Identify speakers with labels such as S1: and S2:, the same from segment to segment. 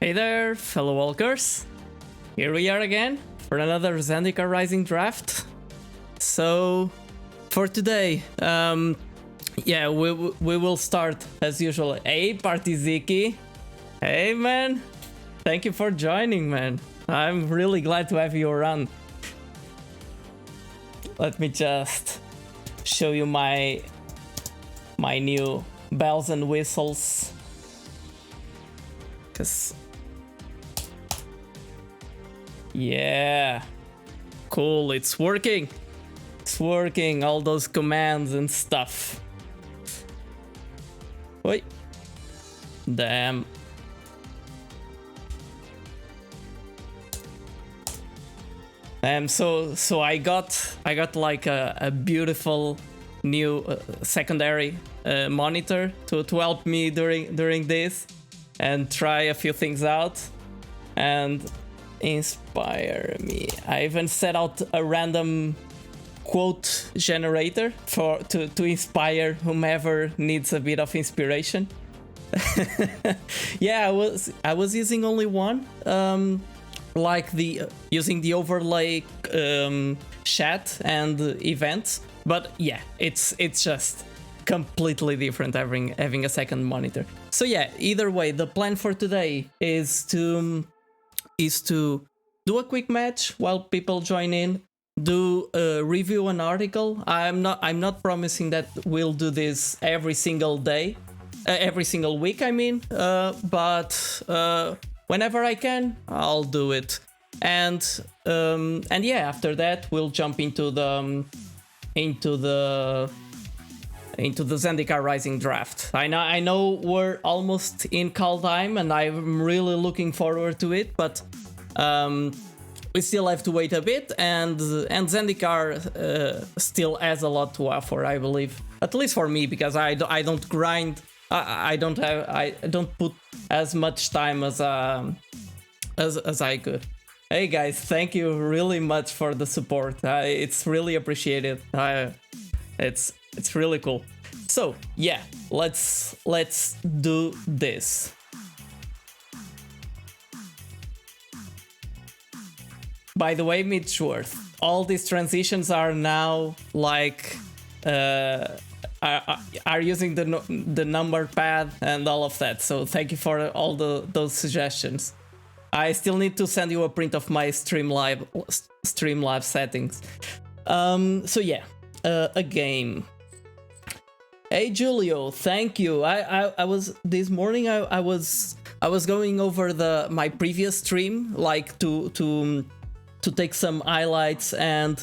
S1: Hey there, fellow walkers. Here we are again for another Zendikar Rising Draft. So, for today, yeah, we will start as usual. Hey, Partiziki. Hey, man. Thank you for joining, man. I'm really glad to have you around. Let me just show you my new bells and whistles. Cause yeah, cool, it's working. It's working, all those commands and stuff. Wait. Damn. So I got like a beautiful new secondary monitor to help me during this and try a few things out and inspire me. I even set out a random quote generator to inspire whomever needs a bit of inspiration. Yeah, I was using only one, like using the overlay chat and events, but yeah, it's just completely different having a second monitor. So yeah, either way, the plan for today is to do a quick match while people join in, review an article. I'm not promising that we'll do this every single day, every single week, I mean, but whenever I can, I'll do it. And yeah, after that we'll jump into the Zendikar Rising Draft. I know we're almost in call time and I'm really looking forward to it, but we still have to wait a bit, and Zendikar still has a lot to offer, I believe. At least for me, because I don't grind. I don't put as much time as I could. Hey guys, thank you really much for the support. It's really appreciated. It's really cool. So yeah, let's do this. By the way, Mitchworth, all these transitions are now like are using the number pad and all of that. So thank you for all those suggestions. I still need to send you a print of my Streamlabs settings. So yeah, a game. Hey Julio, thank you. I was this morning. I was going over my previous stream, like to take some highlights and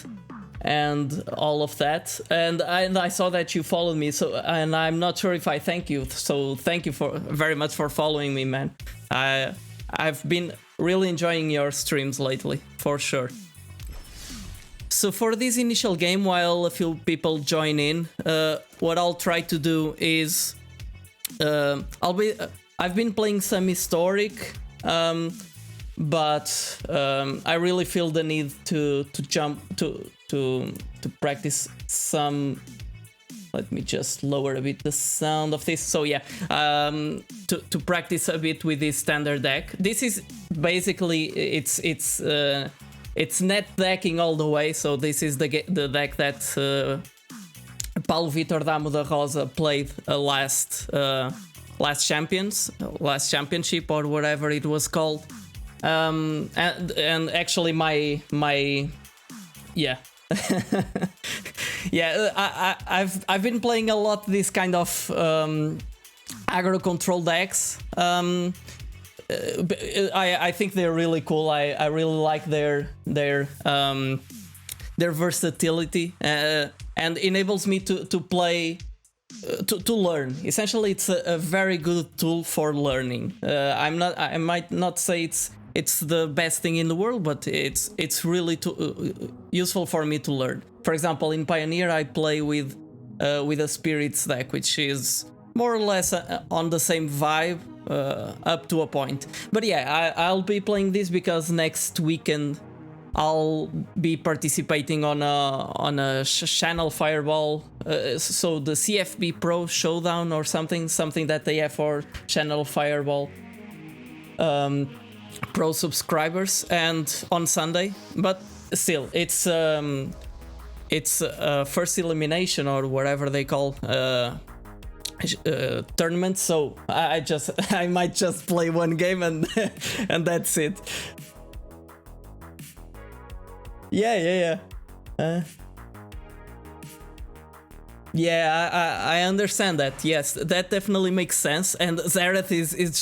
S1: all of that, and I saw that you followed me, so, and I'm not sure if I thank you, so thank you very much for following me, man. I've been really enjoying your streams lately, for sure. So for this initial game, while a few people join in, what I'll try to do is I've been playing some historic, but I really feel the need to jump to practice some. Let me just lower a bit the sound of this. So yeah, to practice a bit with this standard deck. This is basically it's net decking all the way. So this is the deck that Paulo Vitor Damo da Rosa played last championship or whatever it was called. And actually my yeah. Yeah, I've been playing a lot this kind of aggro control decks. I think they're really cool. I really like their versatility, and enables me to play to learn. Essentially, it's a very good tool for learning. I might not say it's the best thing in the world, but it's really useful for me to learn. For example, in Pioneer, I play with a Spirits deck, which is more or less on the same vibe up to a point. But yeah, I'll be playing this because next weekend I'll be participating on a Channel Fireball, so the CFB Pro Showdown or something that they have for Channel Fireball. pro subscribers, and on Sunday. But still, it's first elimination or whatever they call tournament. So I might just play one game and and that's it. Yeah. Yeah, I understand that. Yes, that definitely makes sense. And Zareth is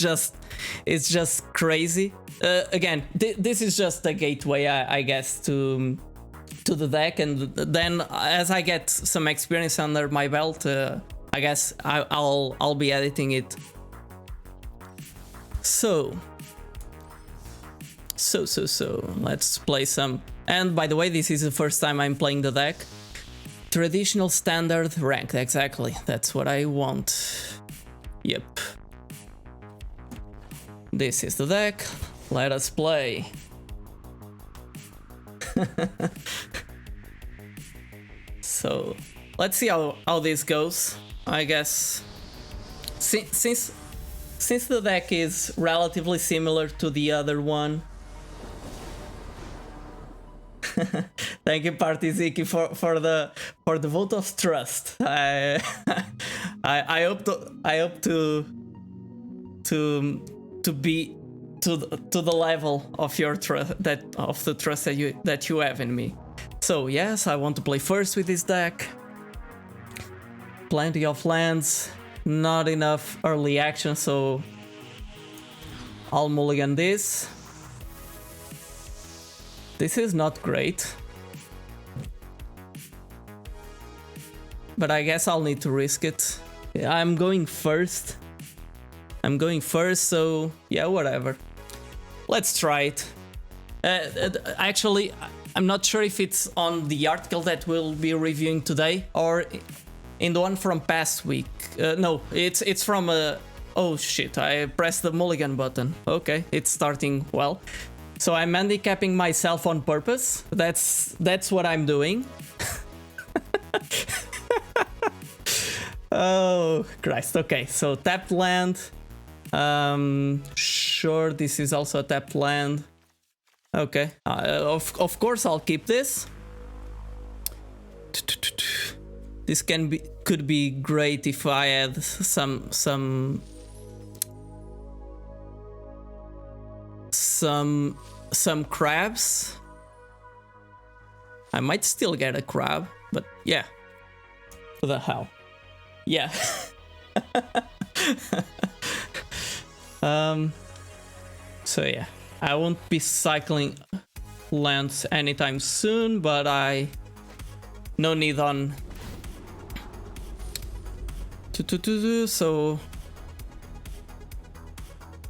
S1: just crazy. Again, this is just a gateway, I guess, to the deck, and then as I get some experience under my belt, I guess I'll be editing it. So let's play some. And by the way, this is the first time I'm playing the deck. Traditional, standard, ranked, exactly. That's what I want. Yep. This is the deck. Let us play. So, let's see how this goes. I guess since the deck is relatively similar to the other one. Thank you, Partiziki, for the vote of trust. I hope to be to the level of your trust, of the trust that you have in me. So yes, I want to play first with this deck. Plenty of lands, not enough early action, so I'll mulligan this. This is not great, but I guess I'll need to risk it. Yeah, I'm going first, so yeah, whatever. Let's try it. Actually, I'm not sure if it's on the article that we'll be reviewing today or in the one from past week. No, it's from oh shit, I pressed the mulligan button. Okay, it's starting well. So I'm handicapping myself on purpose. That's what I'm doing. Oh Christ. Okay, so tapped land. Sure, this is also a tapped land. Okay, of course I'll keep this. This could be great if I had some crabs. I might still get a crab, but yeah. What the hell? Yeah. So yeah, I won't be cycling lands anytime soon, but no need on so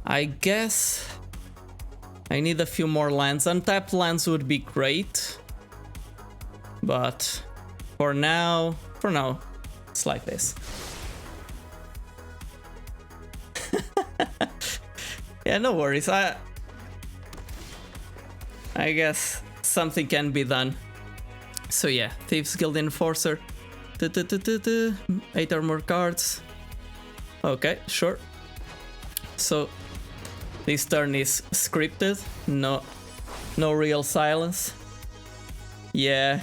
S1: I guess I need a few more lands. Untapped lands would be great, but for now, it's like this. Yeah, no worries. I guess something can be done. So yeah, Thieves Guild Enforcer. 8 or more cards. Okay, sure. So this turn is scripted. No real silence. Yeah.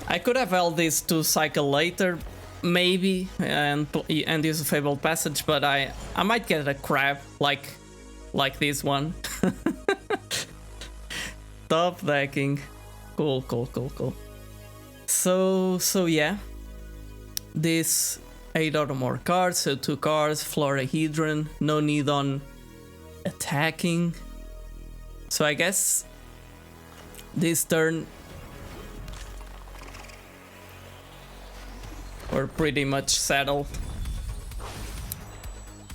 S1: I could have held this to cycle later, maybe, and use a Fabled Passage, but I might get a crab like this one. Top decking. Cool. So yeah, this 8 or more cards, so 2 cards, Florahedron, no need on attacking. So I guess this turn we're pretty much settled.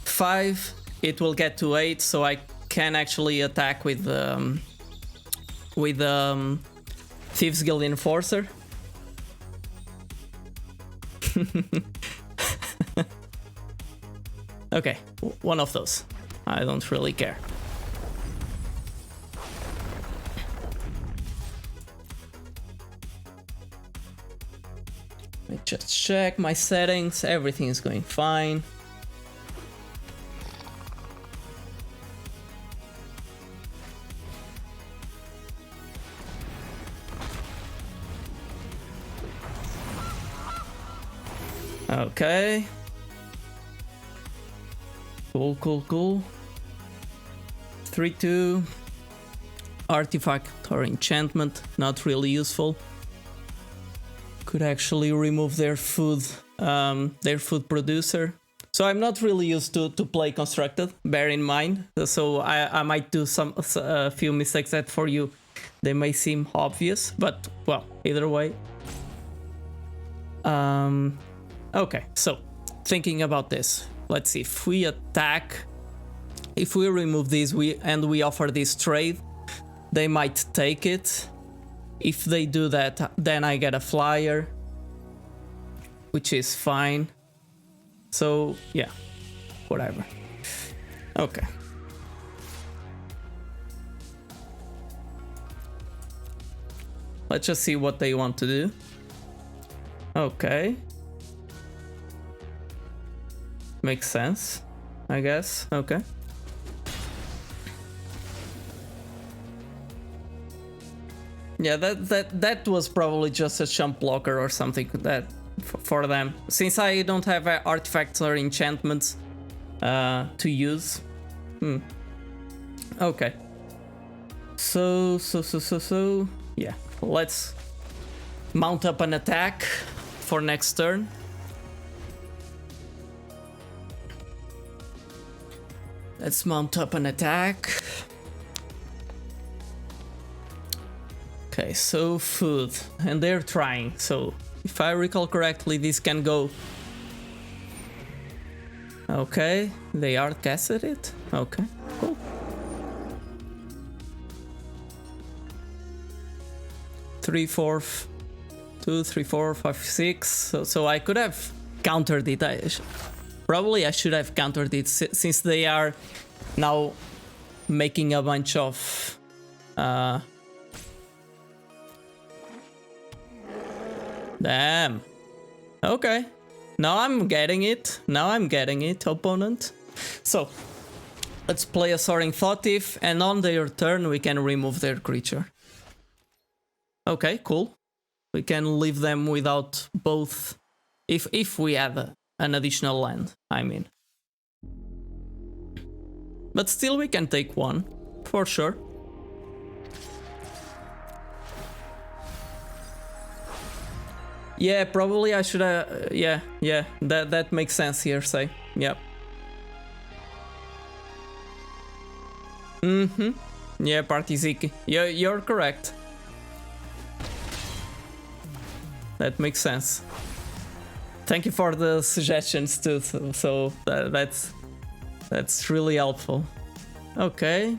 S1: 5, it will get to 8, so I can actually attack with Thieves Guild Enforcer. Okay, one of those. I don't really care. Let me just check my settings. Everything is going fine. Okay. Cool. 3-2. Artifact or enchantment, not really useful. Could actually remove their food producer. So I'm not really used to play constructed, bear in mind. So I might do a few mistakes that for you they may seem obvious, but well, either way. Okay, so thinking about this, let's see if we attack, if we remove these and we offer this trade, they might take it. If they do that, then I get a flyer, which is fine. So yeah, whatever. Okay. Let's just see what they want to do. Okay. Makes sense, I guess. Okay. Yeah, that was probably just a chump blocker or something that for them. Since I don't have artifacts or enchantments to use. Okay. So yeah. Let's mount up an attack for next turn. Let's mount up an attack. Okay, so food, and they're trying. So if I recall correctly, this can go. Okay, they are casted it. Okay, cool. Three, 4, 2, 3, 4, 5, 6. So I could have countered it. Probably I should have countered it since they are now making a bunch of damn. Okay. Now I'm getting it. Opponent. So let's play a Soaring Thoughtif, and on their turn we can remove their creature. Okay, cool. We can leave them without both if we have an additional land, I mean. But still we can take one, for sure. Yeah, probably I should have... yeah, that makes sense here, say. Yep. Yeah, Partiziki. You're correct. That makes sense. Thank you for the suggestions too, so that's really helpful. Okay.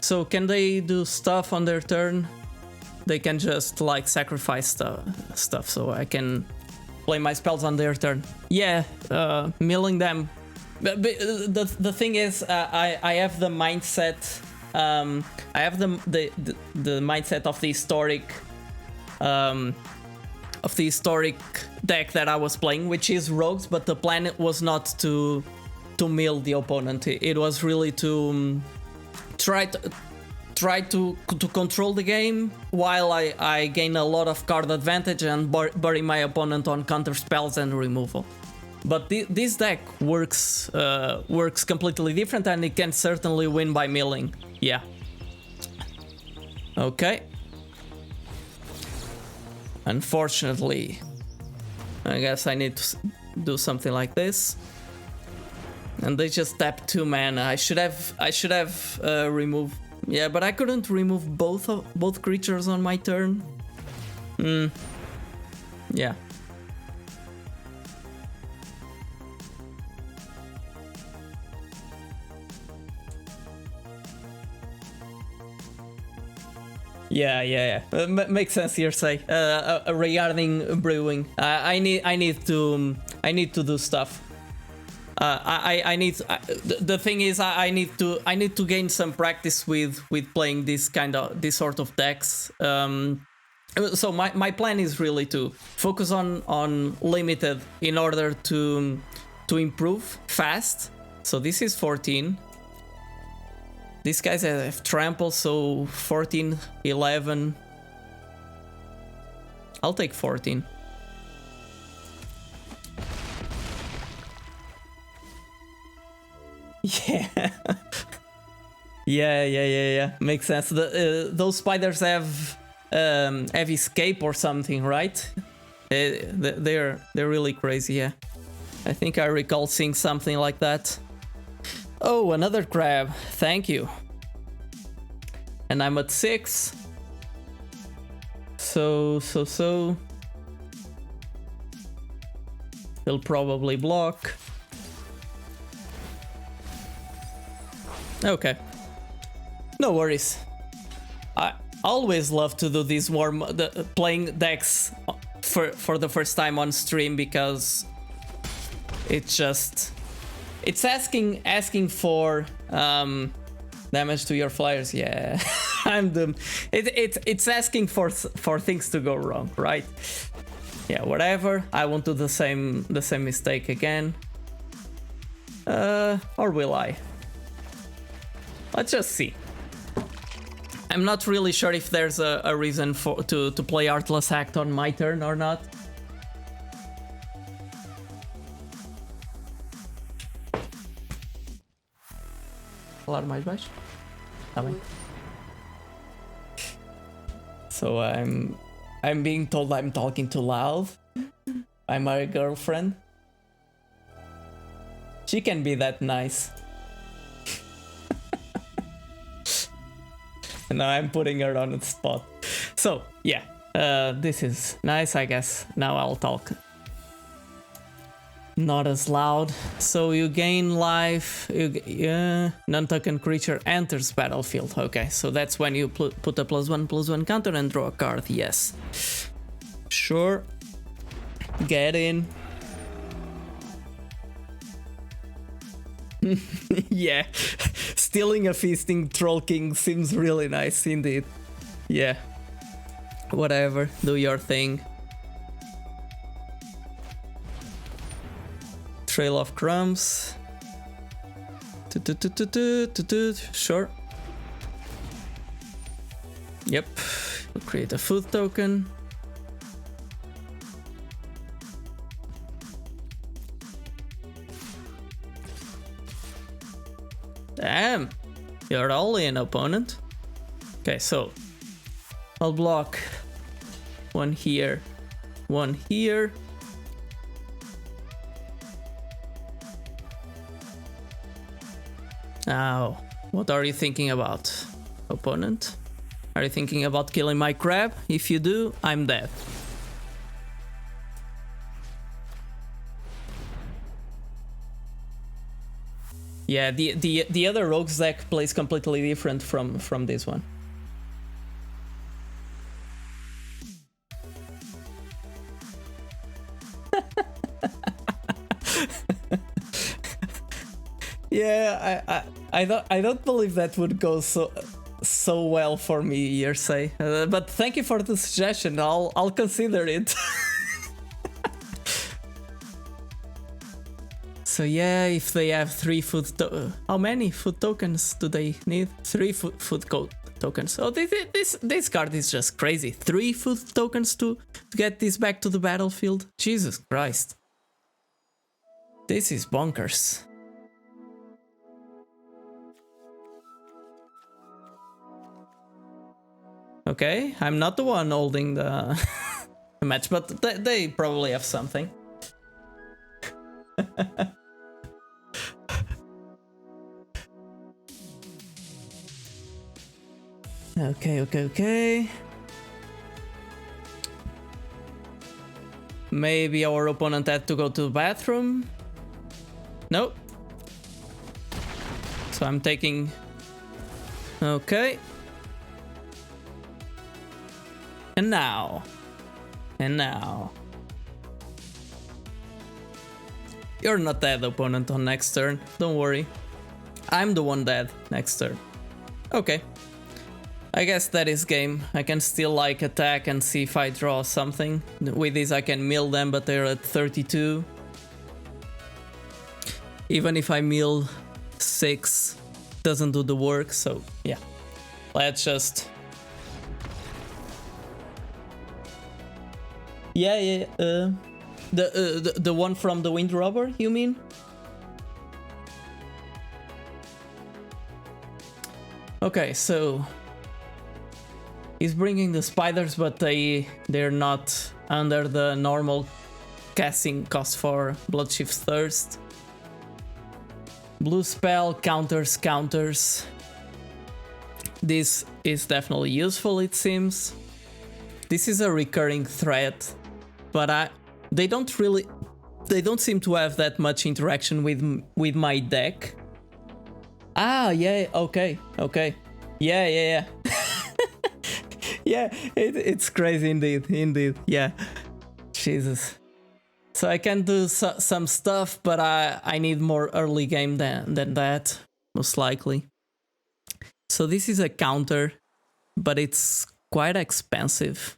S1: So can they do stuff on their turn? They can just like sacrifice stuff, so I can play my spells on their turn. Yeah, milling them. But the thing is, I have the mindset. I have the mindset of the historic deck that I was playing, which is rogues, but the plan was not to mill the opponent. It was really to try to control the game while I gain a lot of card advantage and bury my opponent on counter spells and removal. But this deck works completely different, and it can certainly win by milling. Yeah. Okay. Unfortunately, I guess I need to do something like this. And they just tap 2 mana. I should have removed. Yeah, but I couldn't remove both creatures on my turn. Yeah. Yeah. Makes sense here, say. Regarding brewing, I need to do stuff. The thing is, I need to gain some practice with playing this sort of decks. So my plan is really to focus on limited in order to improve fast. So this is 14. These guys have trample, so 14, 11. I'll take 14. Yeah. Yeah. Makes sense. Those spiders have escape or something, right? They're really crazy. Yeah, I think I recall seeing something like that. Oh, another crab. Thank you. And I'm at 6. So. He'll probably block. Okay. No worries. I always love to do these playing decks for the first time on stream, because it's asking for damage to your flyers. Yeah, I'm doomed. It's asking for things to go wrong, right? Yeah, whatever. I won't do the same mistake again. Or will I? Let's just see. I'm not really sure if there's a reason to play Artless Act on my turn or not. Falar mais baixo? Tá bem. So I'm being told I'm talking too loud. I'm my girlfriend. She can be that nice. Now I'm putting her on the spot. So yeah, this is nice, I guess. Now I'll talk. Not as loud. So you gain life. Non-token creature enters battlefield. Okay, so that's when you put a +1/+1 counter and draw a card. Yes. Sure. Get in. Yeah, stealing a feasting Troll King seems really nice indeed. Yeah, whatever, do your thing. Trail of Crumbs. Sure. Yep, we'll create a food token. Damn, you're all in, opponent. Okay, so I'll block one here, one here. Now, what are you thinking about, opponent? Are you thinking about killing my crab? If you do, I'm dead. Yeah, the other rogues deck plays completely different from this one. Yeah, I don't believe that would go so well for me, Yersay. But thank you for the suggestion. I'll consider it. So yeah, if they have 3 food how many food tokens do they need? 3 food tokens. Oh, this card is just crazy. 3 food tokens to get this back to the battlefield. Jesus Christ. This is bonkers. Okay, I'm not the one holding the match, but they probably have something. Okay. Maybe our opponent had to go to the bathroom. Nope. So I'm taking... Okay. And now. You're not dead, opponent, on next turn. Don't worry. I'm the one dead next turn. Okay. I guess that is game. I can still like attack and see if I draw something. With this I can mill them, but they're at 32. Even if I mill 6, doesn't do the work, so yeah. Let's just... Yeah, the one from the Wind Robber, you mean? Okay, so he's bringing the spiders, but they're not under the normal casting cost for Bloodshift's Thirst. Blue spell counters. This is definitely useful, it seems. This is a recurring threat, but they don't seem to have that much interaction with my deck. Ah, yeah, okay. Yeah. Yeah, it's crazy indeed, yeah. Jesus. So I can do some stuff, but I need more early game than that, most likely. So this is a counter, but it's quite expensive.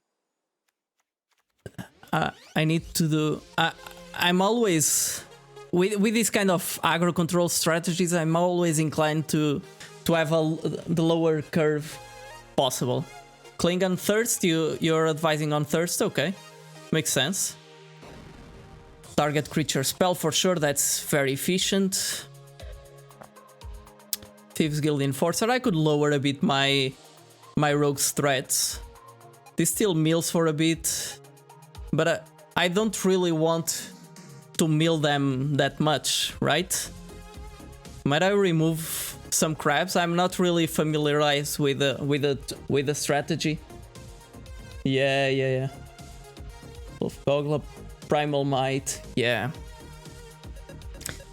S1: I need to do... I'm always... With this kind of aggro control strategies, I'm always inclined to have the lower curve possible. Klingon Thirst, you're advising on Thirst? Okay, makes sense. Target creature spell for sure, that's very efficient. Thieves Guild Enforcer, I could lower a bit my rogue's threats. This still mills for a bit, but I don't really want to mill them that much, right? Might I remove some crabs? I'm not really familiarized with the strategy. Yeah. Wolf Gogla, Primal Might, yeah.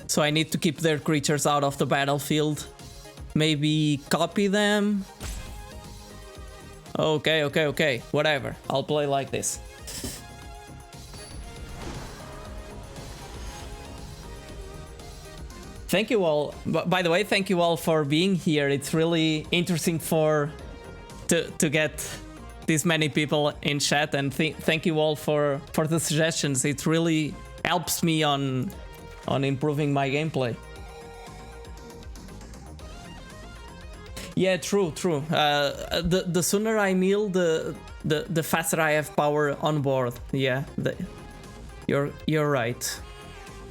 S1: So I need to keep their creatures out of the battlefield. Maybe copy them. Okay. Whatever. I'll play like this. Thank you all. By the way, thank you all for being here. It's really interesting to get this many people in chat, and thank you all for the suggestions. It really helps me on improving my gameplay. Yeah, true. The sooner I mill, the faster I have power on board. Yeah, you're right.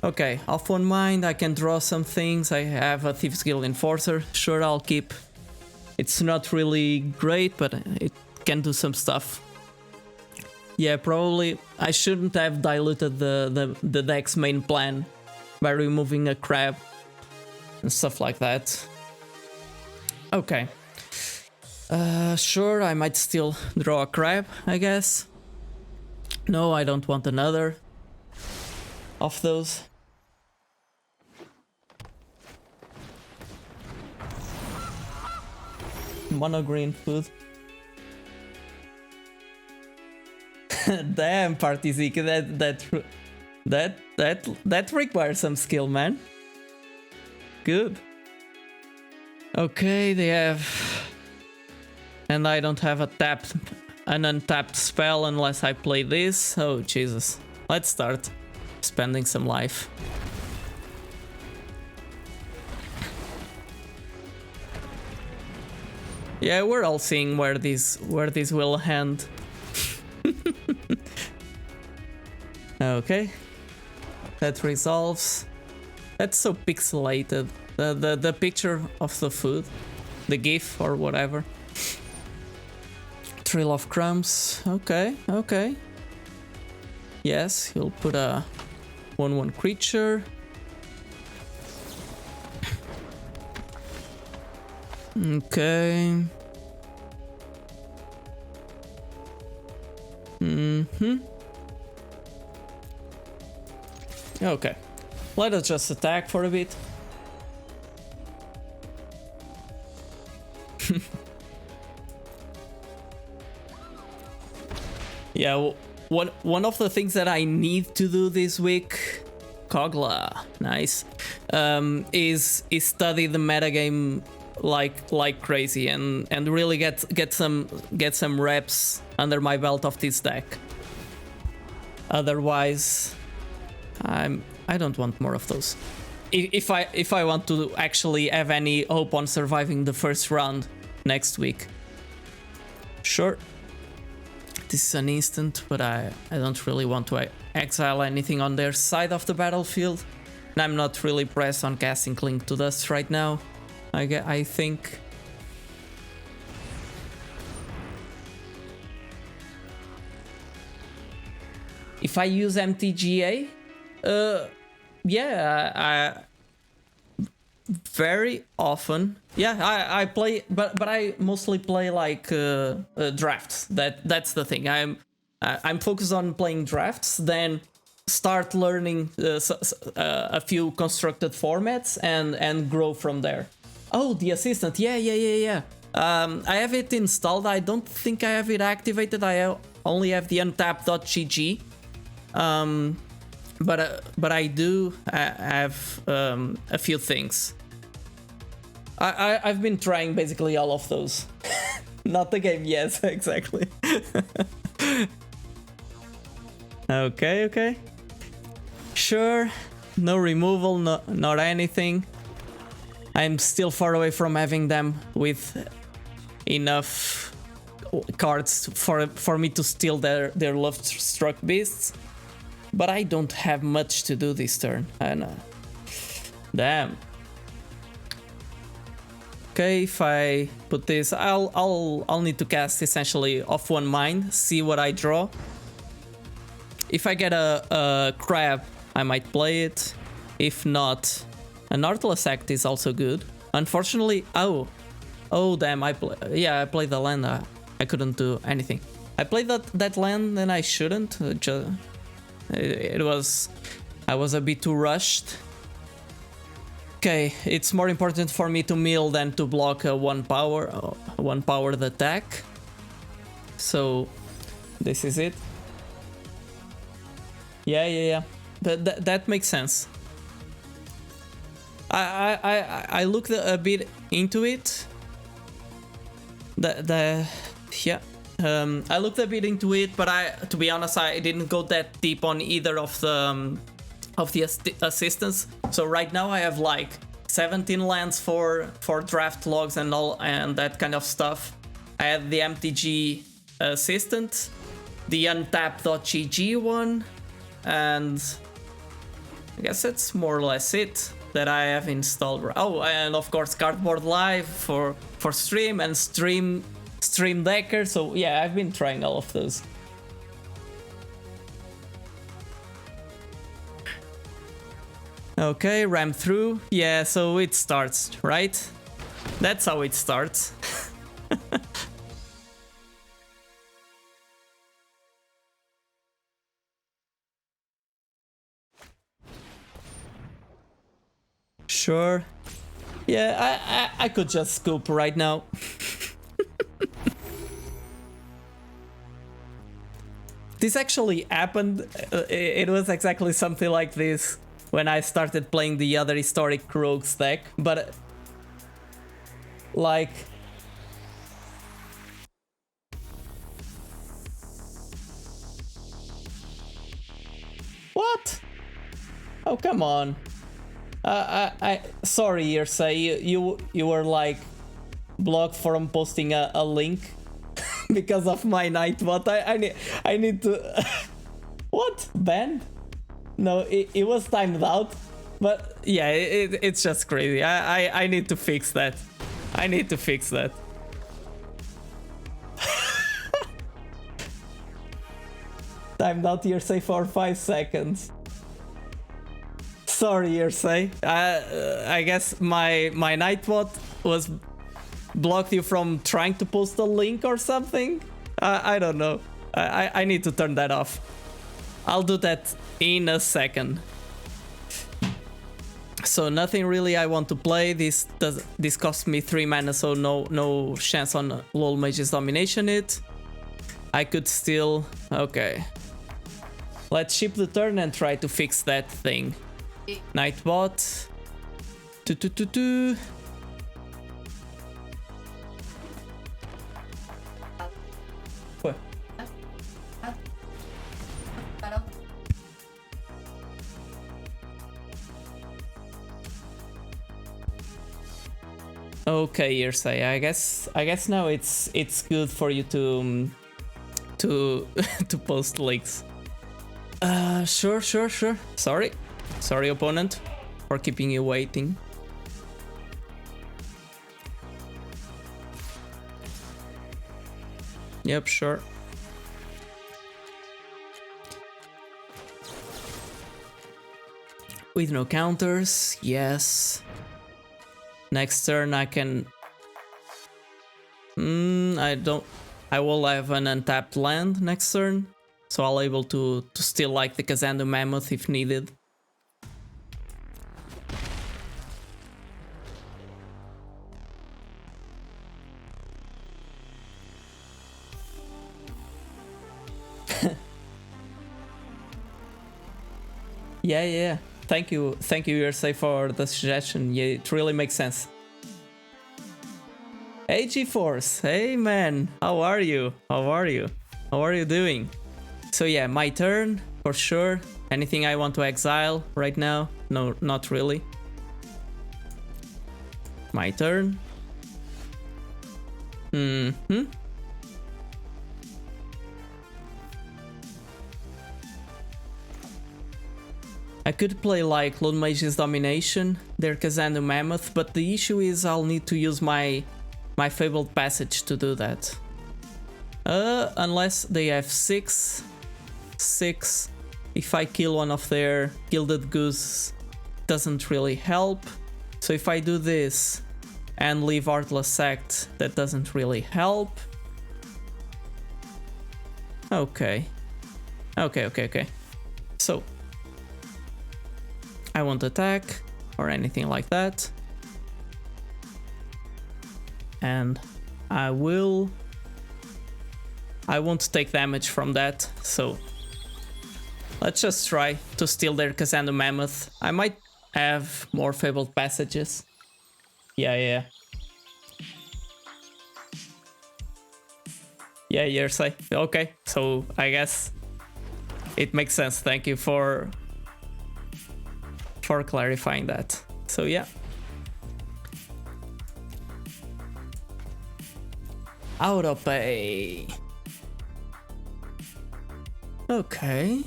S1: Okay, off one mind, I can draw some things. I have a Thieves Guild Enforcer. Sure, I'll keep. It's not really great, but it can do some stuff. Yeah, probably I shouldn't have diluted the deck's main plan by removing a crab and stuff like that. Okay. Sure, I might still draw a crab, I guess. No, I don't want another of those. Mono green food. Damn, Party Zeke, that requires some skill, man. Good. Okay, they have, and I don't have an untapped spell unless I play this. Oh Jesus! Let's start spending some life. Yeah, we're all seeing where this will end. Okay, that resolves. That's so pixelated. The picture of the food, the GIF or whatever. Trail of Crumbs. Okay. Yes, he'll put a 1/1 creature. Okay. Okay. Let us just attack for a bit. Yeah, one of the things that I need to do this week, Kogla, nice, is study the metagame like crazy and really get some reps under my belt of this deck. Otherwise, I don't want more of those. If I want to actually have any hope on surviving the first round next week. Sure. This is an instant, but I don't really want to exile anything on their side of the battlefield. And I'm not really pressed on casting Cling to Dust right now. I think. If I use MTGA, yeah, very often. Yeah, I play, but I mostly play like drafts. That's the thing. I'm focused on playing drafts, then start learning a few constructed formats and grow from there. Oh, the assistant. Yeah. I have it installed. I don't think I have it activated. I only have the untap.gg. But I do have a few things. I've been trying basically all of those. Not the game, yes, exactly. Okay. Sure, no removal, not anything. I'm still far away from having them with enough cards for me to steal their love-struck beasts. But I don't have much to do this turn. I know. Damn. Okay, if I put this, I'll need to cast essentially off one mind, see what I draw. If I get a crab, I might play it. If not, an Artless Act is also good. Unfortunately, oh damn, I played the land. I couldn't do anything. I played that land and I shouldn't. I was a bit too rushed. Okay, it's more important for me to mill than to block a one powered attack. So this is it. Yeah. But that makes sense. I looked a bit into it. I looked a bit into it, but to be honest, I didn't go that deep on either of the assistants. So right now I have like 17 lands for draft logs and all and that kind of stuff. I had the MTG assistant, the untap.gg one, and I guess that's more or less it that I have installed. Oh, and of course Cardboard Live for stream and Stream Decker. So yeah, I've been trying all of those. Okay, ram through. Yeah, so it starts, right? That's how it starts. Sure. Yeah, I could just scoop right now. This actually happened. It was exactly something like this when I started playing the other historic rogues deck, but like what? Oh, come on. I sorry, Yersay, you were like blocked from posting a link because of my Nightbot. I need to what? Banned? No, it was timed out, but yeah, it's just crazy. I need to fix that. I need to fix that. Timed out Yersay for 5 seconds. Sorry, Yersay. I guess my Nightbot was blocked you from trying to post a link or something. I don't know. I need to turn that off. I'll do that in a second. So nothing really I want to play. This cost me 3 mana, so no chance on LoL Mage's Domination it. I could still... Okay. Let's ship the turn and try to fix that thing. Nightbot. Okay, Irsay, I guess now it's good for you to to post links. Sure. Sorry, opponent, for keeping you waiting. Yep, sure. With no counters, yes. Next turn I can... I will have an untapped land next turn, so I'll able to steal like the Kazandu Mammoth if needed. Yeah. Thank you, Ursay, for the suggestion. Yeah, it really makes sense. Hey, GeForce. Hey, man. How are you? How are you doing? So yeah, my turn, for sure. Anything I want to exile right now? No, not really. My turn. I could play like Lone Mage's Domination, their Kazandu Mammoth, but the issue is I'll need to use my Fabled Passage to do that. Unless they have 6. If I kill one of their Gilded Goose, doesn't really help. So if I do this and leave Artless Sect, that doesn't really help. Okay. So I won't attack or anything like that. And I won't take damage from that, so let's just try to steal their Kazandu Mammoth. I might have more Fabled Passages. Yeah, Yersay. Okay, so I guess it makes sense. Thank you for clarifying that. So yeah. Autopay. Okay.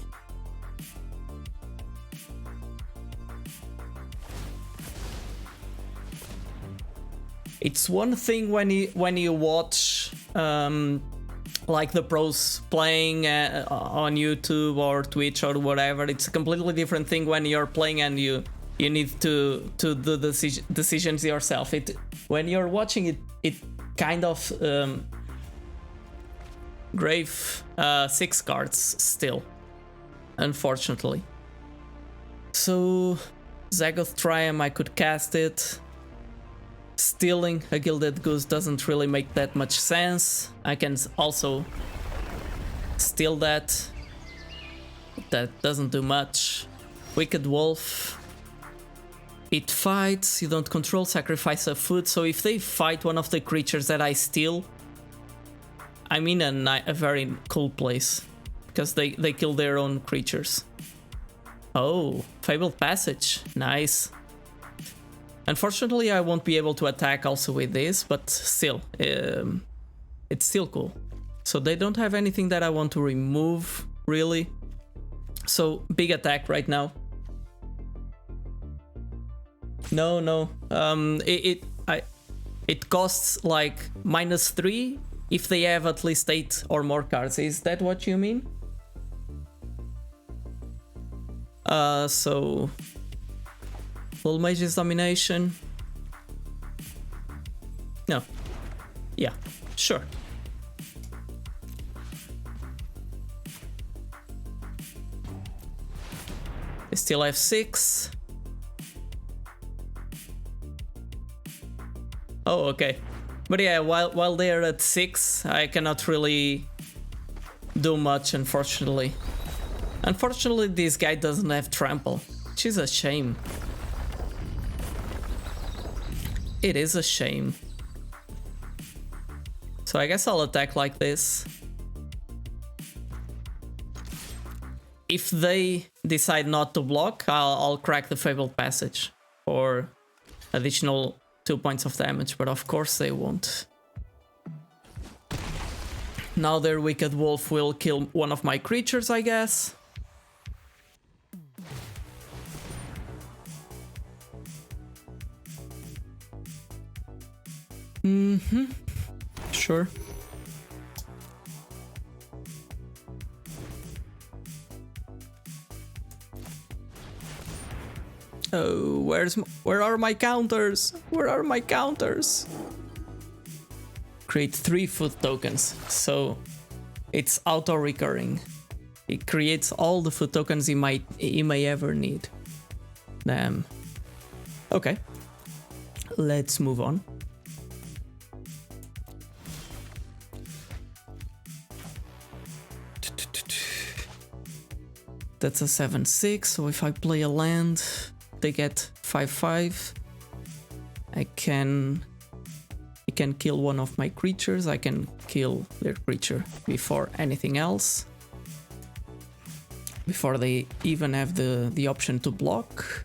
S1: It's one thing when you watch like the pros playing on YouTube or Twitch or whatever. It's a completely different thing when you're playing and you need to do the decisions yourself. When you're watching it kind of grave 6 cards still, unfortunately. So Zagoth Triumph, I could cast it. Stealing a Gilded Goose doesn't really make that much sense. I can also steal that. That doesn't do much. Wicked Wolf. It fights, you don't control, sacrifice a food. So if they fight one of the creatures that I steal, I'm in a very cool place. Because they kill their own creatures. Oh, Fabled Passage. Nice. Unfortunately, I won't be able to attack also with this, but still, it's still cool. So they don't have anything that I want to remove, really. So, big attack right now. No. It costs like -3 if they have at least 8 or more cards. Is that what you mean? So... Full Mage's Domination. No. Yeah, sure. I still have 6. Oh, okay. But yeah, while they're at 6, I cannot really do much, unfortunately. Unfortunately, this guy doesn't have trample, which is a shame. It is a shame. So I guess I'll attack like this. If they decide not to block, I'll crack the Fabled Passage for additional 2 points of damage, but of course they won't. Now their Wicked Wolf will kill one of my creatures, I guess. Sure. Oh, where are my counters? Where are my counters? Create 3 food tokens, so it's auto-recurring. It creates all the food tokens he may ever need. Damn. Okay. Let's move on. That's a 7/6, so if I play a land, they get 5/5. I can kill one of my creatures. I can kill their creature before anything else. Before they even have the option to block.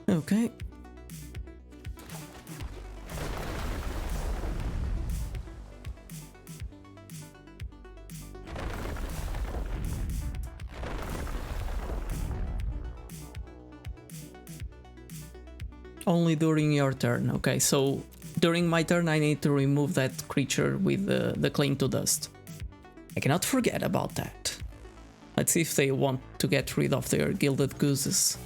S1: Okay. Only during your turn. Okay, so during my turn I need to remove that creature with the cling to dust. I cannot forget about that. Let's see if they want to get rid of their gilded gooses.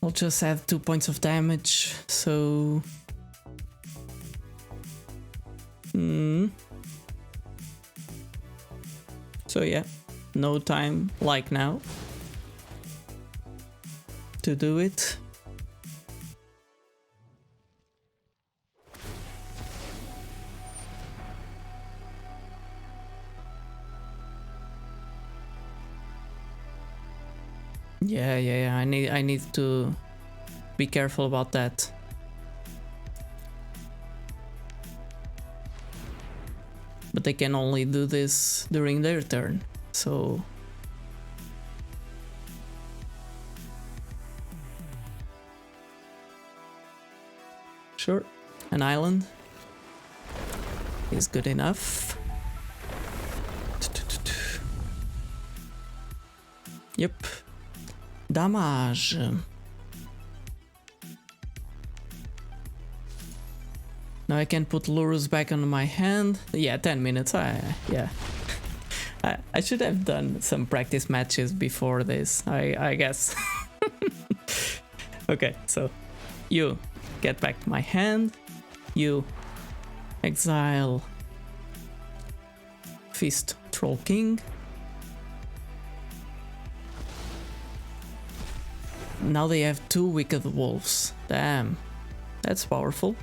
S1: I'll just add 2 points of damage, so... So yeah, no time like now to do it. Yeah. I need to be careful about that. But they can only do this during their turn, so... Sure, an island is good enough. Yep. Damage. Now I can put Lurus back on my hand. Yeah, 10 minutes. Yeah. I should have done some practice matches before this, I guess. Okay, so you get back my hand. You exile Feast Troll King. Now they have 2 Wicked Wolves. Damn, that's powerful.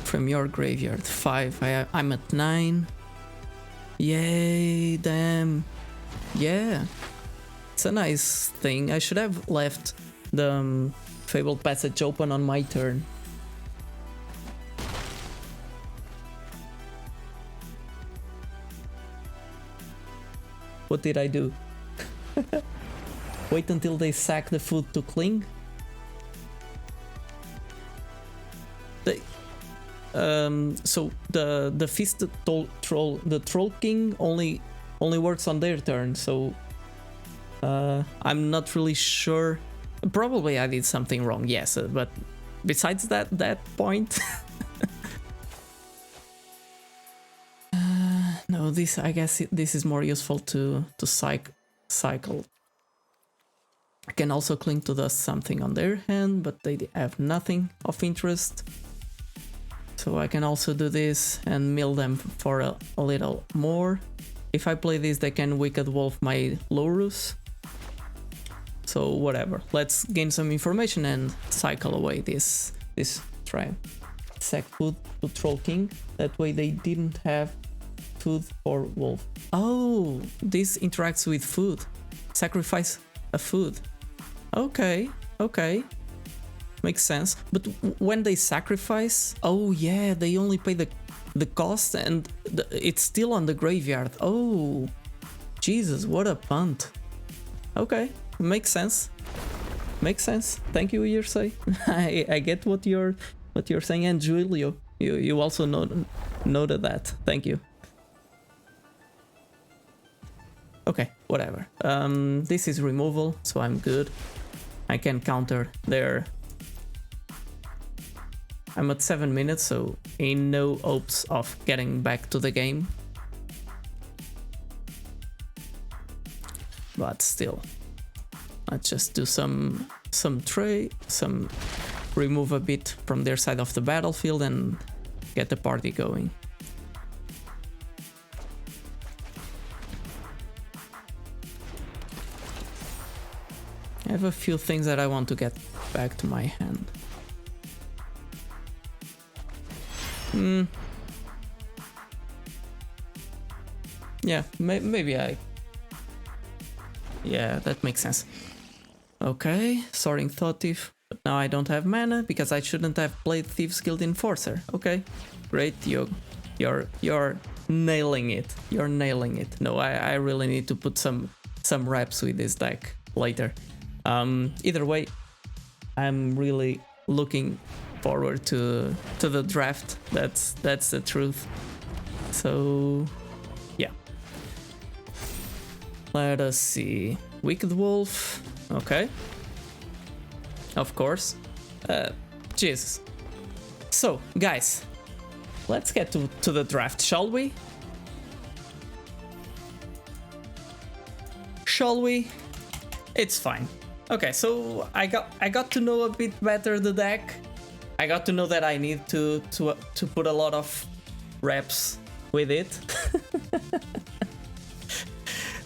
S1: From your graveyard, 5. I'm at 9. Yay, damn. Yeah, it's a nice thing. I should have left the Fabled Passage open on my turn. What did I do? Wait until they sack the food to cling? So the Feast Troll, the Troll King only works on their turn, so I'm not really sure. Probably I did something wrong, yes, but besides that point... no, I guess this is more useful to cycle. I can also cling to dust something on their hand, but they have nothing of interest. So I can also do this and mill them for a little more. If I play this, they can Wicked Wolf my Lurus. So whatever. Let's gain some information and cycle away this try. Sack food to Troll King. That way they didn't have food for Wolf. Oh, this interacts with food. Sacrifice a food. Okay, okay. Makes sense. But when they sacrifice, oh yeah, they only pay the cost and it's still on the graveyard. Oh, Jesus, what a punt. Okay, makes sense. Makes sense. Thank you, Yersay. I get what you're saying, and Julio, you also noted that. Thank you. Okay, whatever. This is removal, so I'm good. I can counter their... I'm at 7 minutes, so ain't no hopes of getting back to the game. But still, let's just do some trade, remove a bit from their side of the battlefield and get the party going. I have a few things that I want to get back to my hand. Yeah, maybe I... Yeah, that makes sense. Okay, Soaring Thought Thief. But now I don't have mana because I shouldn't have played Thieves Guild Enforcer. Okay, great, you're nailing it. You're nailing it. No, I really need to put some reps with this deck later. Either way, I'm really looking forward to the draft. That's the truth. So yeah, let us see. Wicked Wolf. Okay, of course. Jesus. So guys, let's get to the draft, shall we? Shall we? It's fine. Okay, so I got to know a bit better the deck. I got to know that I need to put a lot of reps with it.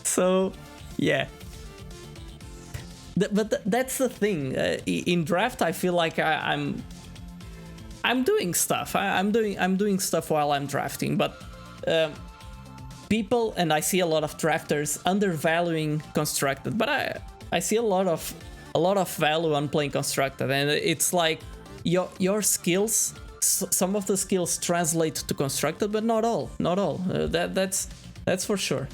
S1: So yeah. But that's the thing. In draft, I feel like I'm doing stuff. I'm doing stuff while I'm drafting. But people, and I see a lot of drafters undervaluing constructed. But I see a lot of value on playing constructed, and it's like your skills. Some of the skills translate to constructed, but not all. Not all. That's for sure.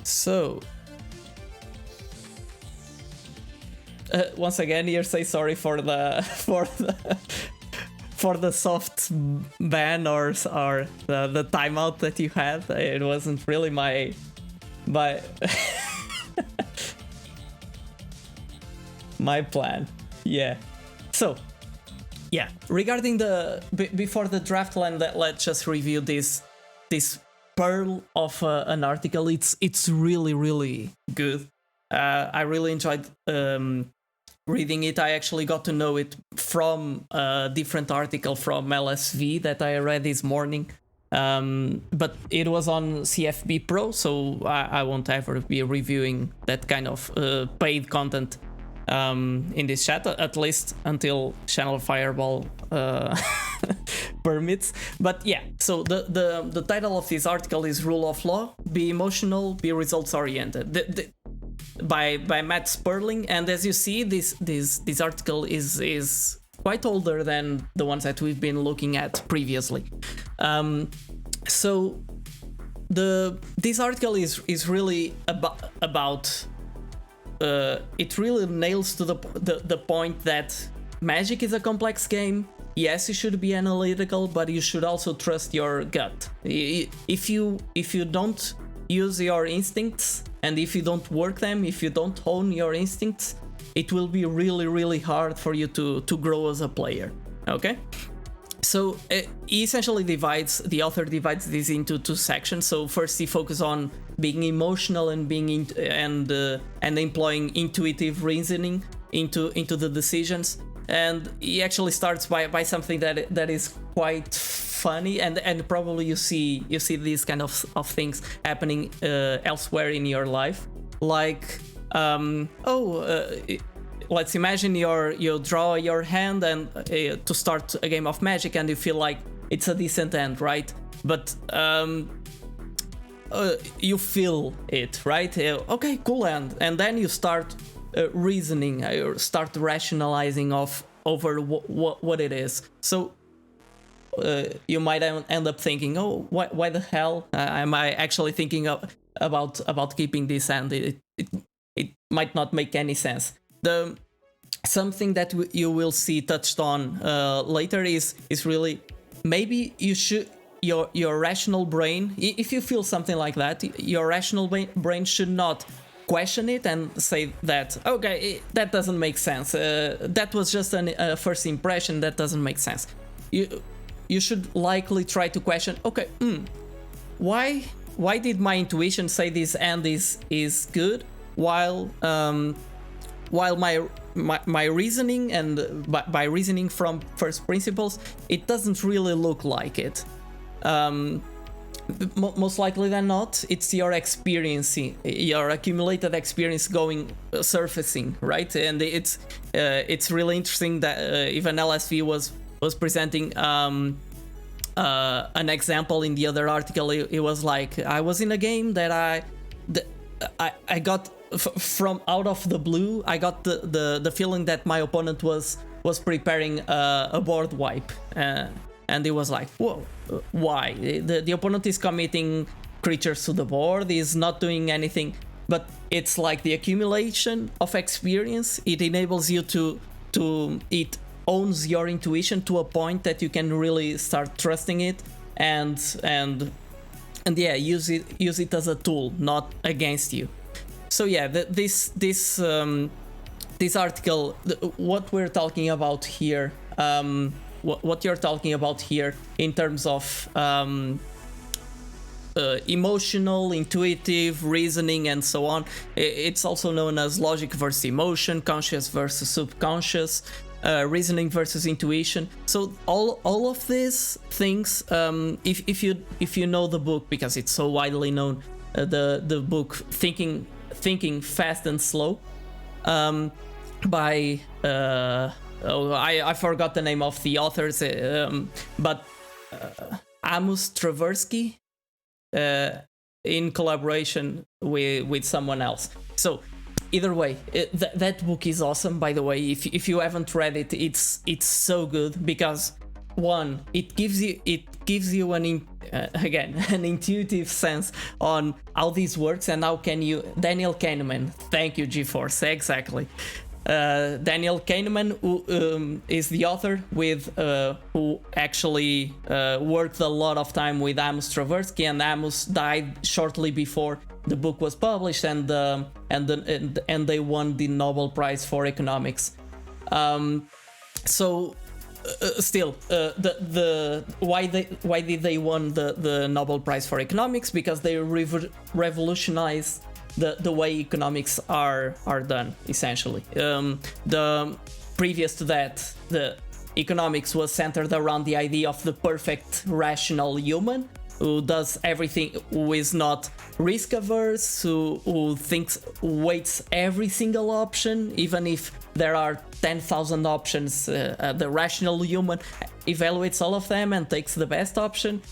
S1: So. Once again, here say sorry for the soft ban or the timeout that you had. It wasn't really my my plan. Yeah. So yeah, regarding before the draft land, let's just review this pearl of an article. It's really good. I really enjoyed reading it. I actually got to know it from a different article from LSV that I read this morning. But it was on CFB Pro, so I won't ever be reviewing that kind of paid content in this chat, at least until Channel Fireball permits. But yeah, so the title of this article is Rule of Law: Be Emotional, Be Results Oriented. By Matt Sperling, and as you see, this article is quite older than the ones that we've been looking at previously. So this article is really about it really nails to the point that Magic is a complex game. Yes, you should be analytical, but you should also trust your gut. If you don't use your instincts, and if you don't work them, if you don't hone your instincts, it will be really hard for you to grow as a player. Okay? So he essentially the author divides this into two sections. So first he focuses on being emotional and being and employing intuitive reasoning into the decisions. And he actually starts by something that is quite funny, and probably you see these kind of things happening elsewhere in your life. Like let's imagine you draw your hand and to start a game of Magic, and you feel like it's a decent hand, right? But you feel it, right? Okay, cool, and then you start reasoning, start rationalizing over what it is. So you might end up thinking, oh, why the hell am I actually thinking about keeping this, and it might not make any sense. Something that you will see touched on later is really, maybe you should, your rational brain, if you feel something like that, your rational brain should not question it and say that, okay, that doesn't make sense, that was just a first impression, that doesn't make sense. You should likely try to question, okay, why did my intuition say this end is good, while my reasoning, and by reasoning from first principles, it doesn't really look like it. Most likely than not, it's your experience, your accumulated experience surfacing, right? And it's really interesting that even LSV was presenting an example in the other article. It was like, I was in a game that I got from out of the blue, I got the feeling that my opponent was preparing a board wipe, and it was like, whoa, why? The opponent is committing creatures to the board, is not doing anything, but it's like the accumulation of experience. It enables you it owns your intuition to a point that you can really start trusting it, and yeah, use it as a tool, not against you. So yeah, this article, what we're talking about here, what you're talking about here in terms of emotional, intuitive, reasoning, and so on, it's also known as logic versus emotion, conscious versus subconscious, reasoning versus intuition. So all of these things, if you know the book, because it's so widely known, the book Thinking Fast and Slow, by I forgot the name of the authors, but Amos Tversky, in collaboration with someone else. So either way, that book is awesome, by the way. If you haven't read it, it's so good, because one, it gives you an intuitive sense on how this works, and how can you... Daniel Kahneman, thank you, GeForce, exactly. Daniel Kahneman, who is the author who actually worked a lot of time with Amos Tversky, and Amos died shortly before the book was published, and they won the Nobel Prize for Economics. Still, why did they won the Nobel Prize for Economics? Because they revolutionized the way economics are done, essentially. The previous to that, the economics was centered around the idea of the perfect rational human, who does everything, who is not risk averse, who weights every single option, even if there are 10,000 options. The rational human evaluates all of them and takes the best option.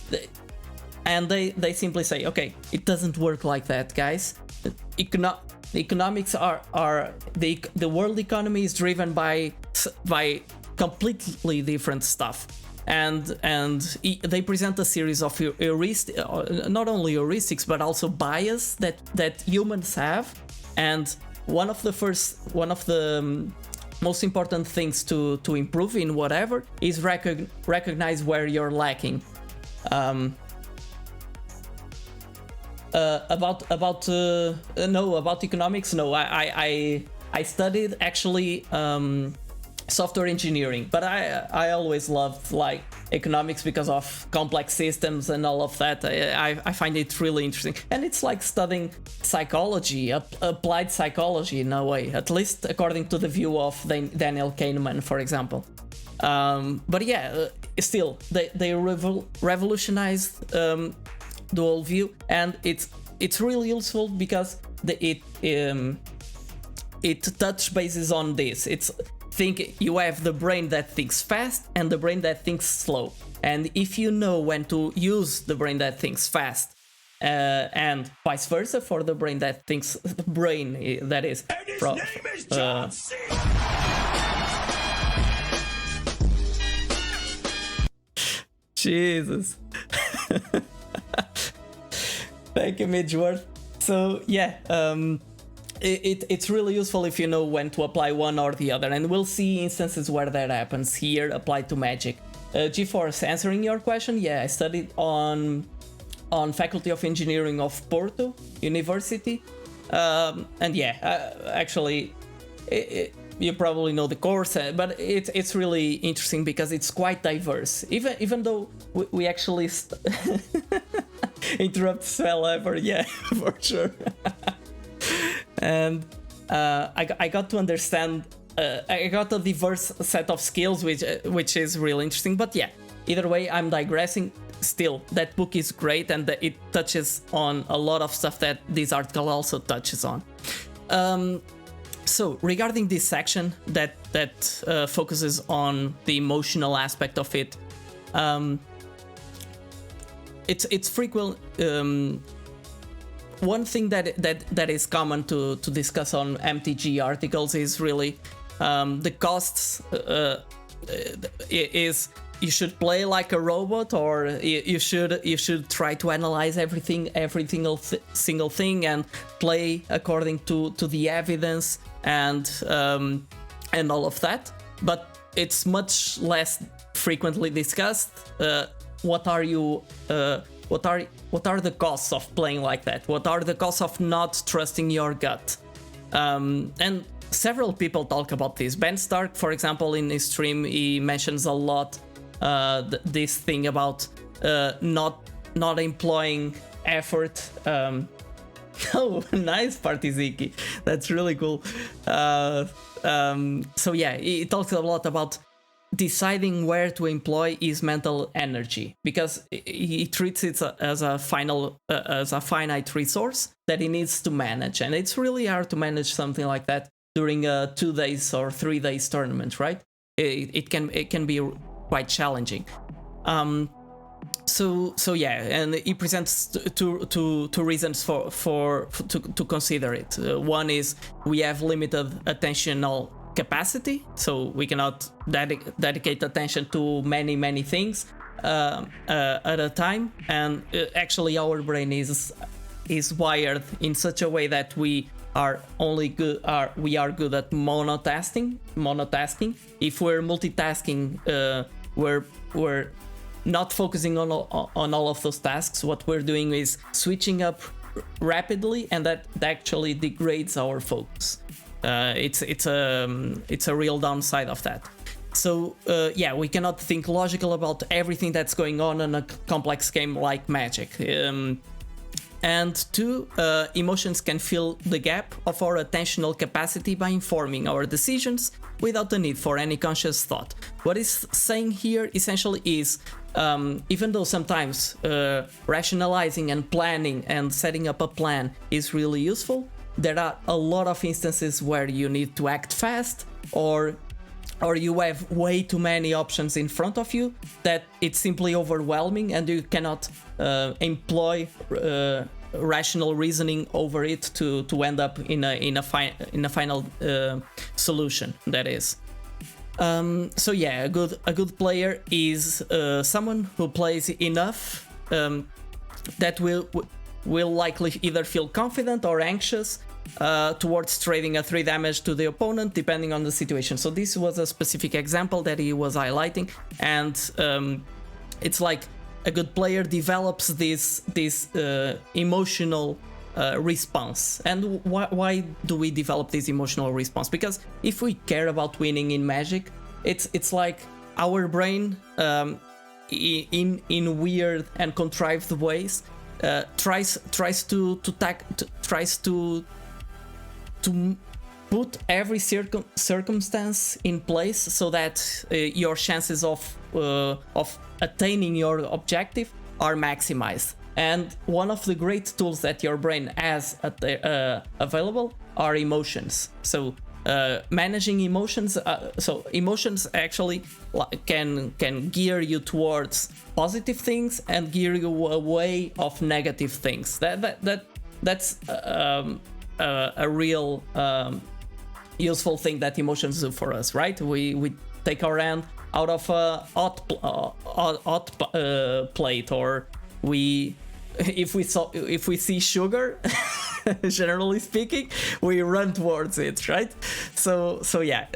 S1: And they simply say, okay, it doesn't work like that, guys. Economics are the world economy is driven by completely different stuff. And they present a series of not only heuristics, but also bias that humans have. And one of the most important things to improve in whatever is recognize where you're lacking. About economics, no, I studied actually software engineering, but I always loved like economics because of complex systems and all of that. I find it really interesting, and it's like studying psychology, applied psychology in a way, at least according to the view of Daniel Kahneman, for example. But yeah, still they revolutionized the whole view, and it's really useful because it touch bases on this. You have the brain that thinks fast and the brain that thinks slow. And if you know when to use the brain that thinks fast and vice versa for the brain that thinks that is.
S2: And his name is John C.
S1: Jesus. Thank you, Midgeworth. So yeah, it's really useful if you know when to apply one or the other, and we'll see instances where that happens here applied to Magic. GeForce, answering your question, yeah, I studied on Faculty of Engineering of Porto University, and yeah, actually, you probably know the course, but it's really interesting because it's quite diverse. Even though we actually interrupt spell ever, yeah, for sure. And I got to understand. I got a diverse set of skills, which is really interesting. But yeah, either way, I'm digressing. Still, that book is great, and it touches on a lot of stuff that this article also touches on. So regarding this section that focuses on the emotional aspect of it, it's frequent. One thing that is common to discuss on MTG articles is really the costs. Is you should play like a robot, or you should try to analyze every single thing and play according to the evidence and all of that. But it's much less frequently discussed. What are the costs of playing like that? What are the costs of not trusting your gut? And several people talk about this. Ben Stark, for example, in his stream, he mentions a lot this thing about not employing effort. Oh, nice, Partiziki. That's really cool. So yeah, he talks a lot about deciding where to employ his mental energy, because he treats it as a finite resource that he needs to manage, and it's really hard to manage something like that during a 2 days or 3 days tournament, right? It can be quite challenging. So yeah, and he presents two reasons to consider it. One is we have limited attentional capacity, so we cannot dedicate attention to many things at a time, and actually our brain is wired in such a way that we are good at monotasking. If we're multitasking, we're not focusing on all of those tasks. What we're doing is switching up rapidly, and that actually degrades our focus. It's a real downside of that. So yeah, we cannot think logical about everything that's going on in a complex game like Magic. And two, emotions can fill the gap of our attentional capacity by informing our decisions without the need for any conscious thought. What he's saying here essentially is, even though sometimes rationalizing and planning and setting up a plan is really useful, there are a lot of instances where you need to act fast, or you have way too many options in front of you that it's simply overwhelming, and you cannot employ rational reasoning over it to end up in a final solution. That is. So yeah, a good player is someone who plays enough that will likely either feel confident or anxious towards trading a 3 damage to the opponent, depending on the situation. So this was a specific example that he was highlighting, and it's like a good player develops this emotional response. And why do we develop this emotional response? Because if we care about winning in Magic, it's like our brain in weird and contrived ways tries to put every circumstance in place so that your chances of attaining your objective are maximized. And one of the great tools that your brain has available are emotions. So managing emotions. So emotions actually can gear you towards positive things and gear you away of negative things. That's a real useful thing that emotions do for us, right? We take our hand out of a hot plate, or if we see sugar, generally speaking, we run towards it, right? So yeah,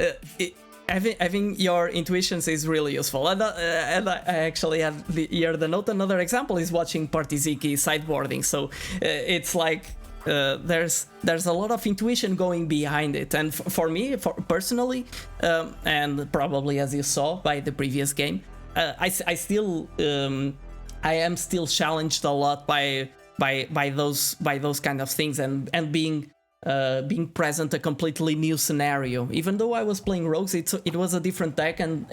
S1: having your intuitions is really useful. And I actually have here the note. Another example is watching Partiziki sideboarding. So it's like there's a lot of intuition going behind it, and for me, personally, and probably as you saw by the previous game, I am still challenged a lot by those kind of things, and being present a completely new scenario. Even though I was playing rogues, it was a different deck, and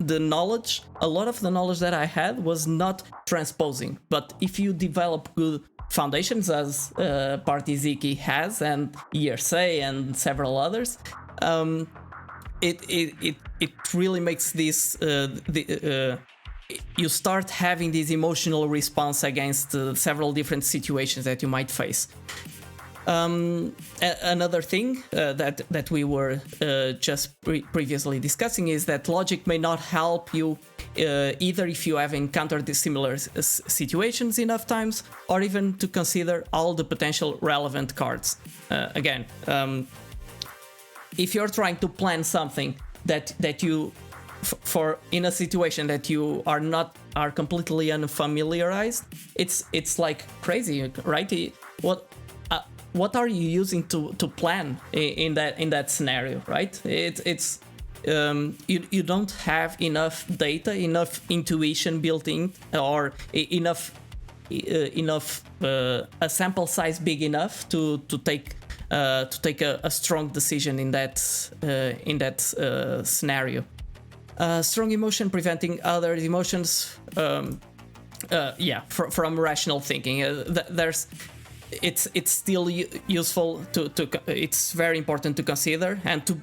S1: the knowledge, a lot of the knowledge that I had was not transposing. But if you develop good foundations, as Partiziki has, and ERSA and several others, it really makes this you start having this emotional response against several different situations that you might face. Another thing that we were just previously discussing is that logic may not help you either if you have encountered the similar situations enough times, or even to consider all the potential relevant cards. Again, if you're trying to plan something that you for in a situation that you are completely unfamiliarized, it's like crazy, right? What are you using to plan in that scenario, right? It's you don't have enough data, enough intuition built in, or enough a sample size big enough to take a strong decision in that scenario. Strong emotion preventing other emotions, from rational thinking. It's still useful it's very important to consider and to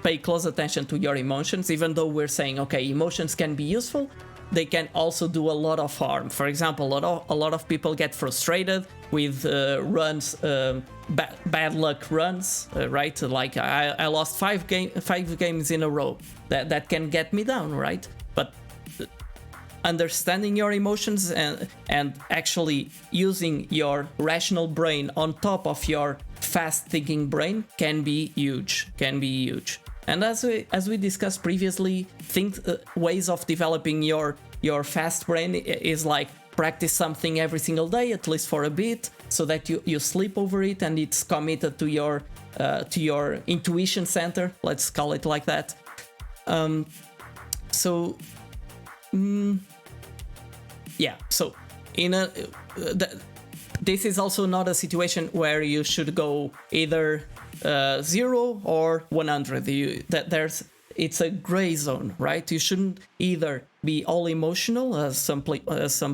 S1: pay close attention to your emotions. Even though we're saying, okay, emotions can be useful, they can also do a lot of harm. For example, a lot of people get frustrated with runs, bad luck runs, right? Like I lost 5 games in a row. That can get me down, right? But understanding your emotions and actually using your rational brain on top of your fast thinking brain can be huge. And as we discussed previously, ways of developing your fast brain is like practice something every single day, at least for a bit, so that you sleep over it and it's committed to your intuition center. Let's call it like that. So this is also not a situation where you should go either 0 or 100. It's a gray zone, right? You shouldn't either be all emotional, as some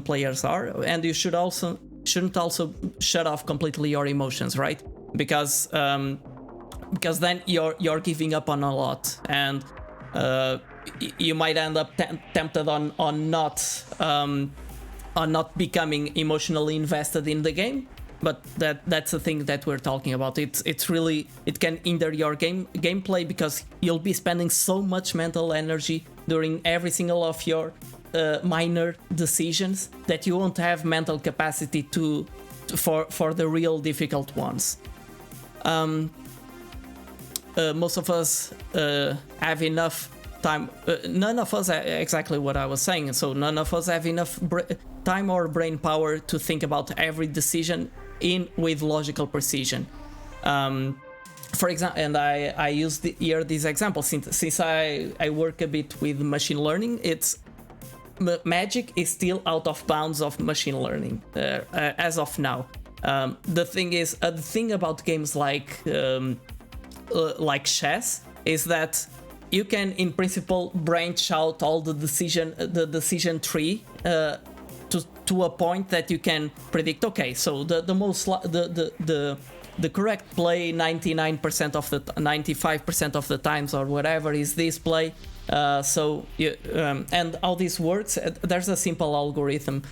S1: players are, and you shouldn't also shut off completely your emotions, right? Because then you're giving up on a lot, and you might end up tempted on not becoming emotionally invested in the game. But that's the thing that we're talking about. It can hinder your gameplay, because you'll be spending so much mental energy during every single of your minor decisions that you won't have mental capacity for the real difficult ones. Most of us have enough time. None of us, exactly what I was saying. So none of us have enough time or brain power to think about every decision with logical precision. For example, and I use here this example since I work a bit with machine learning. Magic is still out of bounds of machine learning as of now. The thing about games like chess is that you can, in principle, branch out all the decision tree to a point that you can predict. Okay, so the the correct play 99% of the 95% of the times or whatever is this play. So you, and how this works, there's a simple algorithm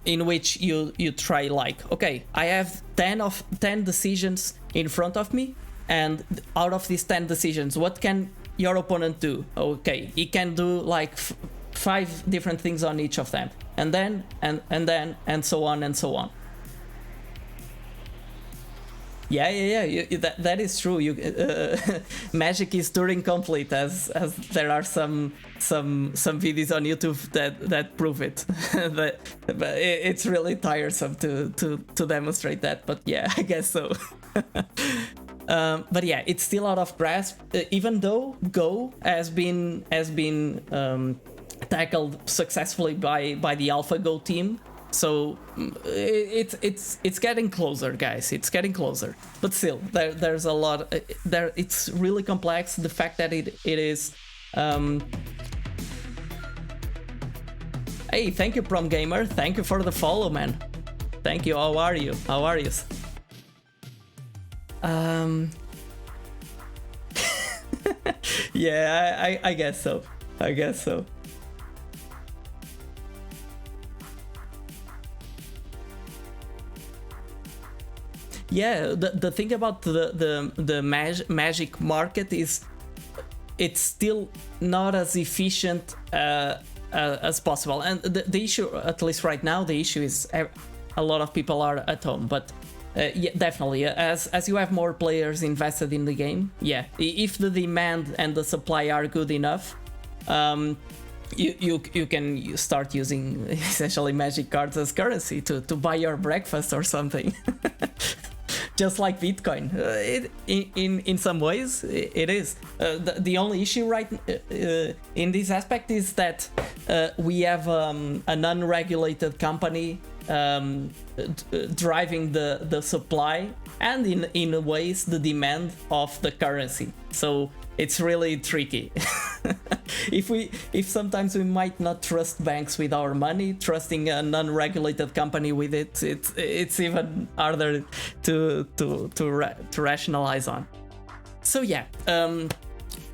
S1: in which you try like, okay, I have 10 decisions in front of me, and out of these 10 decisions, what can your opponent do? Okay, he can do like 5 different things on each of them, and then and so on and so on. Yeah. That is true. Magic is Turing complete, as there are some videos on YouTube that prove it. but it's really tiresome to demonstrate that. But yeah, I guess so. But yeah, it's still out of grasp. Even though Go has been tackled successfully by the AlphaGo team. So it's getting closer, guys. It's getting closer, but still, there's a lot. It's really complex. The fact that it is. Hey, thank you, Prom Gamer. Thank you for the follow, man. Thank you. How are you? How are you? Yeah, I guess so. I guess so. Yeah, the thing about the magic market is it's still not as efficient as possible, and the issue, at least right now, the issue is a lot of people are at home. But yeah, definitely, as you have more players invested in the game, yeah, if the demand and the supply are good enough, you can start using essentially magic cards as currency to buy your breakfast or something. Just like Bitcoin, in some ways it is. The only issue right in this aspect is that we have an unregulated company driving the supply and in ways the demand of the currency. So it's really tricky. If sometimes we might not trust banks with our money, trusting an unregulated company with it's even harder to rationalize on. So yeah,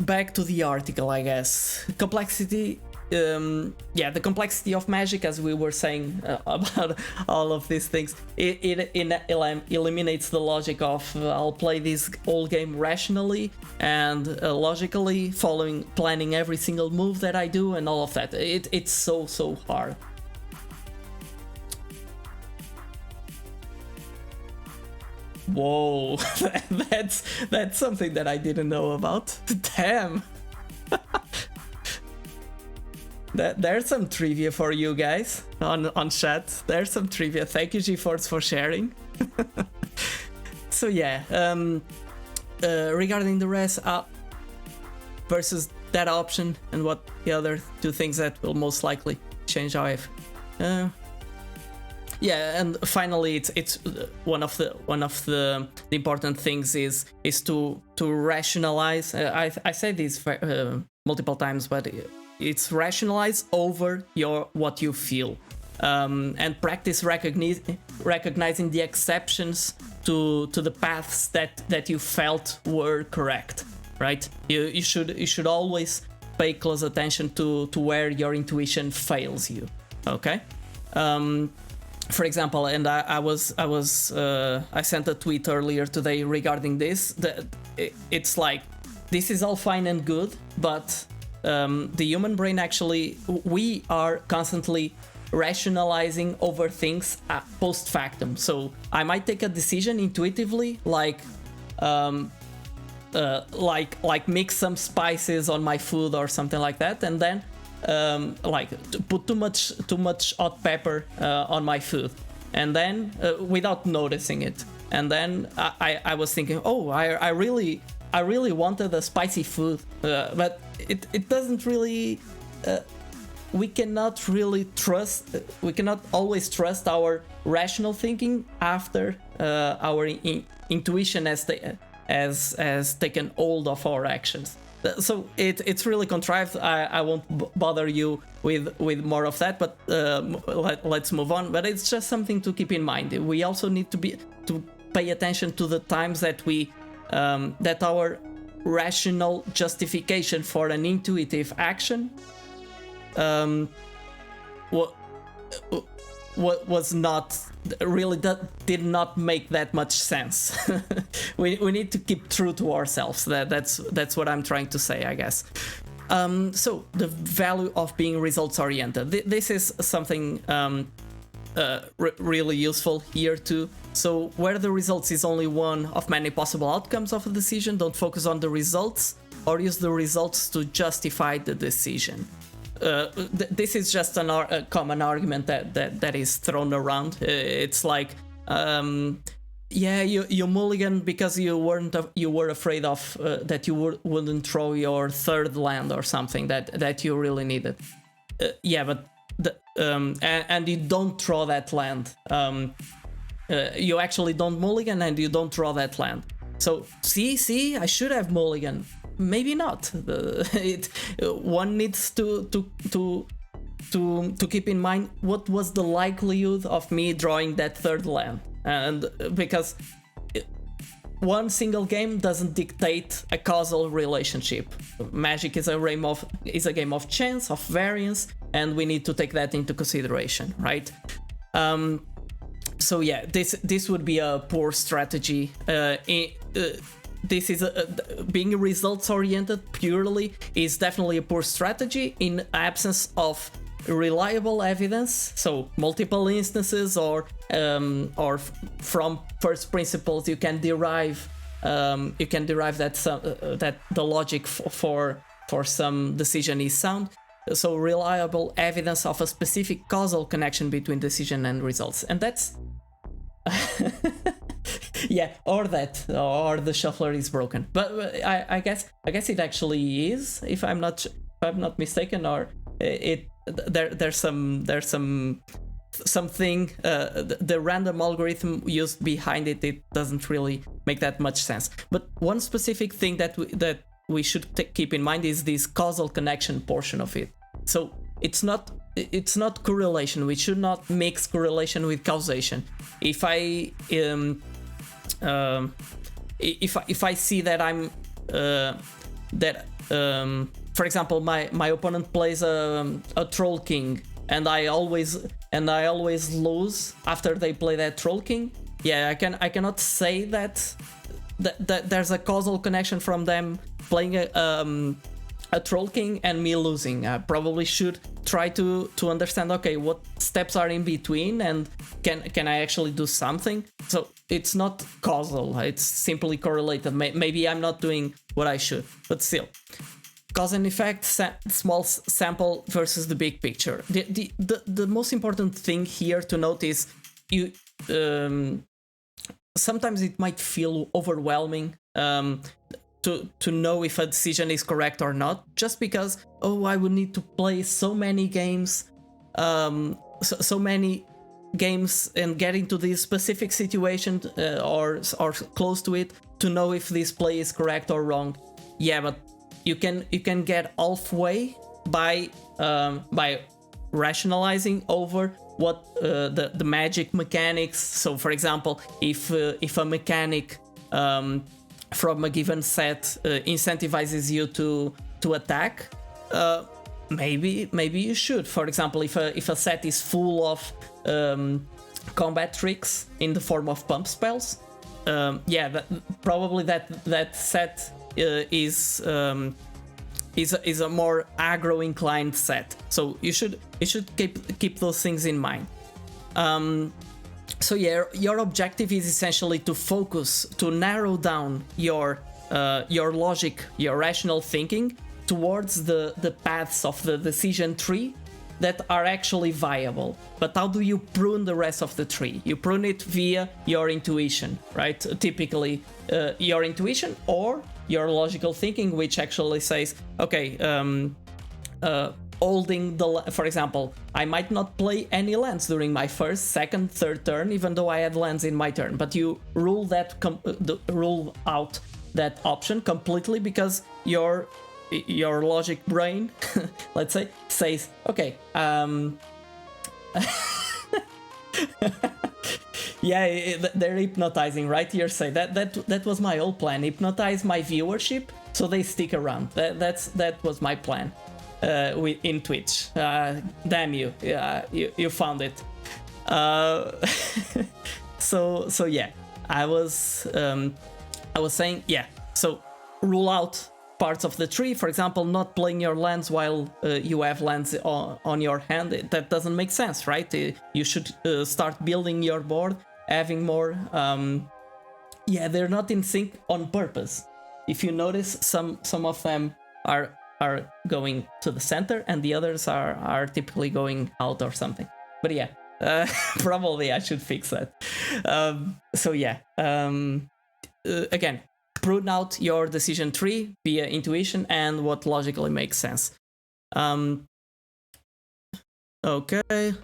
S1: back to the article, I guess. Complexity. Yeah, the complexity of magic, as we were saying about all of these things, it eliminates the logic of I'll play this whole game rationally and logically, planning every single move that I do and all of that. It's so hard. Whoa, that's something that I didn't know about. Damn. There's some trivia for you guys on chat. There's some trivia. Thank you, GeForce, for sharing. So yeah, regarding the rest, versus that option and what the other two things that will most likely change how I've. Yeah, and finally, it's one of the important things is to rationalize. I say this multiple times, but. It's rationalize over what you feel, and practice recognizing the exceptions to the paths that you felt were correct. Right? You should always pay close attention to where your intuition fails you. Okay. For example, and I sent a tweet earlier today regarding this. It's like this is all fine and good, but the human brain actually, we are constantly rationalizing over things post factum. So I might take a decision intuitively, like mix some spices on my food or something like that, and then like put too much hot pepper on my food, and then without noticing it, and then I was thinking, oh, I really wanted a spicy food, but it doesn't really. We cannot always trust our rational thinking after our intuition has taken hold of our actions. So it's really contrived. I won't bother you with more of that, but let's move on. But it's just something to keep in mind. We also need to pay attention to the times that we that our rational justification for an intuitive action was not really, that did not make that much sense. we need to keep true to ourselves. That's what I'm trying to say, I guess. So the value of being results oriented. This is something really useful here too. So where the results is only one of many possible outcomes of a decision, don't focus on the results or use the results to justify the decision. This is just a common argument that is thrown around. It's like, yeah, you mulligan because you were afraid of that you wouldn't throw your third land or something that you really needed. Yeah, but and you don't draw that land. You actually don't mulligan and you don't draw that land. So see, I should have mulligan. Maybe not. One needs to keep in mind what was the likelihood of me drawing that third land, and because one single game doesn't dictate a causal relationship. Magic is a game of chance, of variance, and we need to take that into consideration, right? So yeah, this would be a poor strategy. This is being results oriented purely is definitely a poor strategy in absence of reliable evidence. So multiple instances or from first principles you can derive that the logic for some decision is sound. So reliable evidence of a specific causal connection between decision and results, and that's yeah, or the shuffler is broken. But I guess it actually is, if I'm not mistaken, or there's something the random algorithm used behind it. It doesn't really make that much sense. But one specific thing that we should keep in mind is this causal connection portion of it. So it's not correlation. We should not mix correlation with causation. If I see that I'm for example, my opponent plays a troll king, and I always lose after they play that troll king. Yeah, I cannot say that there's a causal connection from them playing a troll king and me losing. I probably should try to understand, okay, what steps are in between, and can I actually do something? So it's not causal, it's simply correlated. Maybe I'm not doing what I should, but still. Cause and effect, small sample versus the big picture. The most important thing here to note is you sometimes it might feel overwhelming to know if a decision is correct or not, just because, oh, I would need to play so many games, so many games and get into this specific situation or close to it to know if this play is correct or wrong. Yeah, but you can get halfway by rationalizing over what the magic mechanics. So, for example, if a mechanic from a given set incentivizes you to attack, maybe you should. For example, if a set is full of combat tricks in the form of pump spells, yeah, probably that set is a more aggro inclined set. So you should keep those things in mind. So yeah, your objective is essentially to focus, to narrow down your logic, your rational thinking towards the paths of the decision tree that are actually viable. But how do you prune the rest of the tree? You prune it via your intuition, right? Typically, your intuition or your logical thinking, which actually says, okay, holding for example, I might not play any lands during my first, second, third turn, even though I had lands in my turn, but you rule out that option completely because your logic brain, let's say, says, Yeah, they're hypnotizing, right? You're saying that was my whole plan. Hypnotize my viewership so they stick around. That was my plan in Twitch. Damn you. You found it. So yeah, I was saying, yeah, so rule out parts of the tree. For example, not playing your lands while you have lands on your hand. That doesn't make sense, right? You should start building your board, having more. Yeah, they're not in sync on purpose. If you notice, some of them are going to the center and the others are typically going out or something. But yeah, probably I should fix that. So yeah, again, prune out your decision tree via intuition and what logically makes sense. Okay.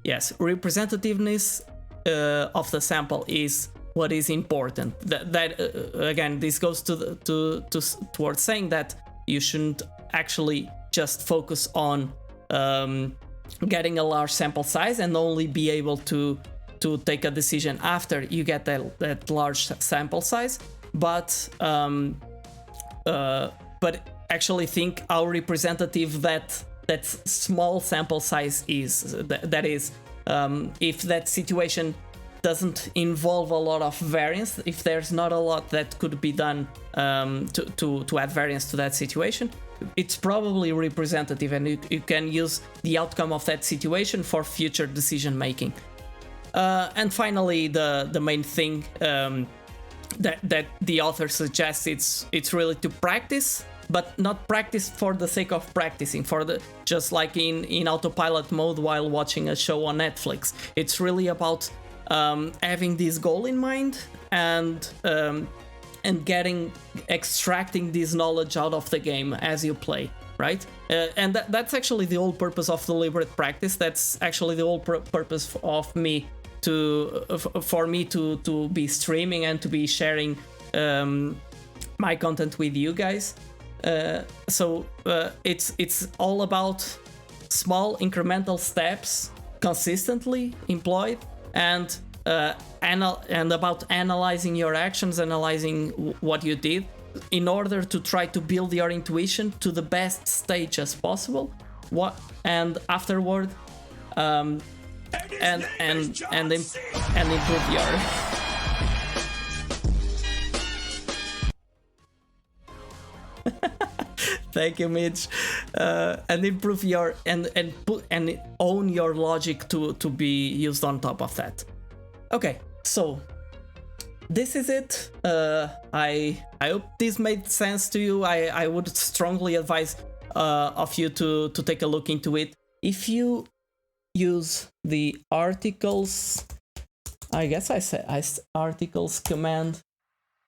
S1: Yes, representativeness of the sample is what is important. That again, this goes towards saying that you shouldn't actually just focus on getting a large sample size and only be able to take a decision after you get that large sample size, but actually think how representative that small sample size is. That is, if that situation doesn't involve a lot of variance, if there's not a lot that could be done to add variance to that situation, it's probably representative, and you can use the outcome of that situation for future decision making. And finally, the main thing that the author suggests, it's really to practice, but not practice for the sake of practicing, just like in autopilot mode while watching a show on Netflix. It's really about having this goal in mind and extracting this knowledge out of the game as you play, right? And that's actually the whole purpose of deliberate practice. That's actually the whole purpose of me for me to be streaming and to be sharing my content with you guys. So it's all about small incremental steps consistently employed, and about analyzing your actions, analyzing what you did in order to try to build your intuition to the best stage as possible. And afterward, and improve your. Thank you, Mitch. And improve your and own your logic to be used on top of that. Okay, so this is it. I hope this made sense to you. I would strongly advise of you to take a look into it. If you use the articles, I guess I said articles command.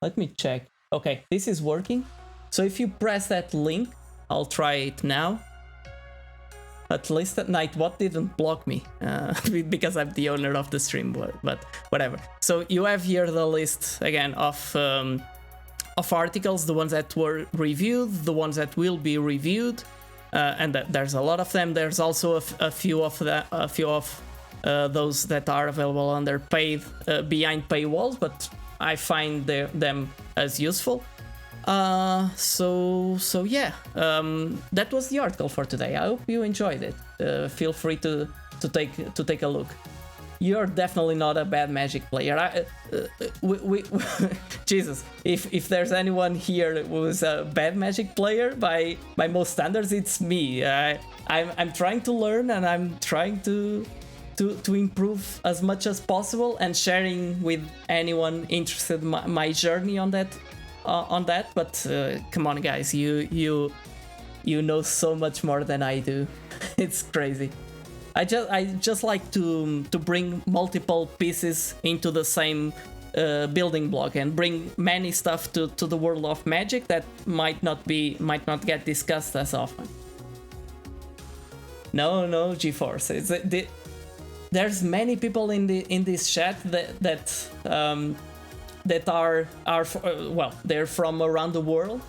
S1: Let me check. Okay, this is working. So if you press that link, I'll try it now. At least at night, what didn't block me? Because I'm the owner of the stream, but whatever. So you have here the list again of articles, the ones that were reviewed, the ones that will be reviewed, and there's a lot of them. There's also a few of those that are available under paid behind paywalls, but I find them as useful. So yeah, that was the article for today. I hope you enjoyed it. Feel free to take a look. You're definitely not a bad Magic player. Jesus, if there's anyone here who's a bad Magic player by most standards, it's me. I'm trying to learn, and I'm trying to improve as much as possible, and sharing with anyone interested my journey on that. But come on, guys, you know so much more than I do. It's crazy. I just like to bring multiple pieces into the same building block and bring many stuff to the world of Magic that might not get discussed as often. No, GeForce. There's many people in this chat that are they're from around the world,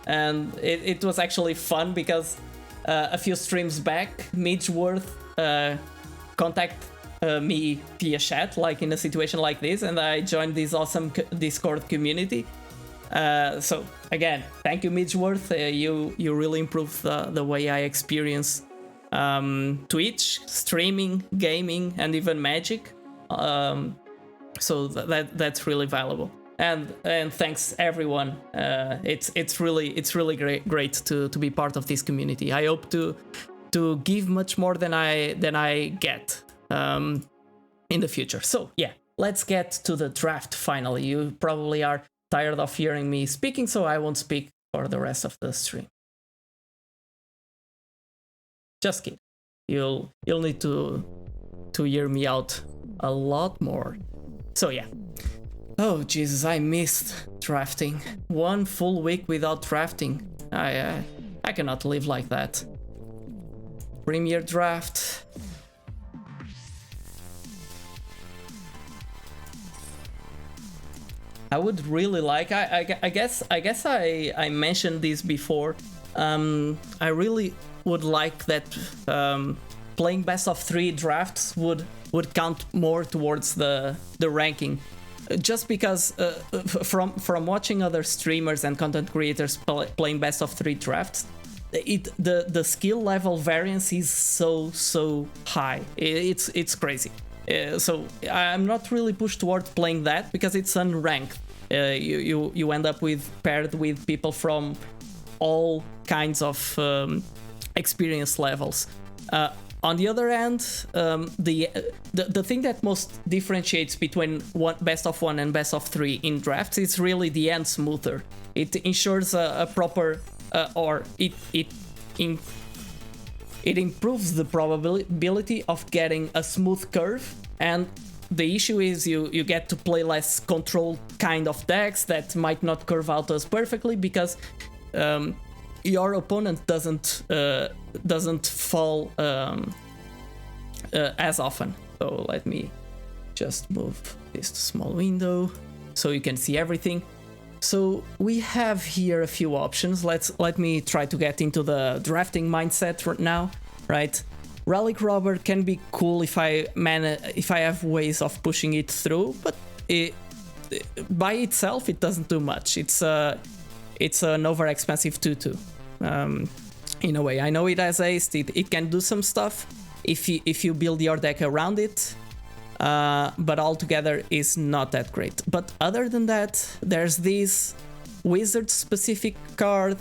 S1: and it was actually fun because a few streams back, Midgeworth me via chat, like in a situation like this, and I joined this awesome Discord community. So again, thank you, Midgeworth. You really improved the way I experience Twitch, streaming, gaming, and even Magic. So that's really valuable. And thanks everyone. It's really great to be part of this community. I hope to give much more than I get in the future. So yeah, let's get to the draft finally. You probably are tired of hearing me speaking, so I won't speak for the rest of the stream. Just kidding. You'll need to hear me out a lot more. So yeah. Oh Jesus, I missed drafting. 1 full week without drafting. I cannot live like that. Premier draft. I would really like. I guess I mentioned this before. I really would like that playing best of 3 drafts would count more towards the ranking. Just because from watching other streamers and content creators playing best of 3 drafts, the skill level variance is so high. It's crazy. So I'm not really pushed towards playing that because it's unranked. You end up paired with people from all kinds of experience levels. On the other hand, the thing that most differentiates between best of 1 and best of 3 in drafts is really the end smoother. It ensures a proper or it improves the probability of getting a smooth curve, and the issue is you get to play less controlled kind of decks that might not curve out as perfectly because your opponent doesn't fall as often. So let me just move this to small window so you can see everything. So we have here a few options. Let me try to get into the drafting mindset right now, right? Relic Robber can be cool if I have ways of pushing it through, but by itself it doesn't do much. It's an over expensive 2/2. In a way, I know it has haste. It can do some stuff if you build your deck around it. But altogether is not that great. But other than that, there's this wizard-specific card.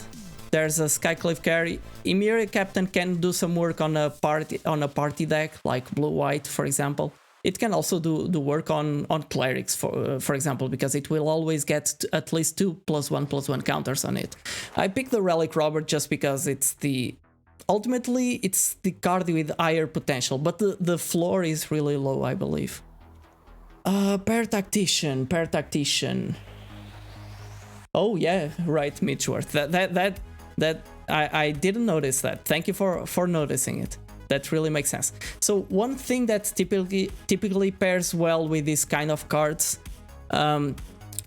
S1: There's a Skyclave Carry. Ymir Captain can do some work on a party deck like blue-white, for example. It can also do work on clerics, for example, because it will always get at least 2 +1/+1 counters on it. I picked the Relic Robber just because ultimately, it's the card with higher potential, but the floor is really low, I believe. Pair Tactician. Oh yeah, right, Mitchworth. That I didn't notice that. Thank you for noticing it. That really makes sense. So one thing that typically pairs well with this kind of cards,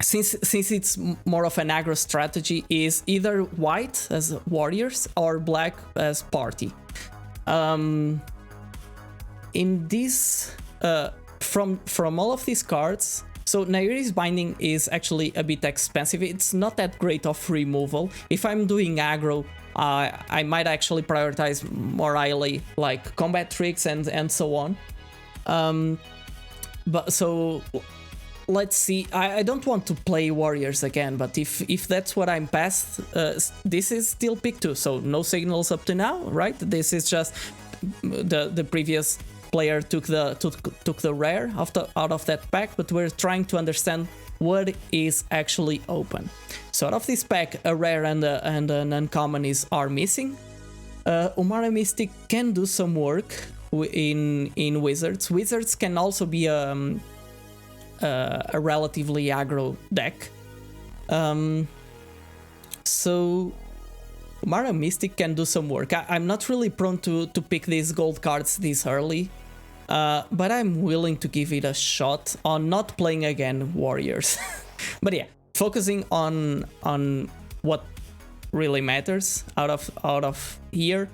S1: since it's more of an aggro strategy, is either white as warriors or black as party. In this, from all of these cards, so Nayri's Binding is actually a bit expensive. It's not that great of removal. If I'm doing aggro, I might actually prioritize more highly like combat tricks and so on. But so let's see. I don't want to play warriors again, but if that's what I'm past, this is still pick 2, so no signals up to now, right? This is just the previous player took the rare out of that pack, but we're trying to understand what is actually open. So out of this pack, a rare and an uncommon are missing. Umara Mystic can do some work in Wizards. Wizards can also be a relatively aggro deck. So Umara Mystic can do some work. I'm not really prone to pick these gold cards this early. But I'm willing to give it a shot on not playing again warriors. But yeah, focusing on what really matters out of here,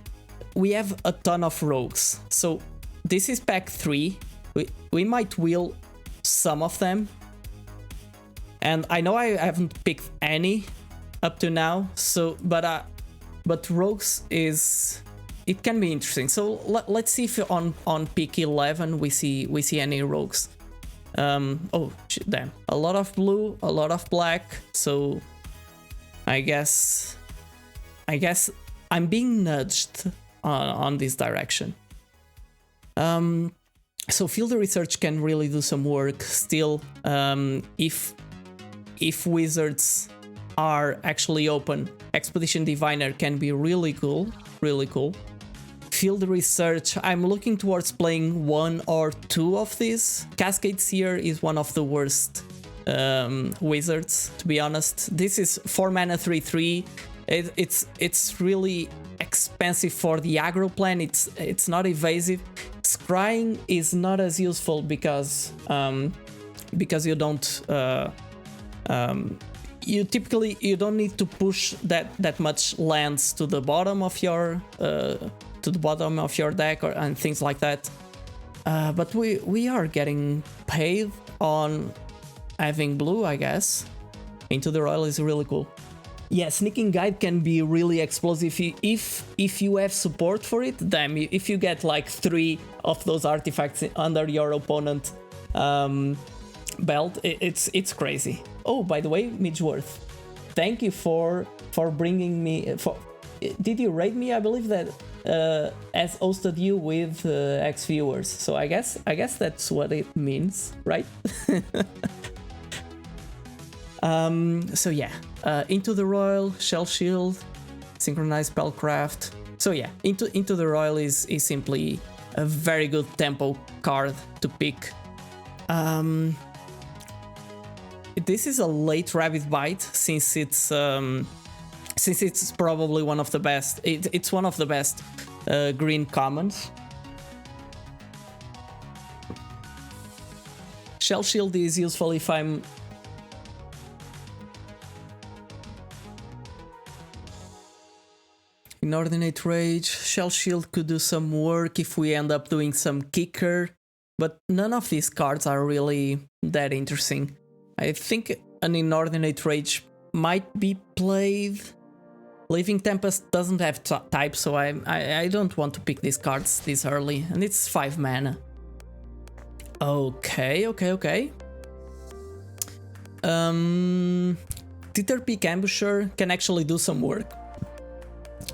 S1: we have a ton of rogues. So this is pack 3. we might wheel some of them. And I know I haven't picked any up to now, so but rogues it can be interesting. So let's see if on pick 11 we see any rogues. Oh damn, a lot of blue, a lot of black, so I guess I'm being nudged on this direction. So field research can really do some work still. If wizards are actually open, Expedition Diviner can be really cool. Field research, I'm looking towards playing 1 or 2 of these. Cascade Seer is one of the worst wizards, to be honest. This is 4 mana 3/3. It's really expensive for the aggro plan. It's not evasive. Scrying is not as useful because you don't you don't need to push that much lands to the bottom of your deck and things like that. But we are getting paid on having blue, I guess. Into the Royal is really cool. Yeah, Sneaking Guide can be really explosive if you have support for it. Damn, if you get like 3 of those artifacts under your opponent belt, it's crazy. Oh, by the way, Midgeworth, thank you for bringing me. Did you raid me? I believe that has hosted you with ex viewers. So I guess that's what it means, right? So yeah, Into the Royal, Shell Shield, Synchronized Spellcraft. So yeah, Into the Royal is simply a very good tempo card to pick. This is a late Rabbit Bite since it's probably one of the best. It's one of the best green commons. Shell Shield is useful if I'm Inordinate Rage. Shell Shield could do some work if we end up doing some kicker, but none of these cards are really that interesting. I think an Inordinate Rage might be played. Living Tempest doesn't have type, so I don't want to pick these cards this early, and it's 5 mana. Okay. Titterpeak Ambusher can actually do some work.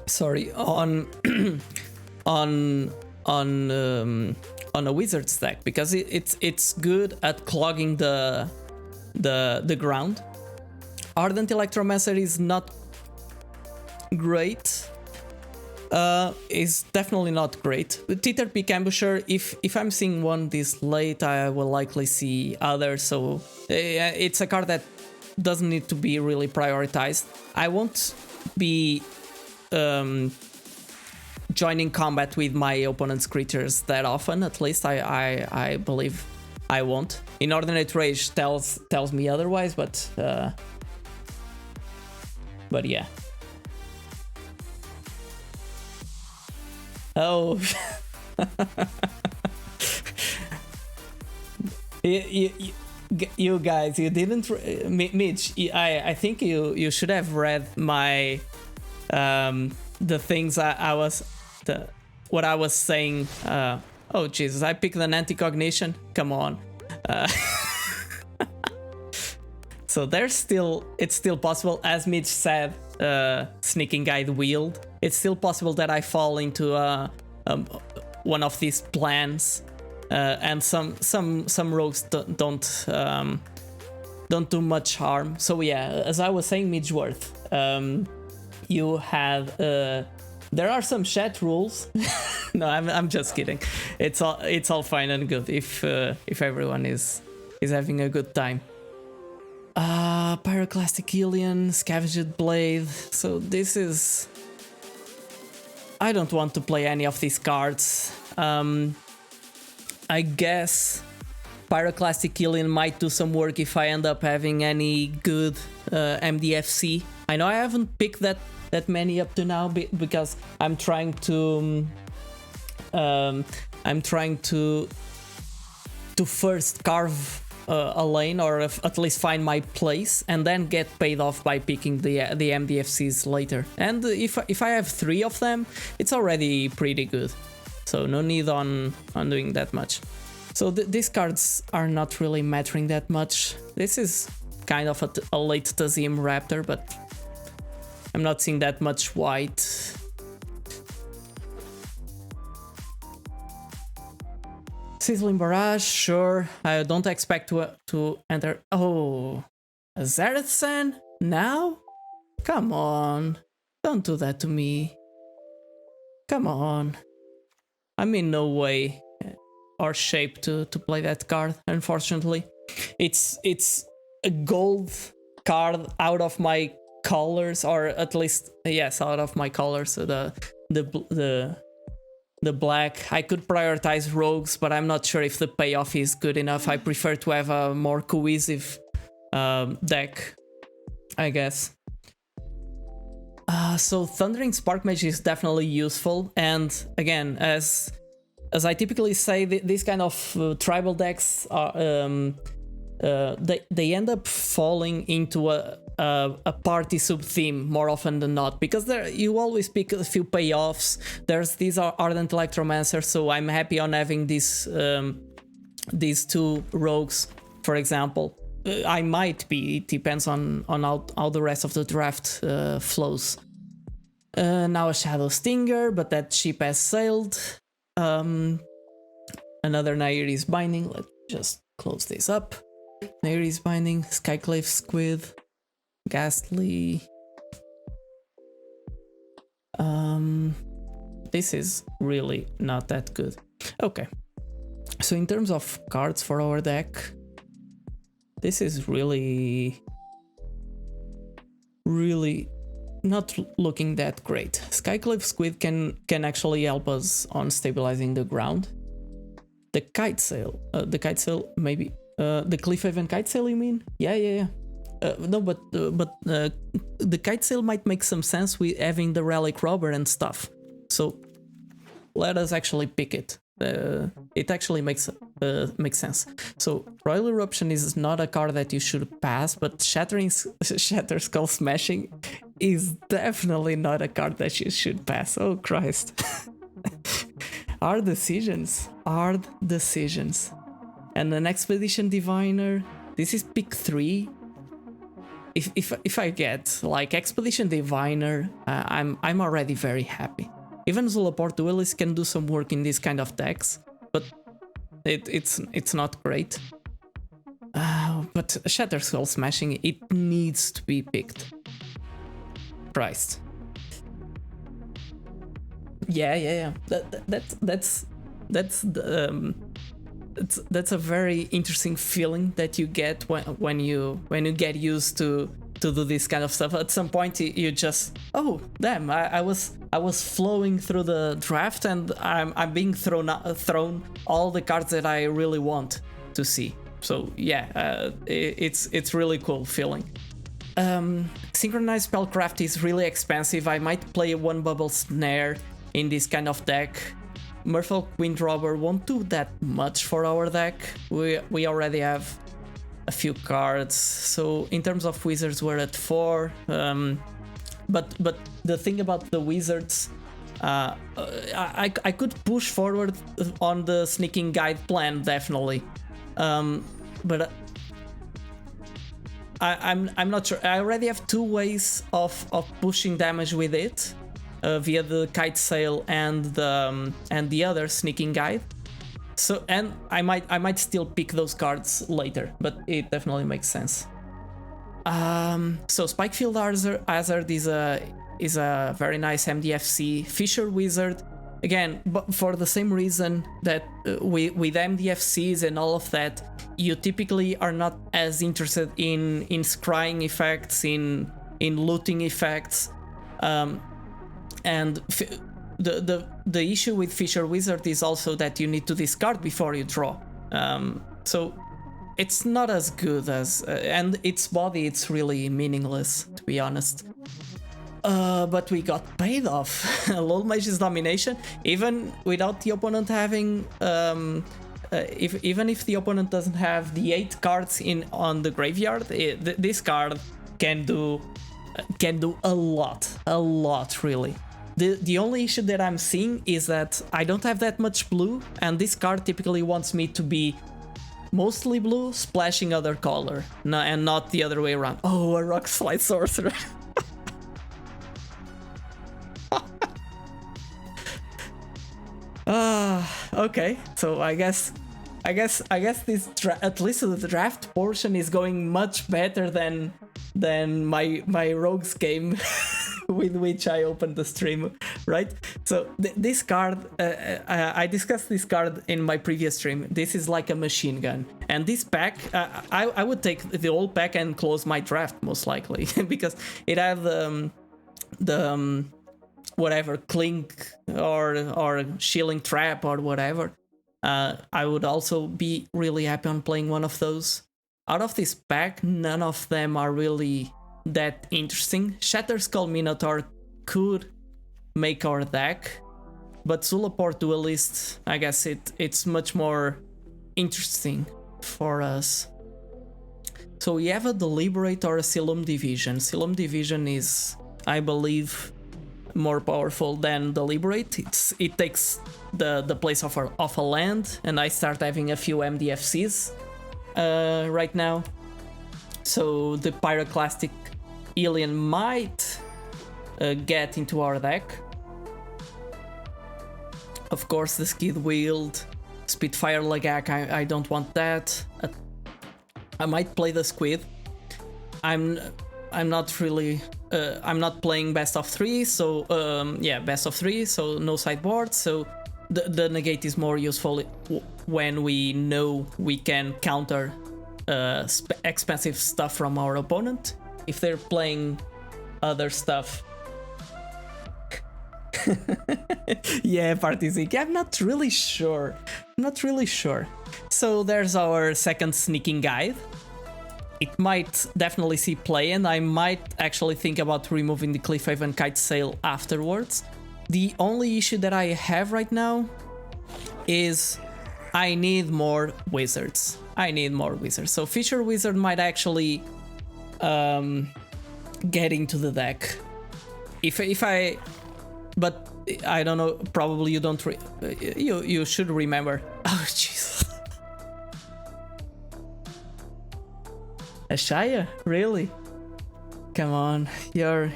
S1: Sorry, on a wizard's deck, because it's good at clogging the ground. Ardent Electromancer is not great. Is definitely not great. Titterpeak Ambusher, if I'm seeing one this late, I will likely see others. So it's a card that doesn't need to be really prioritized. I won't be joining combat with my opponent's creatures that often. At least I believe I won't. Inordinate Rage tells me otherwise, but yeah. Oh. You guys, you didn't, Mitch. I think you should have read my the things what I was saying. Oh Jesus, I picked an anti-cognition. Come on. So it's still possible, as Mitch said. Sneaking Guide wield. It's still possible that I fall into one of these plans, and some rogues don't do much harm. So yeah, as I was saying, Midgeworth, you have there are some chat rules. No, I'm just kidding. It's all fine and good if everyone is having a good time. Pyroclastic Alien, Scavenged Blade. So this is... I don't want to play any of these cards. I guess Pyroclastic Alien might do some work if I end up having any good MDFC. I know I haven't picked that many up to now because I'm trying to to first carve a lane, or at least find my place, and then get paid off by picking the MDFCs later. And if I have 3 of them, it's already pretty good. So no need on doing that much. So these cards are not really mattering that much. This is kind of a late Tazim Raptor, but I'm not seeing that much white. Sizzling Barrage, sure. I don't expect to enter. Oh, a Zareth now? Come on, don't do that to me. Come on. I'm in no way or shape to play that card, unfortunately. It's a gold card out of my colors, or at least, yes, out of my colors. The black. I could prioritize rogues, but I'm not sure if the payoff is good enough. I prefer to have a more cohesive deck, I guess. So Thundering Spark Mage is definitely useful, and again, as I typically say, these kind of tribal decks are they end up falling into a party sub-theme more often than not, because you always pick a few payoffs. These are Ardent Electromancer, so I'm happy on having these 2 rogues, for example. I might be, it depends on how the rest of the draft flows. Now a Shadow Stinger, but that ship has sailed. Another Nayri's Binding. Let's just close this up. Nayri's Binding, Skyclave Squid, Ghastly. This is really not that good. Okay, so in terms of cards for our deck, this is really not looking that great. Skyclave Squid can actually help us on stabilizing the ground. The Kite Sail maybe. The Cliffhaven Kite Sail, you mean? Yeah. No, but the Kite Sail might make some sense with having the Relic Robber and stuff. So let us actually pick it. It actually makes sense. So Royal Eruption is not a card that you should pass, but Shatter Skull Smashing is definitely not a card that you should pass. Oh Christ. Hard decisions. And an Expedition Diviner. This is pick 3. If I get like Expedition Diviner, I'm already very happy. Even Zulaport Duelist can do some work in this kind of decks, but it's not great. But Shatter Skull Smashing, it needs to be picked. Christ. Yeah. That's a very interesting feeling that you get when you get used to do this kind of stuff. At some point you just, oh damn, I was flowing through the draft and I'm being thrown all the cards that I really want to see. So yeah, it's really cool feeling. Synchronized Spellcraft is really expensive. I might play a 1 bubble snare in this kind of deck. Merfolk Windrobber won't do that much for our deck. We already have a few cards. So in terms of wizards, we're at 4. But the thing about the wizards, I could push forward on the Sneaking Guide plan definitely, but I'm not sure. I already have 2 ways of pushing damage with it. Via the Kite Sail and the other Sneaking Guide. So, and I might still pick those cards later, but it definitely makes sense. So Spikefield Hazard is a very nice MDFC. Fisher Wizard, again, but for the same reason that with MDFCs and all of that, you typically are not as interested in scrying effects, in looting effects. And the issue with Fisher Wizard is also that you need to discard before you draw. So it's not as good as... and its body, it's really meaningless, to be honest. But we got paid off. Lol Mage's Domination, even without the opponent having even if the opponent doesn't have the 8 cards on the graveyard, this card can do a lot really. The only issue that I'm seeing is that I don't have that much blue, and this card typically wants me to be mostly blue, splashing other color, and not the other way around. Oh, a Rock Slide Sorcerer. Okay, so I guess this at least the draft portion is going much better than my rogues game with which I opened the stream, right? So this card, I discussed this card in my previous stream. This is like a machine gun, and this pack, I would take the old pack and close my draft most likely because it had the whatever clink or shilling trap or whatever. I would also be really happy on playing one of those. Out of this pack, none of them are really that interesting. Shatterskull Minotaur could make our deck, but Zulaport Duelist, I guess it's much more interesting for us. So we have a Deliberate or a Silum Division. Silum Division is, I believe, more powerful than Deliberate. It takes the place of a land, and I start having a few MDFCs right now. So the Pyroclastic Alien might get into our deck. Of course, the Skid Wield, Spitfire Lagak, I don't want that. I might play the Squid. I'm not really. I'm not playing best of 3, so yeah, best of 3, so no sideboard. So the negate is more useful when we know we can counter expensive stuff from our opponent. If they're playing other stuff. Yeah, Partizik, I'm not really sure. So there's our second sneaking guide. It might definitely see play, and I might actually think about removing the Cliffhaven Kite Sail afterwards. The only issue that I have right now is I need more wizards. So Fisher Wizard might actually get into the deck. But I don't know, probably you don't, you should remember. Oh, jeez. Ashaya? Really? Come on, you're...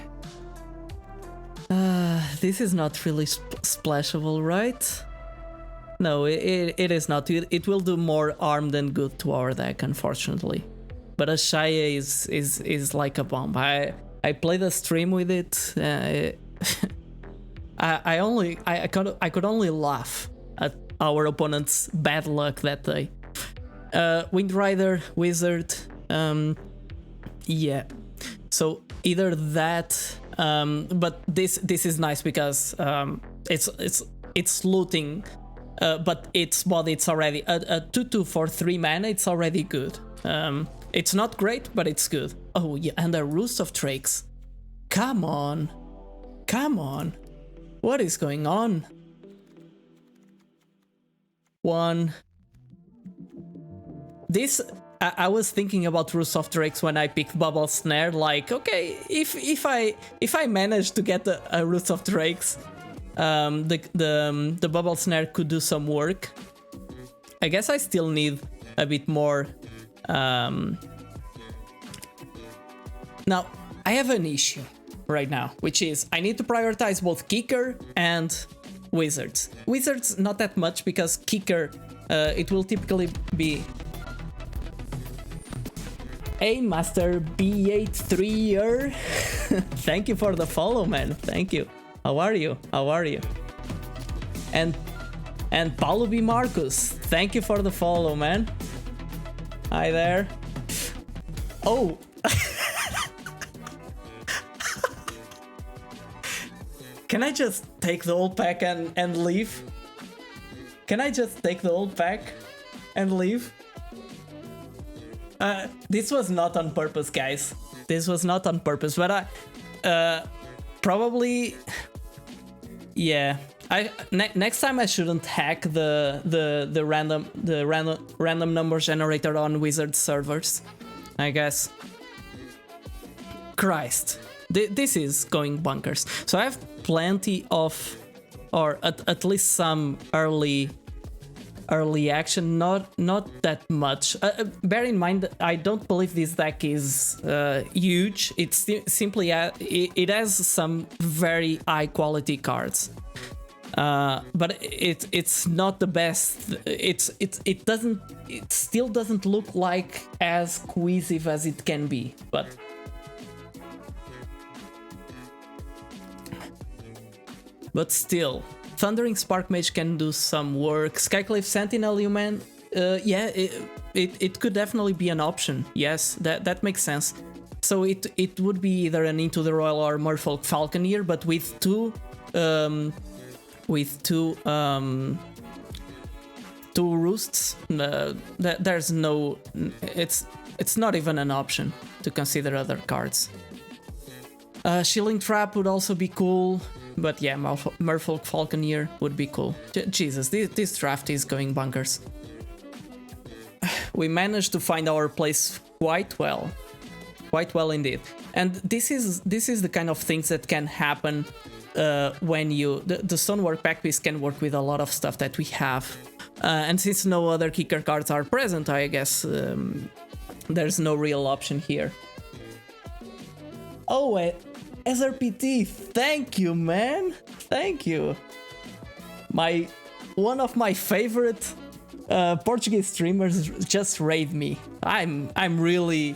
S1: this is not really splashable, right? No, it is not. It will do more harm than good to our deck, unfortunately. But Ashaya is like a bomb. I played a stream with it. I could only laugh at our opponent's bad luck that day. Windrider, Wizard, yeah. So either that, but this is nice because it's looting, but its body, it's already a 2/2 for 3 mana. It's already good. It's not great, but it's good. Oh yeah, and a Roost of Drakes. Come on. What is going on? This, I was thinking about Roost of Drakes when I picked Bubble Snare. Like, okay, if I manage to get a Roost of Drakes, the Bubble Snare could do some work. I guess I still need a bit more. Now I have an issue right now, which is I need to prioritize both Kicker and Wizards. Wizards not that much because Kicker, it will typically be... Hey, Master B83er. Thank you for the follow, man. Thank you. How are you? And Paulo B. Marcus, thank you for the follow, man. Hi there. Oh. Can I just take the old pack and leave? This was not on purpose, guys. This was not on purpose, but I probably, yeah, Next time I shouldn't hack the random number generator on Wizard servers, I guess. Christ, this is going bonkers. So I have plenty of, or at least some early action, not that much. Bear in mind that I don't believe this deck is huge. It's simply it has some very high quality cards, but it's not the best. It still doesn't look like as cohesive as it can be, but. But still, Thundering Spark Mage can do some work. Skyclave Sentinel, you man, yeah, it could definitely be an option. Yes, that makes sense. So it would be either an Into the Royal or Merfolk Falconeer, but with two roosts. There's no, it's not even an option to consider other cards. Shilling Trap would also be cool. But yeah, Merfolk Falconeer would be cool. Jesus, this draft is going bonkers. We managed to find our place quite well indeed. And this is the kind of things that can happen when the Stonework Pack piece can work with a lot of stuff that we have. And since no other kicker cards are present, I guess there's no real option here. Oh, SRPT, thank you, man. Thank you. One of my favorite Portuguese streamers just raid me. I'm really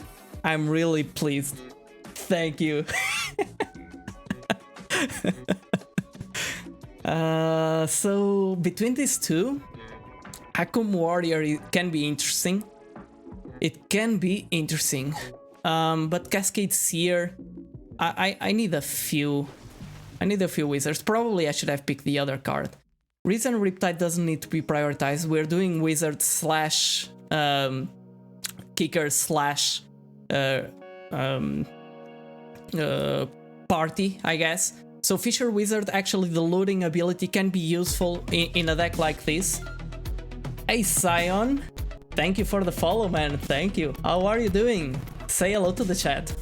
S1: pleased. Thank you. So between these two, Akum Warrior can be interesting. It can be interesting. But Cascade Seer, I need a few wizards. Probably I should have picked the other card. Reason Riptide doesn't need to be prioritized. We're doing wizard slash kicker slash party, I guess. So Fisher Wizard, actually the looting ability can be useful in a deck like this. Hey Sion, thank you for the follow, man. Thank you. How are you doing? Say hello to the chat.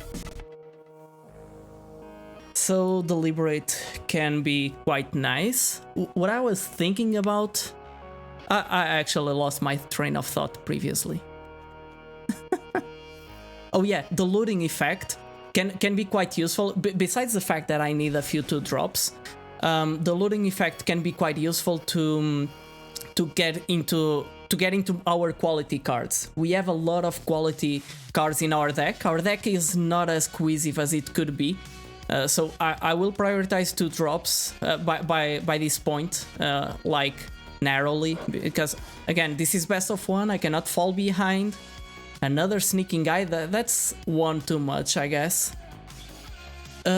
S1: So Deliberate can be quite nice. What I was thinking about, I actually lost my train of thought previously. Oh yeah, the looting effect can be quite useful. Besides the fact that I need a few 2-drops, the looting effect can be quite useful to get into our quality cards. We have a lot of quality cards in our deck. Our deck is not as cohesive as it could be. So I will prioritize 2-drops by this point, like narrowly, because again, this is best of one. I cannot fall behind. Another sneaking guy, that's one too much, I guess.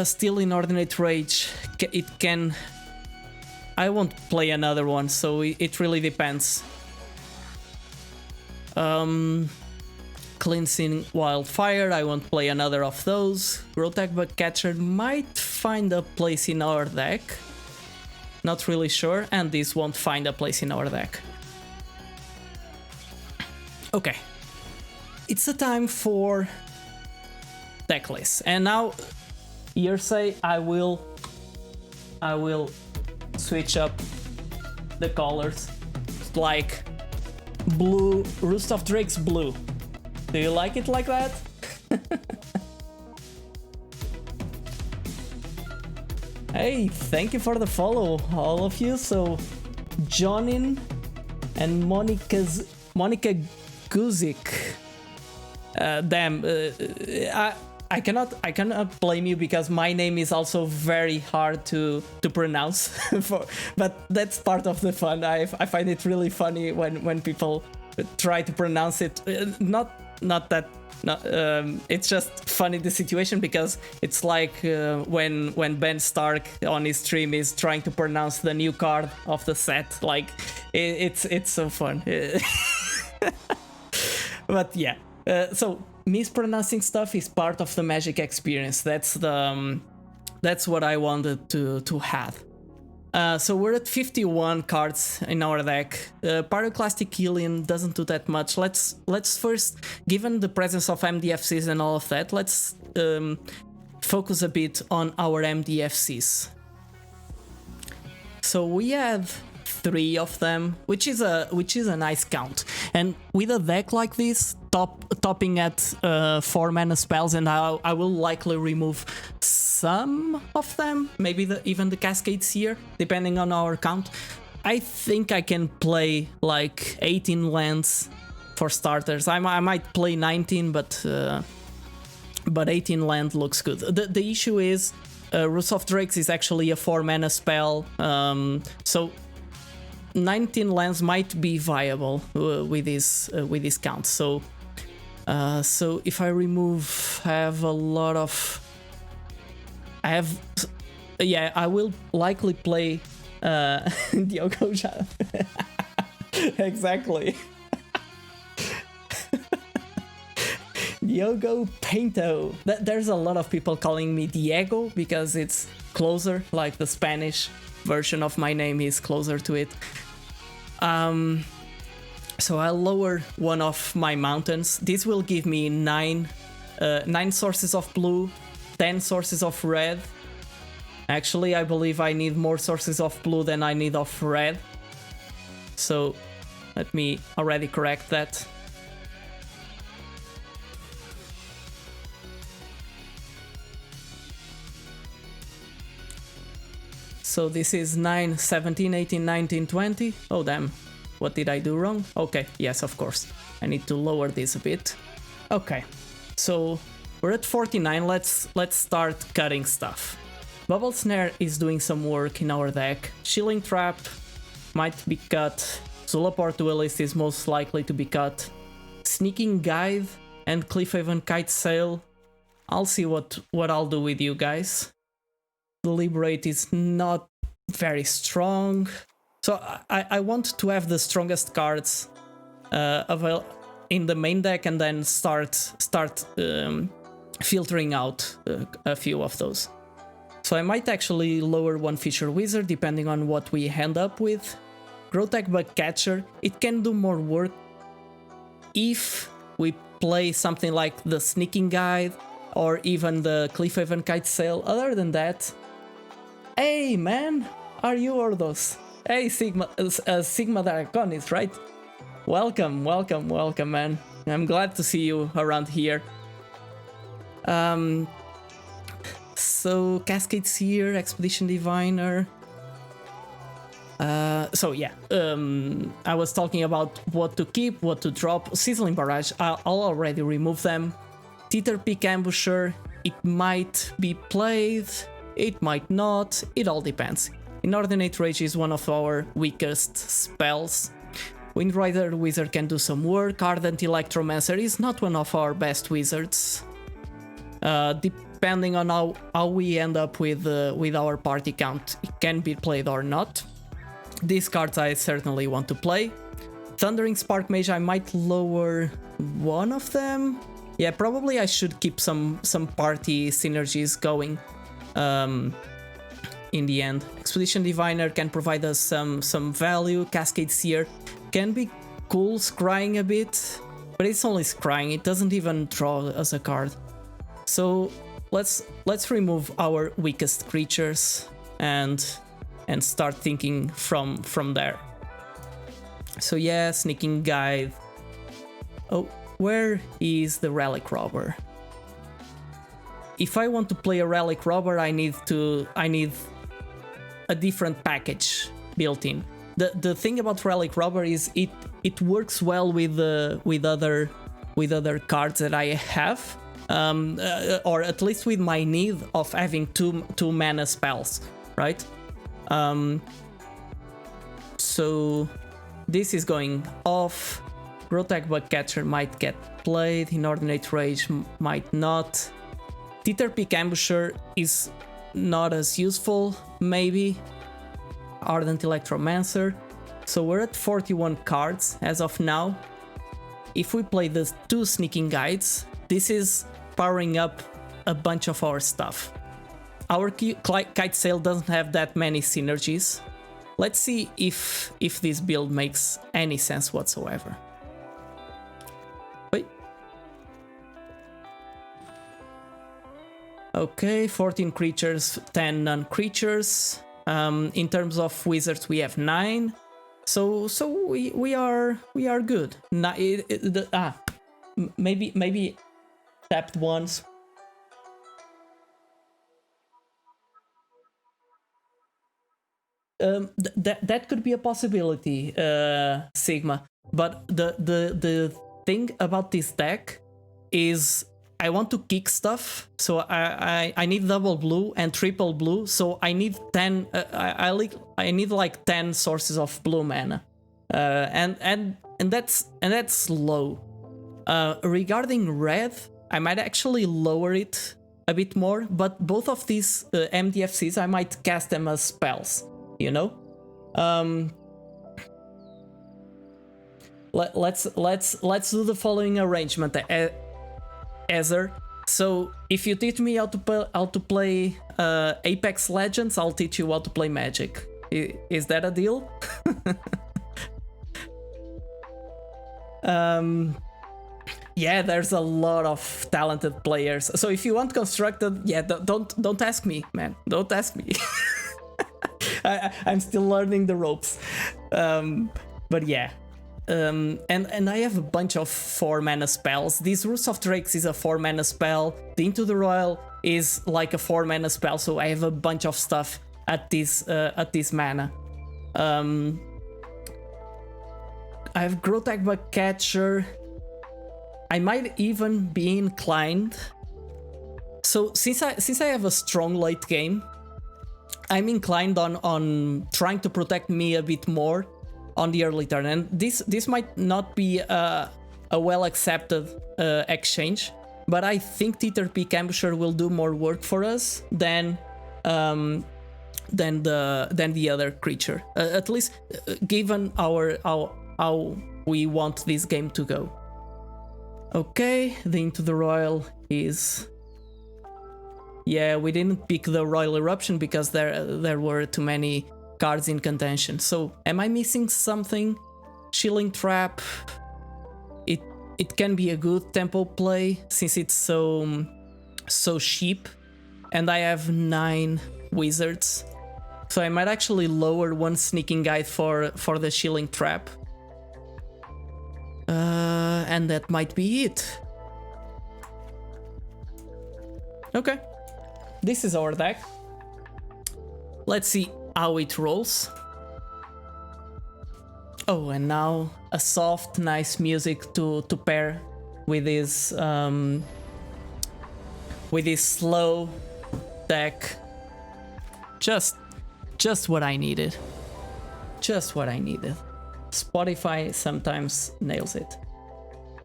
S1: Still Inordinate Rage, it can... I won't play another one, so it really depends. Cleansing Wildfire, I won't play another of those. Grotech Bugcatcher might find a place in our deck. Not really sure, and this won't find a place in our deck. Okay. It's a time for deck list. And now, Yersay, I will switch up the colors. Like blue, Roost of Drakes blue. Do you like it like that? Hey, thank you for the follow, all of you. So, Jonin and Monica Guzik. Damn, I cannot blame you because my name is also very hard to pronounce. But that's part of the fun. I find it really funny when people try to pronounce it. It's just funny, the situation, because it's like when Ben Stark on his stream is trying to pronounce the new card of the set. Like it's so fun. But yeah. So mispronouncing stuff is part of the Magic experience. That's what I wanted to have. So we're at 51 cards in our deck. Pyroclastic Killian doesn't do that much. Let's first, given the presence of MDFCs and all of that, let's focus a bit on our MDFCs. So we have 3 of them, which is a nice count. And with a deck like this, topping at 4 mana spells, and I will likely remove some of them, maybe even the Cascade Seer, depending on our count. I think I can play like 18 lands for starters. I might play 19, but 18 land looks good. The issue is Roost of Drakes is actually a 4 mana spell, so 19 lands might be viable with this count. So if I remove, I will likely play Diogo. Exactly. Diogo Pinto. There's a lot of people calling me Diego because it's closer, like the Spanish version of my name is closer to it. So I'll lower one of my mountains. This will give me 9 sources of blue, 10 sources of red. Actually, I believe I need more sources of blue than I need of red. So let me already correct that. So this is 9, 17, 18, 19, 20. Oh damn, what did I do wrong? Okay, yes, of course. I need to lower this a bit. Okay, so we're at 49, let's start cutting stuff. Bubble Snare is doing some work in our deck. Chilling Trap might be cut. Zulaport Duelist is most likely to be cut. Sneaking Guide and Cliffhaven Kite Sail. I'll see what I'll do with you guys. Deliberate is not very strong. So I want to have the strongest cards in the main deck and then start filtering out a few of those. So I might actually lower one Fisher Wizard depending on what we end up with. Growtech Bugcatcher, it can do more work if we play something like the Sneaking Guide or even the Cliffhaven Kite Sail. Other than that, hey man, are you Ordos? Hey Sigma Draconis, right? Welcome, man. I'm glad to see you around here. So Cascade Seer, Expedition Diviner. So yeah, I was talking about what to keep, what to drop. Sizzling Barrage, I'll already remove them. Teeter Peak Ambusher, it might be played, it might not, it all depends. Inordinate Rage is one of our weakest spells. Windrider Wizard can do some work. Ardent Electromancer is not one of our best wizards. Depending on how we end up with our party count, it can be played or not. These cards I certainly want to play. Thundering Spark Mage, I might lower one of them. Yeah, probably I should keep some party synergies going. In the end, Expedition Diviner can provide us some value. Cascade Seer can be cool, scrying a bit, but it's only scrying. It doesn't even draw us a card. So let's remove our weakest creatures and start thinking from there. So yeah, Sneaking Guide. Oh, where is the Relic Robber? If I want to play a Relic Robber, I need a different package built in. The thing about Relic Robber is it works well with other cards that I have, or at least with my need of having two mana spells, right? So this is going off. Grotech Bugcatcher might get played. Inordinate Rage might not. Teeter Peak Ambusher is not as useful, maybe. Ardent Electromancer. So we're at 41 cards as of now. If we play the 2 Sneaking Guides, this is powering up a bunch of our stuff. our kite sail doesn't have that many synergies. Let's see if this build makes any sense whatsoever. Wait. Okay, 14 creatures, 10 non-creatures. In terms of wizards, we have 9. So we are good. Maybe tapped once. That could be a possibility, Sigma. But the thing about this deck is I want to kick stuff, so I need double blue and triple blue. So I need 10. I need like 10 sources of blue mana, and that's low. Regarding red, I might actually lower it a bit more. But both of these MDFCs, I might cast them as spells. You know, let's do the following arrangement, Ether. So if you teach me how to play Apex Legends, I'll teach you how to play Magic. Is that a deal? Yeah, there's a lot of talented players. So if you want constructed, yeah, don't ask me, man. Don't ask me. I'm still learning the ropes, but yeah, and I have a bunch of 4 mana spells. This Roots of Drakes is a 4 mana spell. The Into the Royal is like a 4 mana spell. So I have a bunch of stuff at this mana. I have Grotagba Catcher. I might even be inclined. So since I have a strong late game, I'm inclined on trying to protect me a bit more on the early turn, and this might not be a well accepted exchange, but I think Teeter Peak Ambusher will do more work for us than the other creature, at least given how we want this game to go. Okay, the Into the Royal is. Yeah, we didn't pick the Royal Eruption because there were too many cards in contention. So, am I missing something? Shilling Trap. It can be a good tempo play since it's so cheap, and I have 9 wizards. So I might actually lower 1 Sneaking Guide for the Shilling Trap. And that might be it. Okay. This is our deck. Let's see how it rolls. Oh, and now a soft, nice music to pair with this slow deck. Just what I needed. Just what I needed. Spotify sometimes nails it.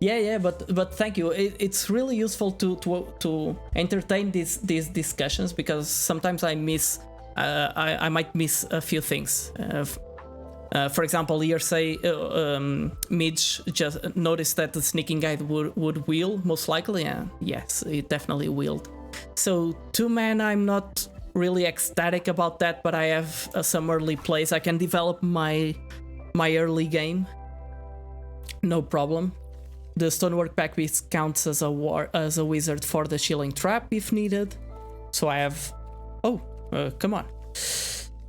S1: Yeah, but thank you. It's really useful to entertain these discussions, because sometimes I might miss a few things. For example, here say Midge just noticed that the Sneaking Guide would wheel, most likely. Yes, it definitely wheeled. So 2 mana, I'm not really ecstatic about that, but I have some early plays. I can develop my early game, no problem. The Stonework Pack Beast counts as a wizard for the Shilling Trap if needed. So I have. Oh, come on.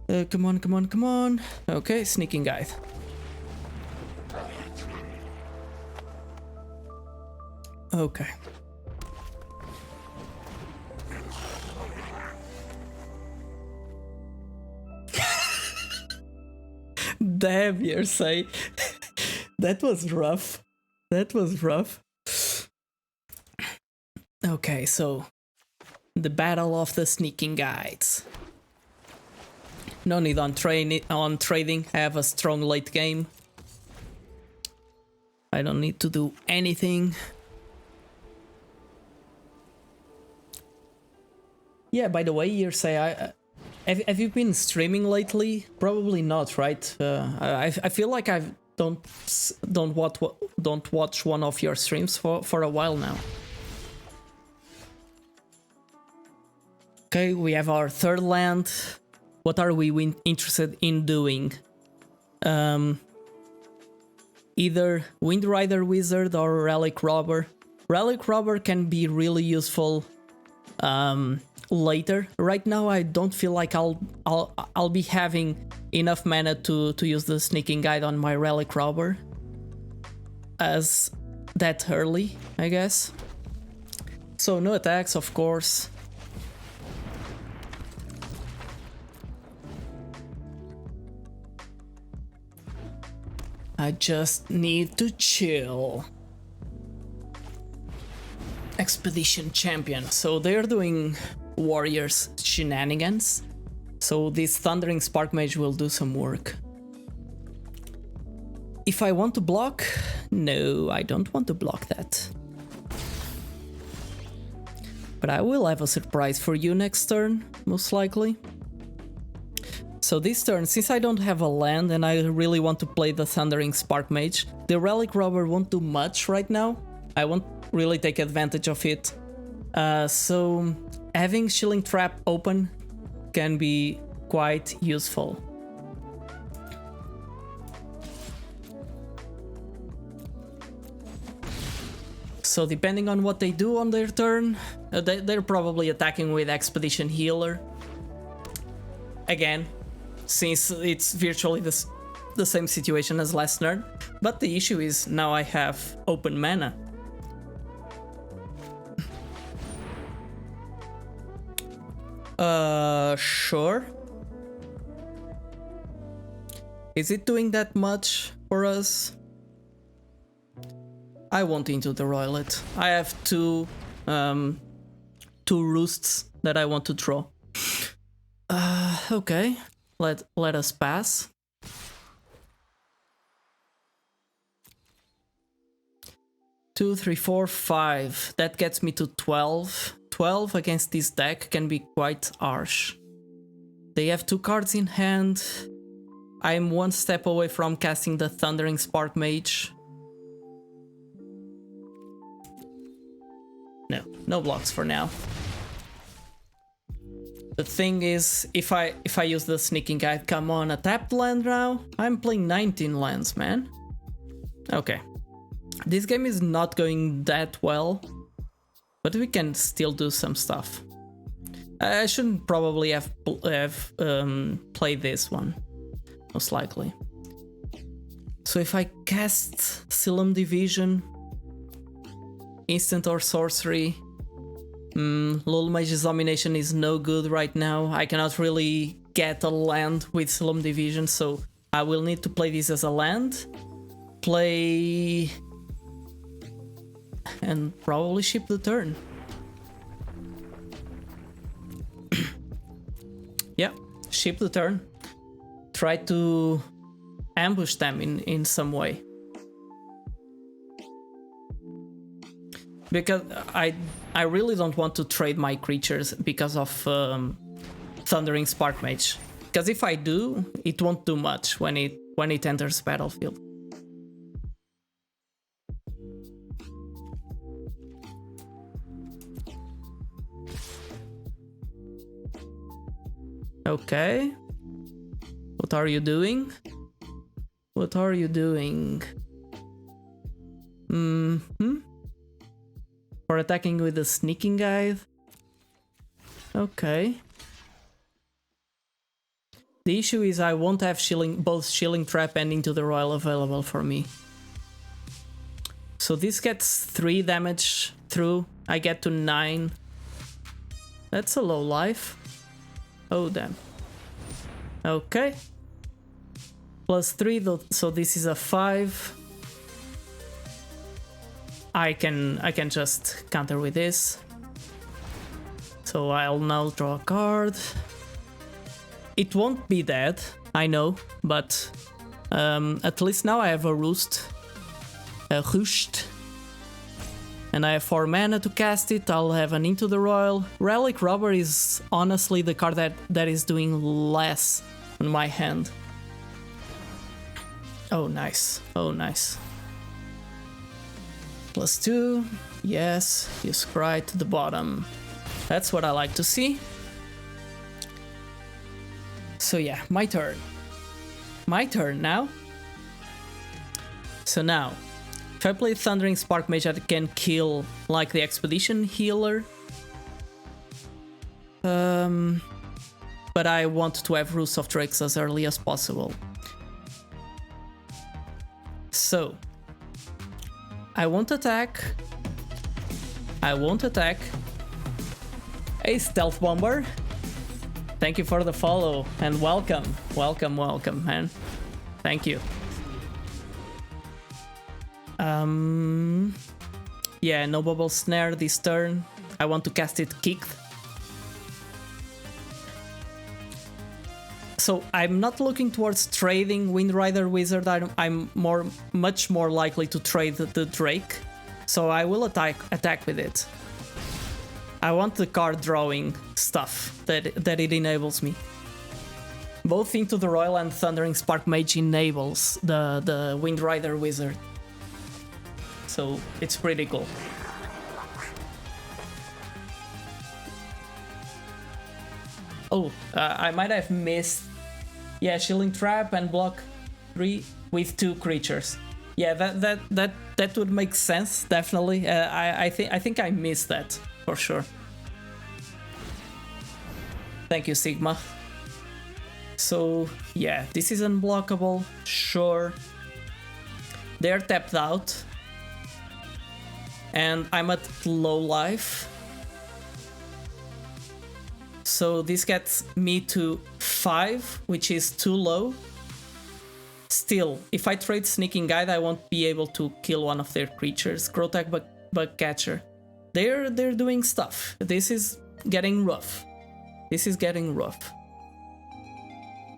S1: Come on. Okay, Sneaking Guide. Okay. Damn, you say. That was rough. That was rough. Okay, so the battle of the Sneaking Guides. No need on trading. I have a strong late game. I don't need to do anything. Yeah, by the way, you say, have you been streaming lately? Probably not, right? I feel like I don't watch one of your streams for a while now. Okay, we have our third land. What are we interested in doing? Either Windrider Wizard or Relic Robber. Relic Robber can be really useful later. Right now, I don't feel like I'll be having enough mana to use the Sneaking Guide on my Relic Robber as that early, I guess. So no attacks, of course. I just need to chill. Expedition Champion. So they're doing Warriors shenanigans. So this Thundering Spark Mage will do some work. If I want to block, no, I don't want to block that. But I will have a surprise for you next turn, most likely. So this turn, since I don't have a land and I really want to play the Thundering Spark Mage, the Relic Robber won't do much right now. I won't really take advantage of it. So having Shilling Trap open can be quite useful. So depending on what they do on their turn, they're probably attacking with Expedition Healer. Again, since it's virtually the same situation as last turn. But the issue is now I have open mana. Sure. Is it doing that much for us? I won't into the Roilet. I have two roosts that I want to draw. Okay. Let us pass. Two, three, four, 5. That gets me to 12. 12 against this deck can be quite harsh. They have 2 cards in hand. I'm 1 step away from casting the Thundering Spark Mage. No blocks for now. The thing is, if I use the Sneaking Guide, come on, a tapped land now? I'm playing 19 lands, man. Okay. This game is not going that well, but we can still do some stuff. I shouldn't probably have played this one, most likely. So if I cast Silum Division, instant or sorcery, Lul Mage's Domination is no good right now. I cannot really get a land with Silum Division, so I will need to play this as a land. Play... and probably ship the turn. Yeah, ship the turn. Try to ambush them in some way. Because I really don't want to trade my creatures because of Thundering Spark Mage. Because if I do, it won't do much when it enters battlefield. Okay. What are you doing? What are you doing? For attacking with the Sneaking Guide? Okay. The issue is I won't have both Shilling Trap and Into the Royal available for me. So this gets 3 damage through. I get to 9. That's a low life. Oh damn. Okay. Plus 3, so this is a 5. I can just counter with this. So I'll now draw a card. It won't be dead, I know, but at least now I have a roost. A roost. And I have 4 mana to cast it. I'll have an Into the Royal. Relic Robber is honestly the card that is doing less on my hand. Oh nice, oh nice. Plus 2, yes, you scry to the bottom. That's what I like to see. So yeah, my turn. My turn now. So now, if I play Thundering Spark Mage, I can kill like the Expedition Healer. But I want to have Roost of Drakes as early as possible. So, I won't attack. I won't attack. Hey, Stealth Bomber. Thank you for the follow and welcome. Welcome, welcome, man. Thank you. Yeah, no Bubble Snare this turn. I want to cast it kicked. So I'm not looking towards trading Windrider Wizard. I'm much more likely to trade the Drake. So I will attack with it. I want the card drawing stuff that it enables me. Both Into the Royal and Thundering Spark Mage enables the Windrider Wizard. So it's pretty cool. Oh, I might have missed. Yeah, Shielding Trap and block 3 with 2 creatures. Yeah, that would make sense, definitely. I think I missed that for sure. Thank you, Sigma. So yeah, this is unblockable, sure. They're tapped out. And I'm at low life. So this gets me to 5, which is too low. Still, if I trade Sneaking Guide, I won't be able to kill one of their creatures. Grotag Bugcatcher. They're doing stuff. This is getting rough. This is getting rough.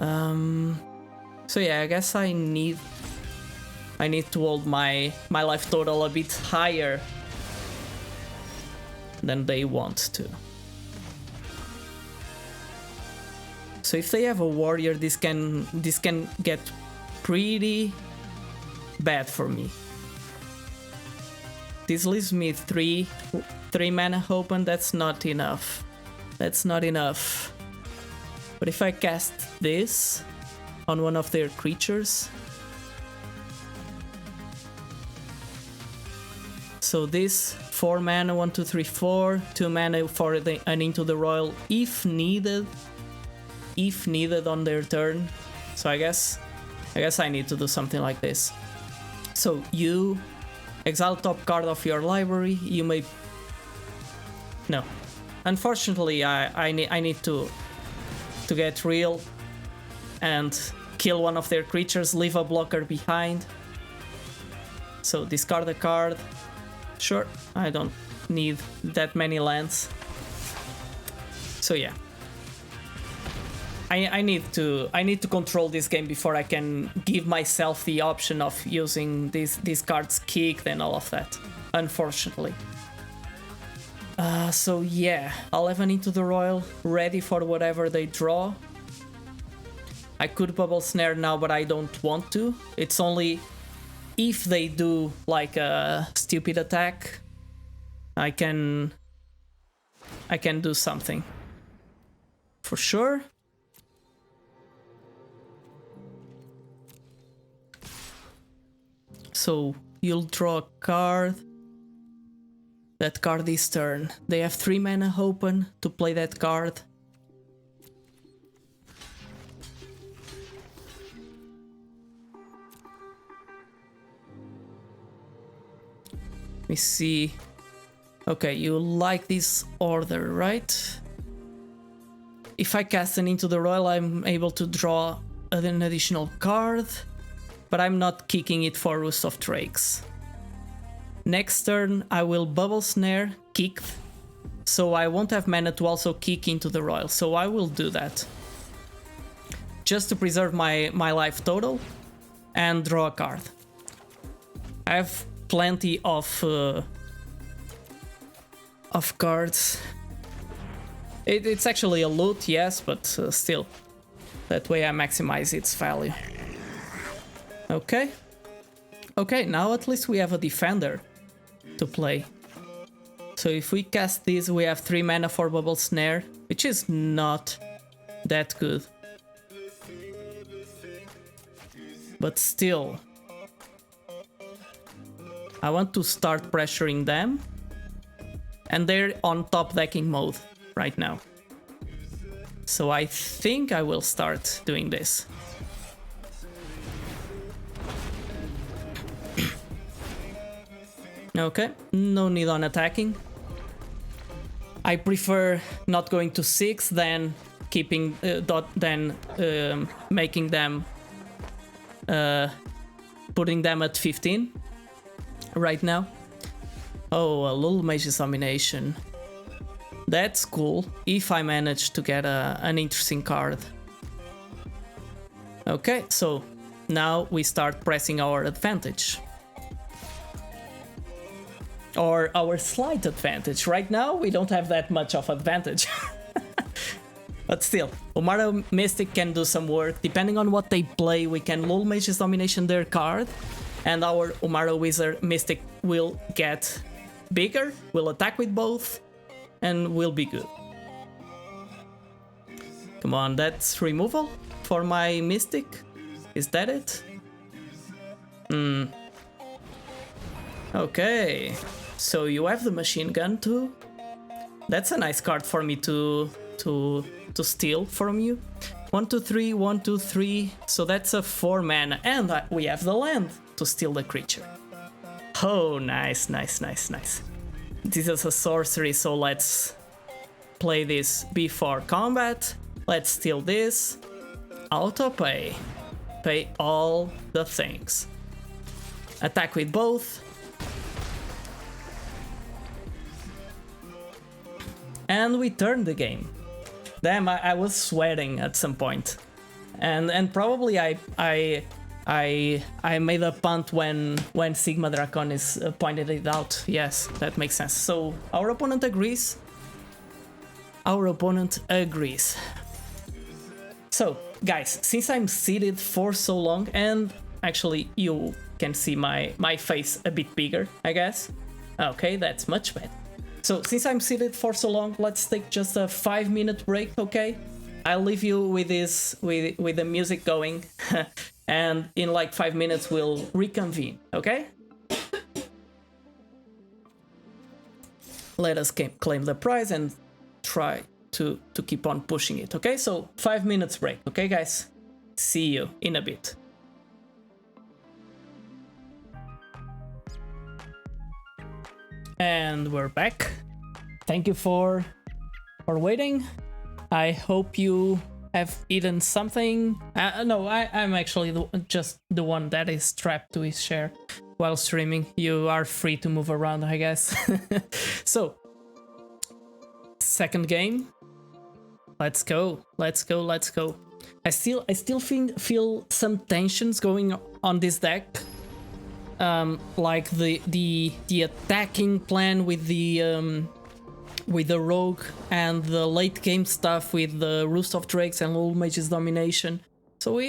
S1: So yeah, I guess I need to hold my life total a bit higher than they want to. So if they have a warrior, this can get pretty bad for me. This leaves me three mana open. That's not enough. That's not enough. But if I cast this on one of their creatures, so this 4 mana, 1, 2, 3, 4, 2 mana for an Into the Royal if needed on their turn. So I guess I need to do something like this. So you exile top card of your library. You may no. Unfortunately, I need to get real and kill one of their creatures, leave a blocker behind. So discard a card. Sure, I don't need that many lands. So yeah. I need to control this game before I can give myself the option of using these cards kicked and all of that, unfortunately. So yeah, I'll have an Into the Royal ready for whatever they draw. I could Bubble Snare now, but I don't want to. It's only if they do like a stupid attack, I can do something. For sure. So you'll draw a card. That card is turn. They have 3 mana open to play that card. Let me see. Okay, you like this order, right? If I cast an Into the Royal, I'm able to draw an additional card. But I'm not kicking it for Roost of Drakes. Next turn, I will Bubble Snare, kicked, so I won't have mana to also kick Into the Royal, so I will do that. Just to preserve my life total and draw a card. I have plenty of cards. It's actually a loot, yes, but still. That way I maximize its value. Okay, now at least we have a defender to play. So if we cast this, we have 3 mana for Bubble Snare, which is not that good. But still, I want to start pressuring them. And they're on top decking mode right now. So I think I will start doing this. Okay, no need on attacking. I prefer not going to 6 than keeping making them putting them at 15 right now. Oh, a little Mage's Domination. That's cool if I manage to get an interesting card. Okay, so now we start pressing our advantage. Or our slight advantage. Right now we don't have that much of advantage. But still, Umaro Mystic can do some work. Depending on what they play, we can lull Mage's Domination their card, and our Umaro Wizard Mystic will get bigger, will attack with both, and will be good. Come on, that's removal for my Mystic. Is that it? Okay, so you have the machine gun too. That's a nice card for me to steal from you. 1, 2, 3, 1, 2, 3. So that's a 4 mana, and we have the land to steal the creature. Oh, nice, nice, nice, nice. This is a sorcery, so let's play this before combat. Let's steal this. Auto pay. Pay all the things. Attack with both. And we turned the game. Damn, I was sweating at some point. And probably I made a punt when Sigma Draconis pointed it out. Yes, that makes sense. So our opponent agrees. Our opponent agrees. So, guys, since I'm seated for so long, and actually you can see my face a bit bigger, I guess. Okay, that's much better. So, since I'm seated for so long, let's take just a 5-minute break, okay? I'll leave you with this, with the music going, and in like 5 minutes we'll reconvene, okay? Let us claim the prize and try to keep on pushing it, okay? So 5 minutes break, okay guys? See you in a bit. And we're back. Thank you for waiting. I hope you have eaten something. No, I'm actually just the one that is strapped to his chair while streaming. You are free to move around, I guess. So, second game. Let's go. Let's go. Let's go. I still feel some tensions going on this deck. Like the attacking plan with the rogue and the late game stuff with the Roost of Drakes and Little Mage's Domination. So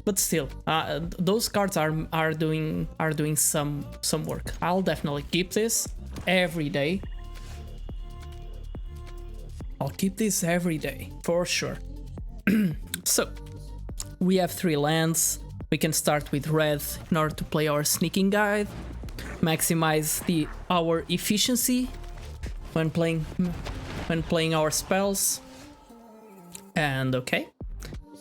S1: but still, those cards are doing some work. I'll definitely keep this every day. I'll keep this every day for sure. So we have 3 lands. We can start with red in order to play our sneaking guide, maximize our efficiency when playing our spells. And okay,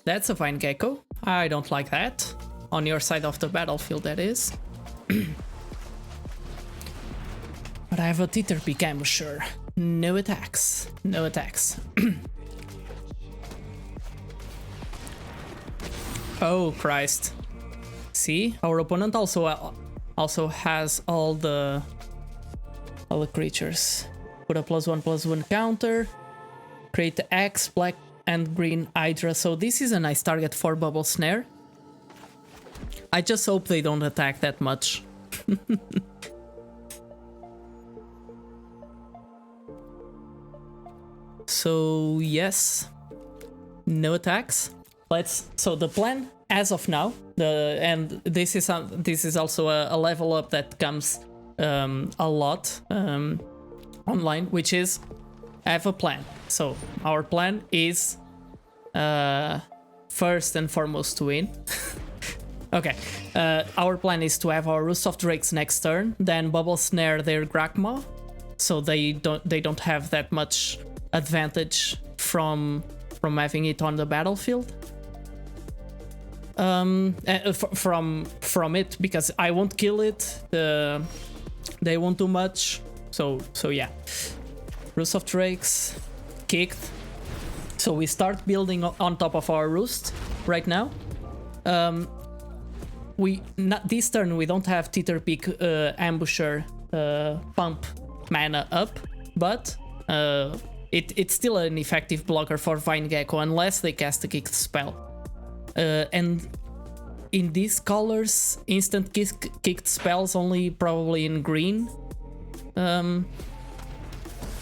S1: that's a Vine Gecko. I don't like that. On your side of the battlefield, that is. But I have a Titterpeak Ambusher. No attacks. No attacks. Oh Christ. See, our opponent also has all the creatures. Put a +1/+1 counter. Create X, black and green Hydra. So this is a nice target for Bubble Snare. I just hope they don't attack that much. So yes, no attacks. So the plan as of now, and this is also a level up that comes a lot online, which is I have a plan. So our plan is first and foremost to win. Okay, our plan is to have our Roost of Drakes next turn, then Bubble Snare their Grakmaw, so they don't have that much advantage from having it on the battlefield. From it, because I won't kill it. They won't do much. So yeah, Roost of Drakes kicked. So we start building on top of our Roost right now. This turn we don't have Teeter Peak Ambusher pump mana up, but it's still an effective blocker for Vine Gecko unless they cast a kicked spell. And in these colors, instant kicked spells only probably in green.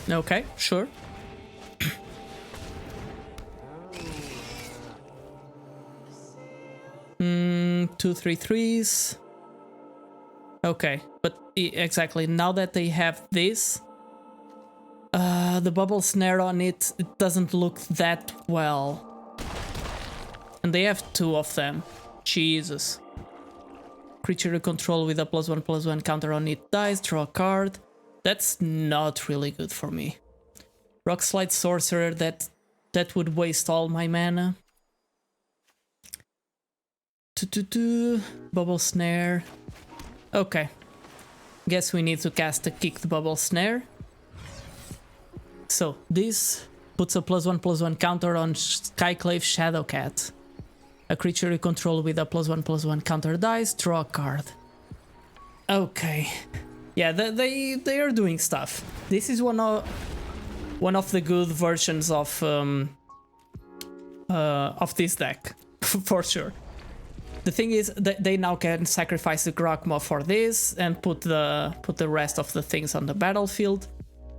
S1: Okay, sure. 2/3/3s. Okay, but exactly now that they have this, the Bubble Snare on it doesn't look that well. And they have 2 of them. Jesus. Creature you control with a +1/+1 counter on it dies, draw a card. That's not really good for me. Rock Slide Sorcerer, that would waste all my mana. Bubble Snare. Okay. Guess we need to cast a kicked Bubble Snare. So this puts a +1/+1 counter on Skyclave Shadowcat. A creature you control with a +1/+1 counter dies, draw a card. Okay. Yeah, they are doing stuff. This is one of the good versions of this deck, for sure. The thing is that they now can sacrifice the Grakmaw for this and put the rest of the things on the battlefield.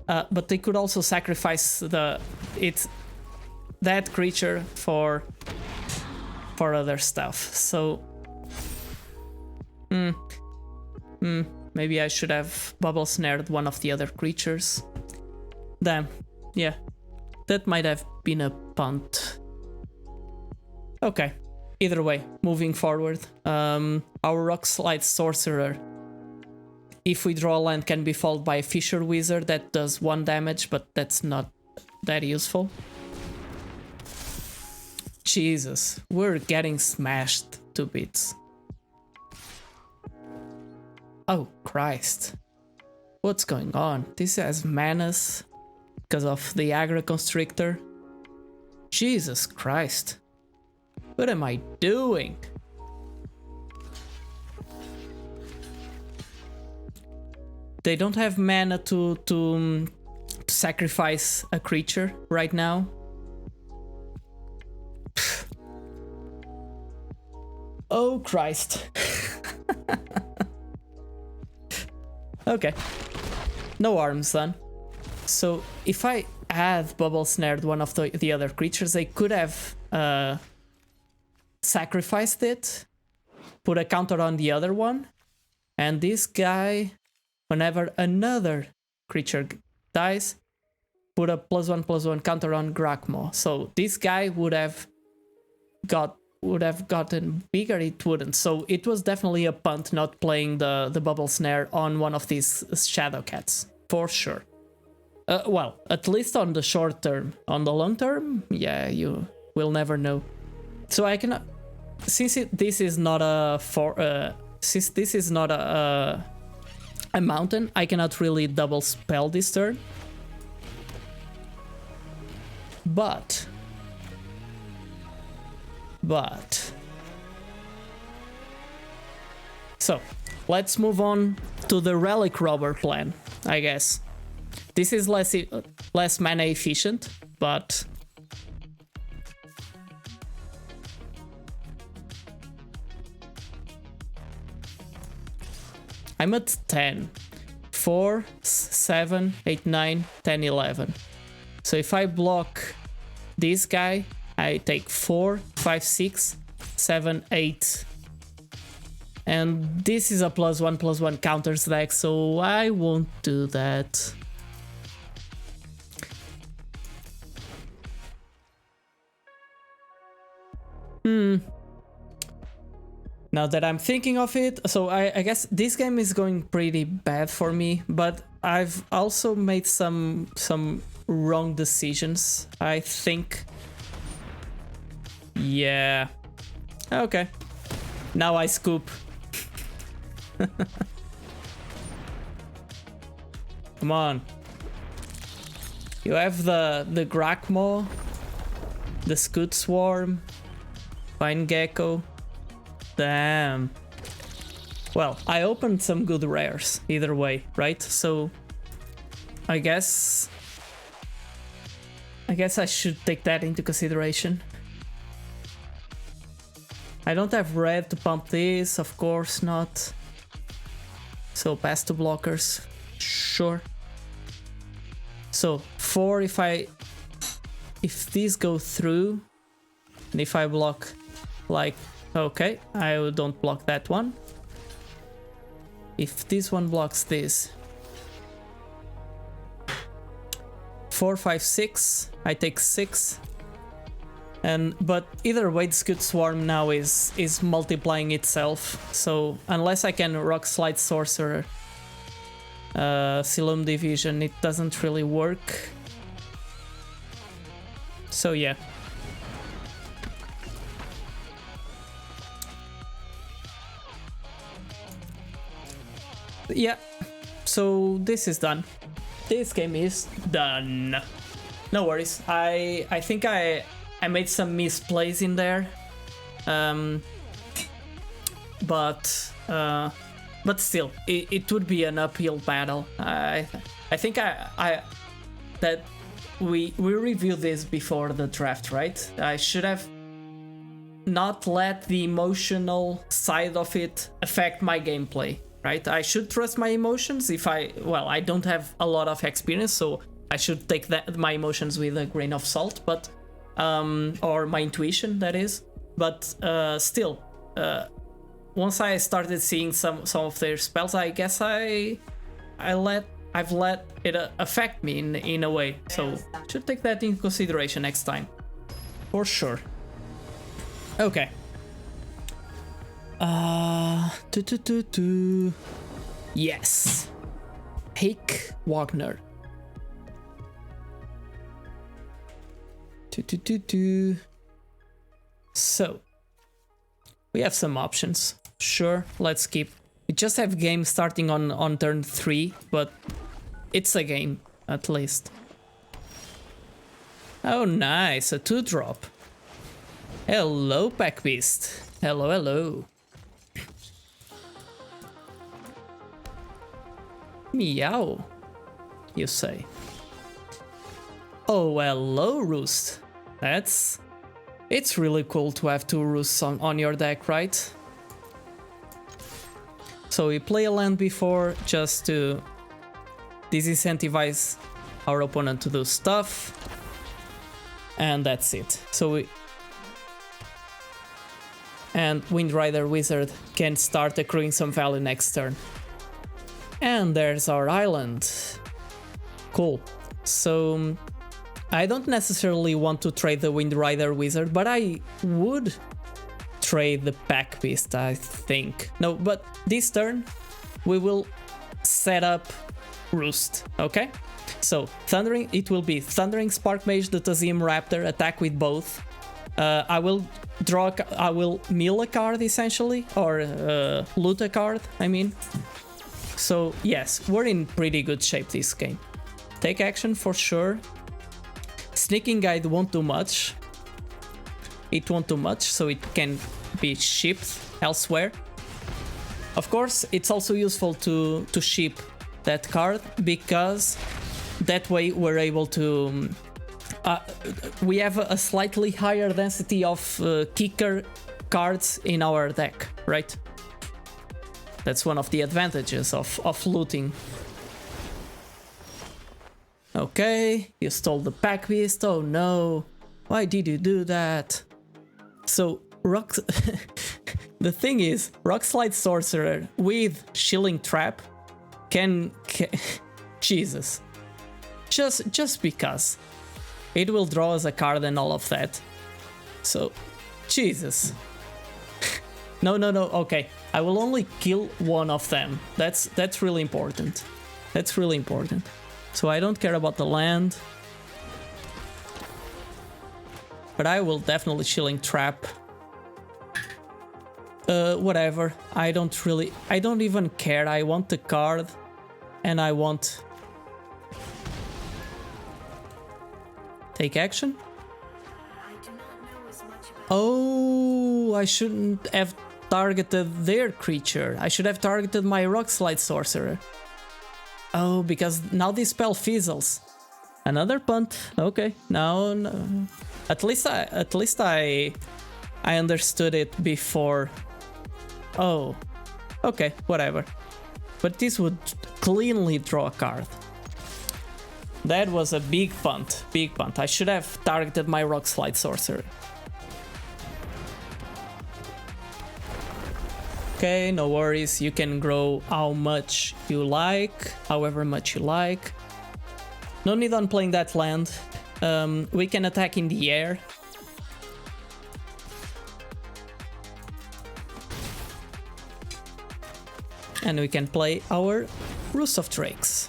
S1: But they could also sacrifice that creature for other stuff. So maybe I should have Bubble Snared one of the other creatures. Damn. Yeah. That might have been a punt. Okay. Either way, moving forward. Our Rock Slide Sorcerer, if we draw a land, can be followed by a Fissure Wizard that does 1 damage, but that's not that useful. Jesus, we're getting smashed to bits. Oh, Christ. What's going on? This has manas because of the Aggro Constrictor. Jesus Christ. What am I doing? They don't have mana to sacrifice a creature right now. Oh Christ. Okay. No arms then. So if I had Bubble Snared one of the other creatures, they could have sacrificed it, put a counter on the other one, and this guy, whenever another creature dies, put a +1/+1 counter on Grakmaw. So this guy would have gotten bigger. It wouldn't. So it was definitely a punt not playing the Bubble Snare on one of these Shadowcats, for sure. Well, at least on the short term. On the long term, yeah, you will never know. So I cannot, since this is not a mountain, I cannot really double spell this turn. But so let's move on to the Relic Robber plan, I guess. This is less mana efficient, but I'm at 10. 4, 7, 8, 9, 10, 11. So if I block this guy, I take 4, 5, 6, 7, 8. And this is a +1/+1 counters deck, so I won't do that. Now that I'm thinking of it, so I guess this game is going pretty bad for me, but I've also made some wrong decisions, I think. Yeah. Okay. Now I scoop. Come on. You have the Grakmo, the Scoot Swarm, Vine Gecko. Damn. Well, I opened some good rares either way, right? So I guess I should take that into consideration. I don't have red to pump this, of course not. So pass to blockers, sure. So 4 if these go through, and if I block like, okay, I don't block that one. If this one blocks this, 4, 5, 6, I take 6. But either way, the Scoot Swarm now is multiplying itself. So unless I can Rock Slide Sorcerer, Silum Division, it doesn't really work. So yeah. Yeah, so this is done. This game is done. No worries. I think I made some misplays in there, but still, it would be an uphill battle. I think that we reviewed this before the draft, right? I should have not let the emotional side of it affect my gameplay, right? I should trust my emotions. I don't have a lot of experience, so I should take my emotions with a grain of salt, but or my intuition, that is. But still, once I started seeing some of their spells, I guess I've let it affect me in a way. So should take that into consideration next time, for sure. Okay. Yes. Hake Wagner. So we have some options. Sure, let's keep. We just have game starting on turn 3, but it's a game at least. Oh nice, a 2-drop. Hello, Pack Beast. Hello, hello. Meow, you say. Oh, hello, Roost. It's really cool to have 2 Roosts on your deck, right? So we play a land before just to disincentivize our opponent to do stuff. And that's it. So and Windrider Wizard can start accruing some value next turn. And there's our island. Cool. So I don't necessarily want to trade the Windrider Wizard, but I would trade the Pack Beast, I think. No, but this turn we will set up Roost, okay? So Thundering, it will be Thundering Spark Mage, the Tazim Raptor, attack with both. I will mill a card essentially, or loot a card, I mean. So yes, we're in pretty good shape this game. Take action for sure. Sneaking Guide won't do much. It won't do much, so it can be shipped elsewhere. Of course, it's also useful to ship that card, because that way we're able to... we have a slightly higher density of kicker cards in our deck, right? That's one of the advantages of looting. Okay, you stole the Pack Beast. Oh no, why did you do that? So the thing is, Rock Slide Sorcerer with Shilling Trap can Jesus, just because it will draw us a card and all of that. So Jesus. No, okay. I will only kill one of them. That's really important. That's really important. So I don't care about the land. But I will definitely Chilling Trap. Whatever. I don't even care. I want the card. And I want... Take action? Oh, I shouldn't have targeted their creature. I should have targeted my Rock Slide Sorcerer. Oh, because now this spell fizzles. Another punt. Okay, now no. At least I understood it before. Oh, okay, whatever. But this would cleanly draw a card. That was a big punt, big punt. I should have targeted my Rock Slide Sorcerer. Okay, no worries, you can grow how much you like, however much you like. No need on playing that land. We can attack in the air. And we can play our Roost of Drakes.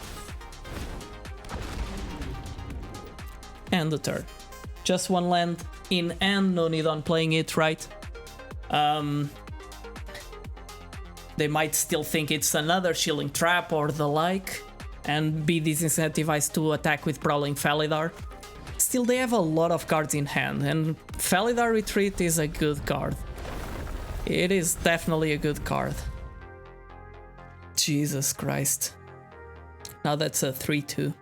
S1: And the turn. Just one land in and no need on playing it, right? They might still think it's another Chilling Trap or the like, and be disincentivized to attack with Prowling Felidar. Still, they have a lot of cards in hand, and Felidar Retreat is a good card. It is definitely a good card. Jesus Christ. Now that's a 3-2.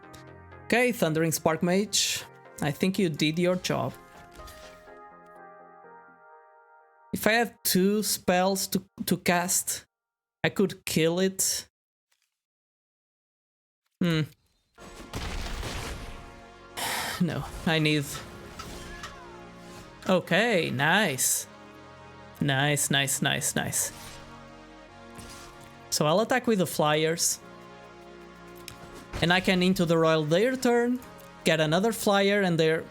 S1: Okay, Thundering Spark Mage. I think you did your job. If I had 2 spells to cast, I could kill it. No, I need... Okay, nice. Nice. So I'll attack with the Flyers. And I can into the Royal their turn, get another Flyer, and they're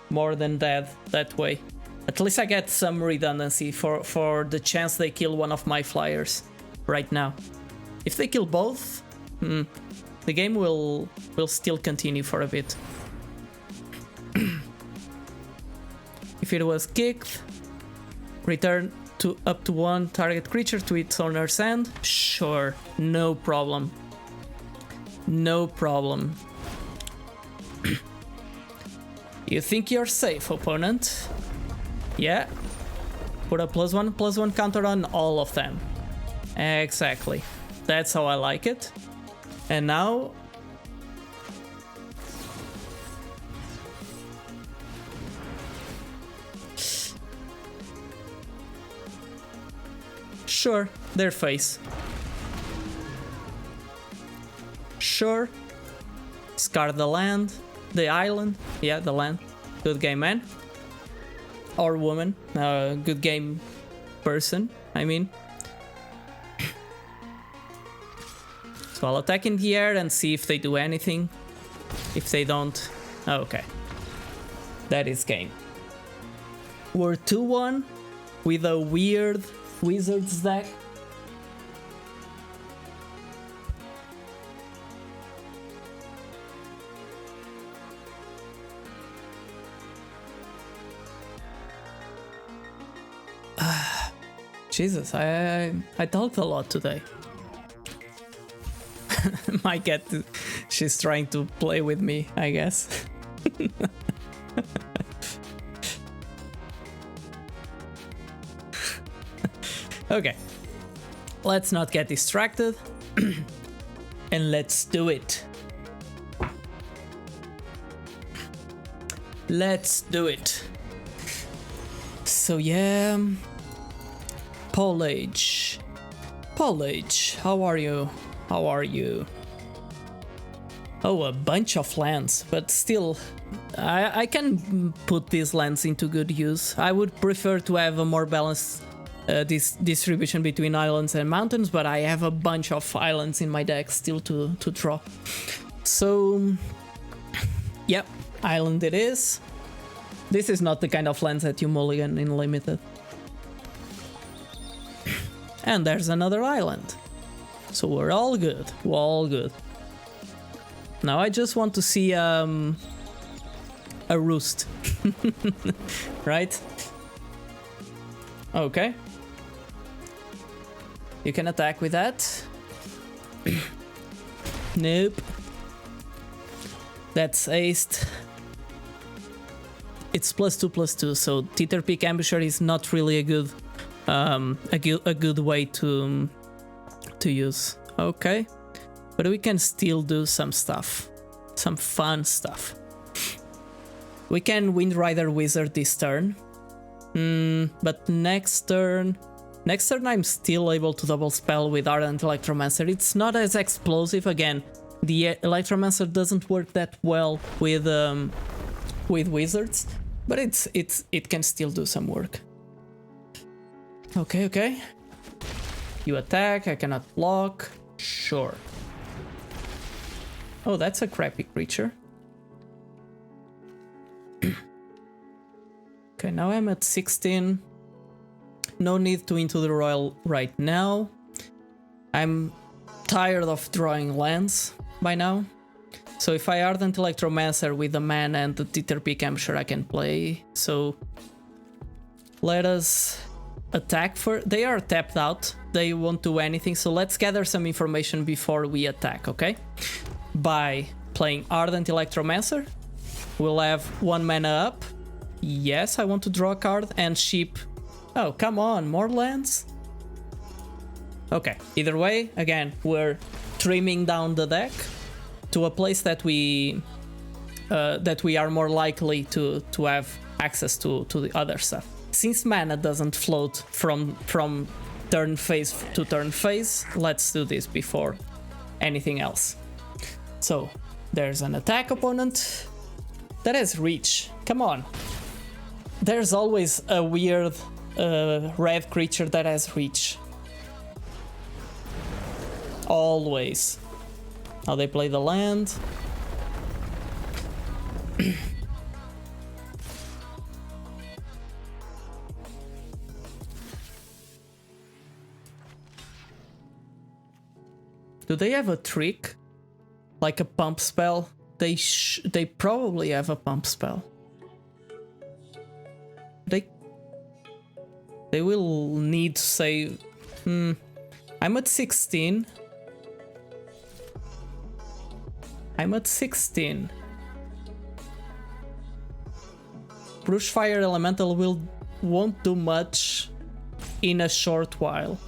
S1: more than dead that way. At least I get some redundancy for the chance they kill one of my Flyers right now. If they kill both, the game will still continue for a bit. If it was kicked, return to up to 1 target creature to its owner's hand. Sure, no problem. No problem. You think you're safe, opponent? Yeah. Put a +1/+1 counter on all of them. Exactly. That's how I like it. And now... Sure, their face. Sure. Discard the land. The island. Yeah, the land. Good game, man. Or woman. Good game person, I mean. So I'll attack in the air and see if they do anything. If they don't... Okay. That is game. We're 2-1 with a weird Wizards deck. Jesus, I talked a lot today. My cat, she's trying to play with me, I guess. Okay, let's not get distracted and let's do it. Let's do it. So yeah, Paulage, how are you? How are you? Oh, a bunch of lands, but still, I can put these lands into good use. I would prefer to have a more balanced distribution between islands and mountains, but I have a bunch of islands in my deck still to draw. So, yep, island it is. This is not the kind of lands that you mulligan in limited. And there's another island. So we're all good. We're all good. Now I just want to see a roost. Right? Okay. You can attack with that. Nope. That's aced. It's +2/+2, so Teeter Peak Ambusher is not really a good way to use. Okay, but we can still do some stuff, some fun stuff. We can Wind Rider Wizard this turn, but next turn I'm still able to double spell with Ardent Electromancer. It's not as explosive. Again, the Electromancer doesn't work that well with wizards, but it can still do some work. Okay. You attack, I cannot block. Sure. Oh, that's a crappy creature. Okay, now I'm at 16. No need to Into the Royal right now. I'm tired of drawing lands by now. So if I Ardent Electromancer with the mana and the Teeter Peak, I'm sure I can play. So let us attack for. They are tapped out. They won't do anything. So let's gather some information before we attack, okay? By playing Ardent Electromancer, we'll have 1 mana up. Yes, I want to draw a card and ship. Oh, come on, more lands? Okay, either way, again, we're trimming down the deck to a place that we are more likely to have access to the other stuff. Since mana doesn't float from turn phase to turn phase, let's do this before anything else. So, there's an attack opponent that has reach. Come on. There's always a weird red creature that has reach. Always. Now they play the land. Do they have a trick? Like a pump spell? They probably have a pump spell. They will need to say, I'm at 16. I'm at 16. Brushfire Elemental won't do much in a short while.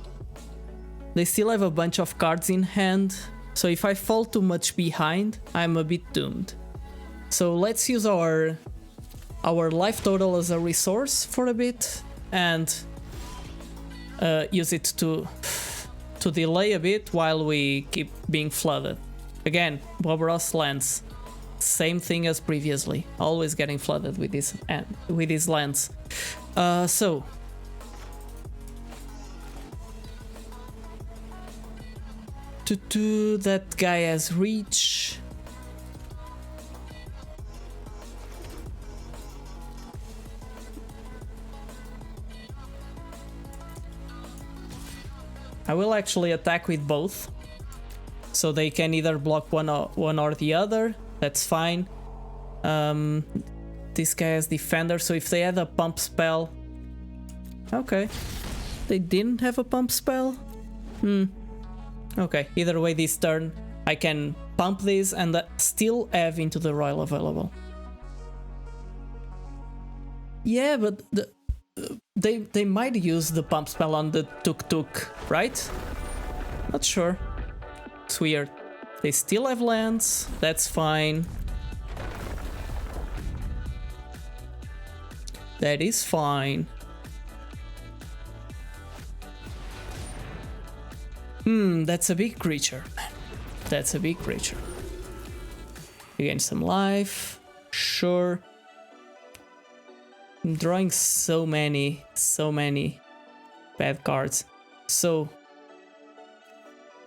S1: They still have a bunch of cards in hand, so if I fall too much behind, I'm a bit doomed. So let's use our life total as a resource for a bit and use it to delay a bit while we keep being flooded. Again, Bob Ross lands, same thing as previously, always getting flooded with these lands. So that guy has reach. I will actually attack with both, so they can either block one or the other. That's fine. This guy has defender, so if they had a pump spell, okay. They didn't have a pump spell. Okay. Either way, this turn I can pump this and still have Into the Royal available. Yeah, but they might use the pump spell on the Tuk, right? Not sure. It's weird. They still have lands, that's fine. That is fine. That's a big creature, man. That's a big creature. You gain some life, sure. I'm drawing so many bad cards. So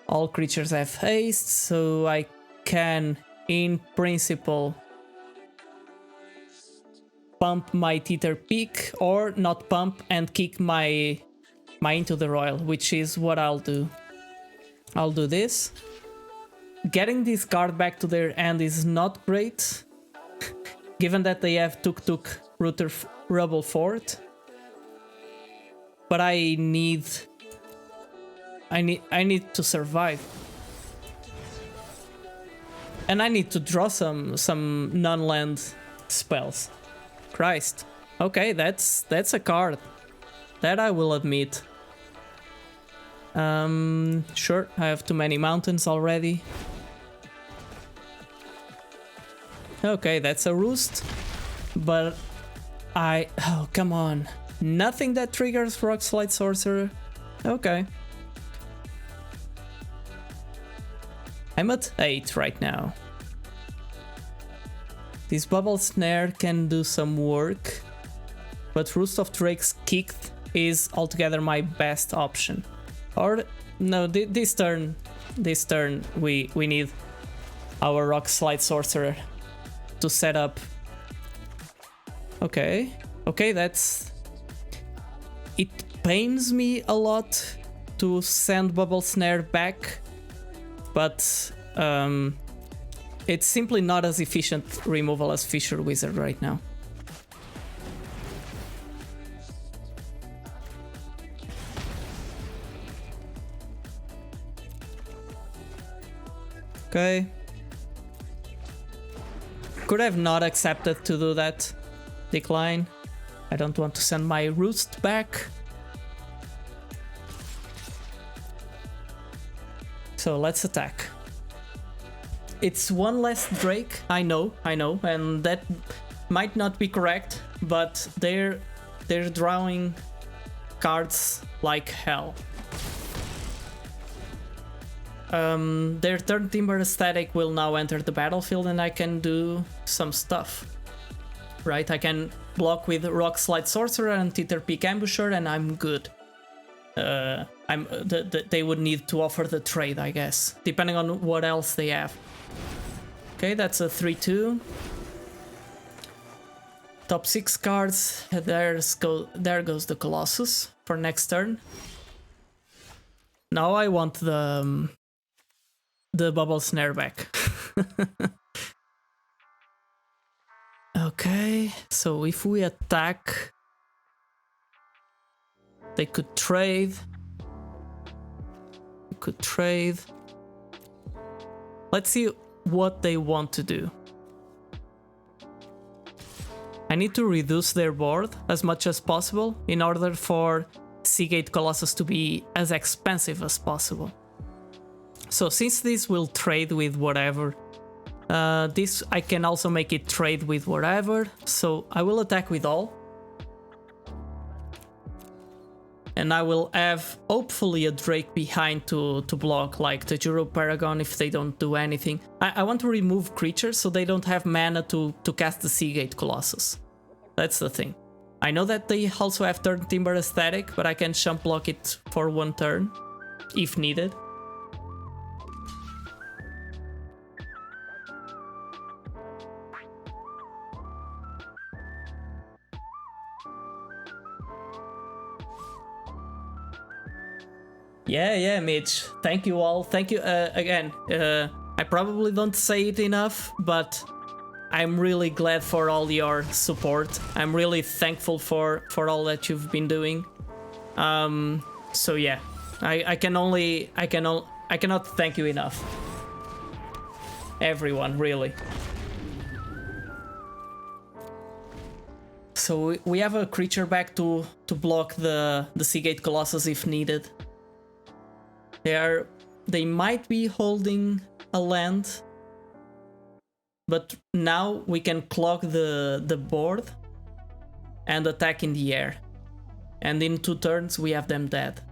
S1: all creatures have haste, so I can, in principle, pump my Teeter Peak or not pump and kick my my Into the Royal, which is what I'll do. I'll do this. Getting this card back to their hand is not great, given that they have Tuk Router Rubble Fort. But I need to survive. And I need to draw some non-land spells. Christ. Okay, that's a card. That I will admit. Sure, I have too many mountains already. Okay, that's a roost. But oh, come on. Nothing that triggers Rock Slide Sorcerer. Okay. I'm at 8 right now. This Bubble Snare can do some work, but Roost of Drakes Kicked is altogether my best option. Or, no, this turn we need our Rock Slide Sorcerer to set up. Okay, that's... It pains me a lot to send Bubble Snare back, but it's simply not as efficient removal as Fisher Wizard right now. Okay. Could have not accepted to do that. Decline. I don't want to send my Roost back. So let's attack. It's one less Drake, I know, and that might not be correct, but they're drawing cards like hell. Their third Timber Aesthetic will now enter the battlefield and I can do some stuff. Right, I can block with Rock Slide Sorcerer and Tether Peak Ambusher and I'm good. They would need to offer the trade, I guess, depending on what else they have. Okay, that's a 3-2. Top 6 cards. There goes the Colossus for next turn. Now I want the Bubble Snare back. Okay, so if we attack, they could trade. Let's see what they want to do. I need to reduce their board as much as possible in order for Seagate Colossus to be as expensive as possible. So since this will trade with whatever, this I can also make it trade with whatever, so I will attack with all. And I will have, hopefully, a Drake behind to block, like the Juro Paragon if they don't do anything. I want to remove creatures so they don't have mana to cast the Seagate Colossus. That's the thing. I know that they also have third Timber Aesthetic, but I can chump block it for one turn, if needed. Yeah, Mitch. Thank you all. Thank you again. I probably don't say it enough, but I'm really glad for all your support. I'm really thankful for all that you've been doing. So yeah, I cannot thank you enough. Everyone, really. So we have a creature back to block the Seagate Colossus if needed. They might be holding a land, but now we can clog the board and attack in the air. And in 2 turns we have them dead.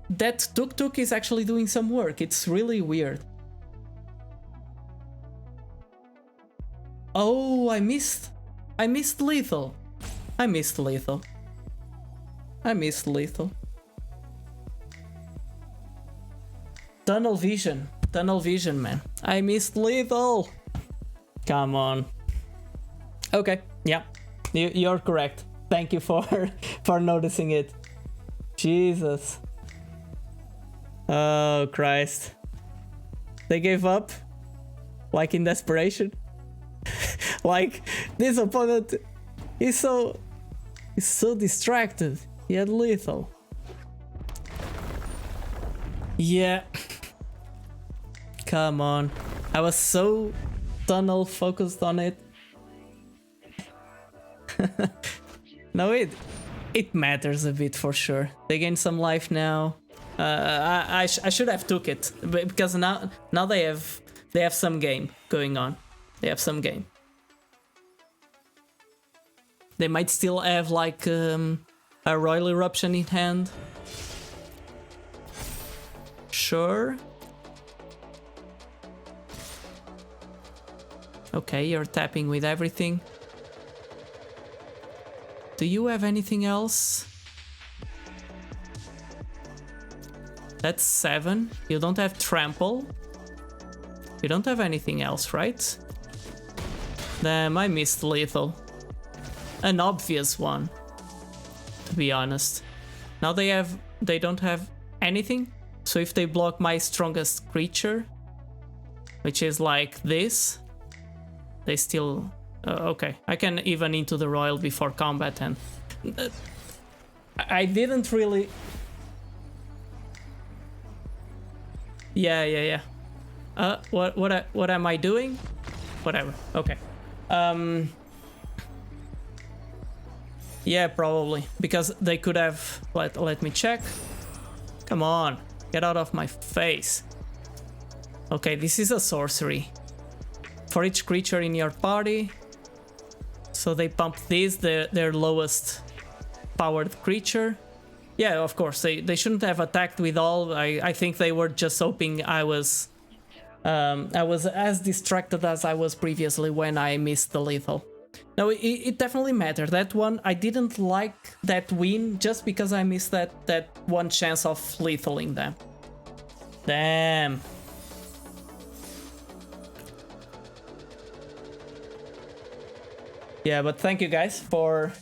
S1: That Tuk is actually doing some work. It's really weird. Oh, I missed lethal. I missed lethal. Tunnel vision, man. I missed lethal. Come on. Okay, yeah, you're correct. Thank you for for noticing it. Jesus. Oh Christ. They gave up, like in desperation. Like this opponent is so distracted. He had lethal. Yeah. Come on. I was so tunnel focused on it. No, it matters a bit for sure. They gain some life now. I should have took it because now they have some game going on. They have some game. They might still have like a Royal Eruption in hand. Sure. Okay, you're tapping with everything. Do you have anything else? That's 7. You don't have trample. You don't have anything else, right? Damn, I missed lethal. An obvious one, to be honest. Now they don't have anything. So if they block my strongest creature, which is like this, they still... okay, I can even into the Royal before combat, and I didn't really... Yeah. What am I doing? Whatever. Okay. Yeah, probably because they could have. Let me check. Come on, get out of my face. Okay, this is a sorcery. For each creature in your party. So they pump this, their lowest powered creature. Yeah, of course, they shouldn't have attacked with all. I think they were just hoping I was as distracted as I was previously when I missed the lethal. No, it definitely mattered. That one, I didn't like that win just because I missed that one chance of lethaling them. Damn. Yeah, but thank you guys for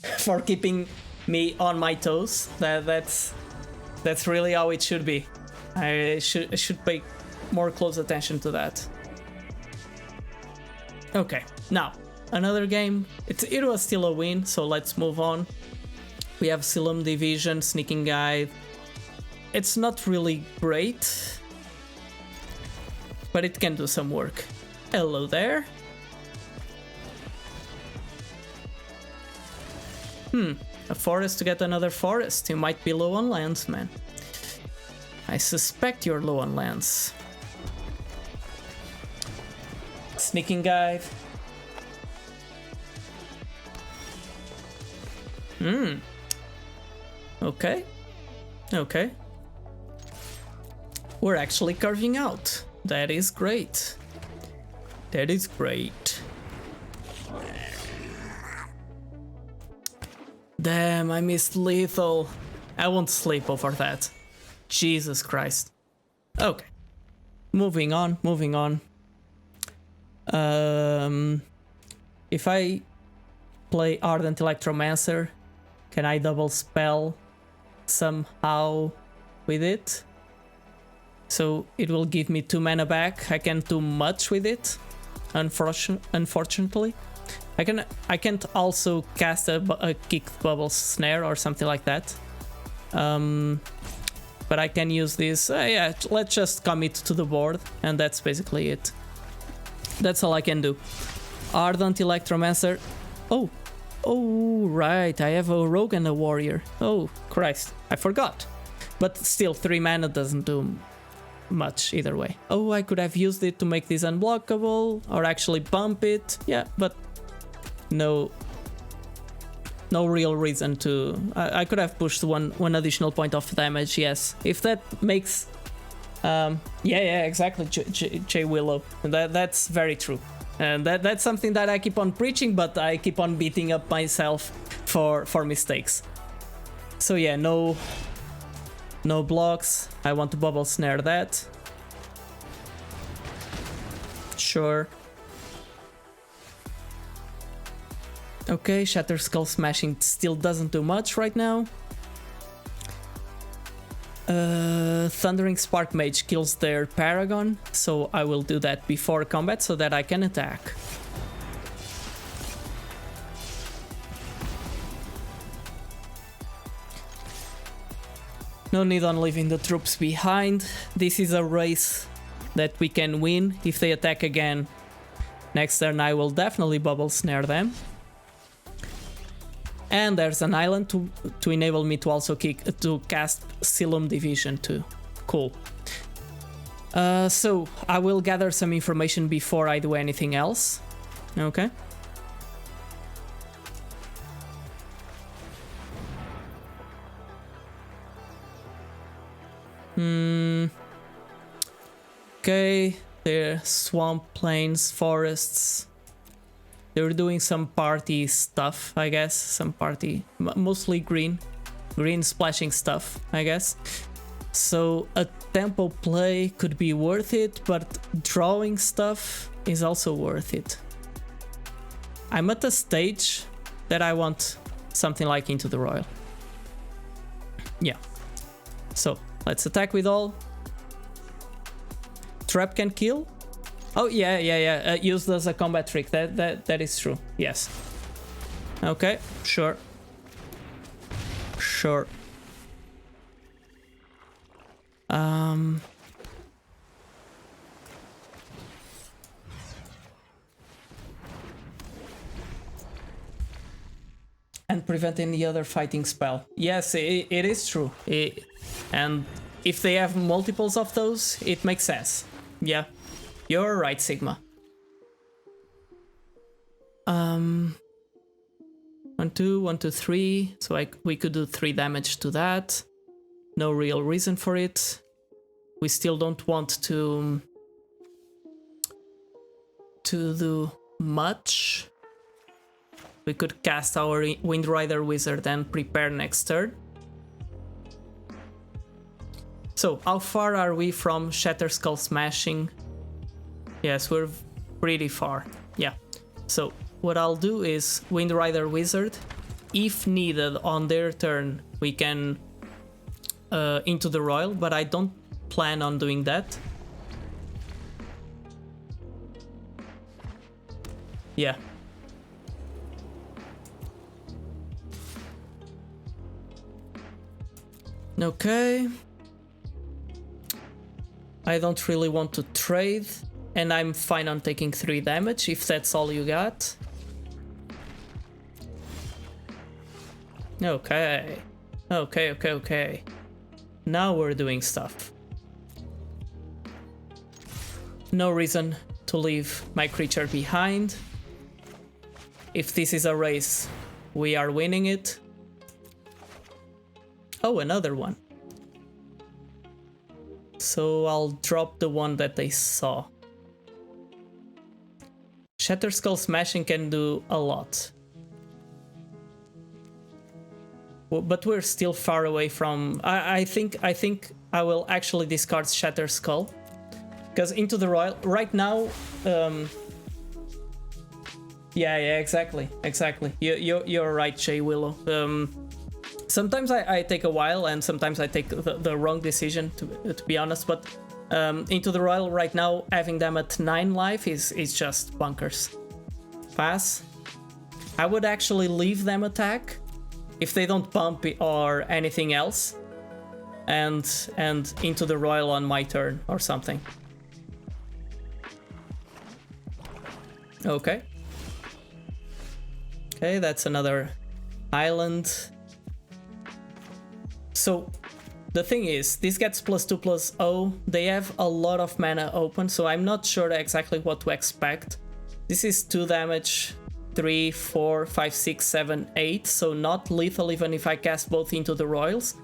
S1: keeping me on my toes. That's really how it should be. I should pay more close attention to that. Okay, now another game. It was still a win, so let's move on. We have Silum Division, Sneaking Guide. It's not really great, but it can do some work. Hello there. A forest to get another forest. You might be low on lands, man. I suspect you're low on lands. Sneaking Guide. Okay. Okay. We're actually carving out. That is great. That is great. Damn, I missed lethal. I won't sleep over that. Jesus Christ. Okay. Moving on. If I play Ardent Electromancer, can I double spell somehow with it? So it will give me 2 mana back. I can't do much with it, unfortunately. I can't also cast a kicked bubble snare or something like that. But I can use this. Yeah, let's just commit to the board, and that's basically it. That's all I can do. Ardent Electromancer. Oh, right. I have a rogue and a warrior. Oh, Christ. I forgot. But still, 3 mana doesn't do much either way. Oh, I could have used it to make this unblockable, or actually bump it. Yeah, but no real reason to. I could have pushed one additional point of damage. Yes, if that makes yeah, exactly, J Willow. That's very true, and that's something that I keep on preaching, but I keep on beating up myself for mistakes. So yeah, no blocks. I want to bubble snare that. Sure. Okay, Shatter Skull Smashing still doesn't do much right now. Thundering Spark Mage kills their Paragon, so I will do that before combat so that I can attack. No need on leaving the troops behind. This is a race that we can win. If they attack again next turn, I will definitely bubble snare them. And there's an island to enable me to also cast Silum Division too. Cool. So I will gather some information before I do anything else. Okay. Okay, there swamp, plains, forests. They're doing some party stuff, I guess. Some party, mostly green splashing stuff, I guess. So a tempo play could be worth it, but drawing stuff is also worth it. I'm at a stage that I want something like Into the Royal. Yeah. So let's attack with all. Trap can kill. Oh yeah. Used as a combat trick. That is true. Yes. Okay. Sure. And prevent any other fighting spell. Yes, it is true. And if they have multiples of those, it makes sense. Yeah, you're right, Sigma. 1, 2, 1, 2, 3. So we could do 3 damage to that. No real reason for it. We still don't want to do much. We could cast our Windrider Wizard and prepare next turn. So, how far are we from Shatter Skull Smashing? Yes, we're pretty far. Yeah. So, what I'll do is Windrider Wizard. If needed on their turn, we can Into the Royal, but I don't plan on doing that. Yeah. Okay. I don't really want to trade, and I'm fine on taking 3 damage if that's all you got. Okay. Okay. Now we're doing stuff. No reason to leave my creature behind. If this is a race, we are winning it. Oh, another one. So I'll drop the one that they saw. Shatter Skull Smashing can do a lot. But we're still far away from... I think I will actually discard Shatter Skull. Because Into the Royal... Right now... Yeah, exactly. You're right, Jay Willow. Sometimes I take a while, and sometimes I take the wrong decision, to be honest, but Into the Royal right now, having them at 9 life is just bonkers. Pass. I would actually leave them attack if they don't bump or anything else, and Into the Royal on my turn or something. Okay, that's another island. So the thing is, this gets +2/+0. They have a lot of mana open, so I'm not sure exactly what to expect. This is 2 damage, 3, 4, 5, 6, 7, 8, so not lethal even if I cast both Into the Royals.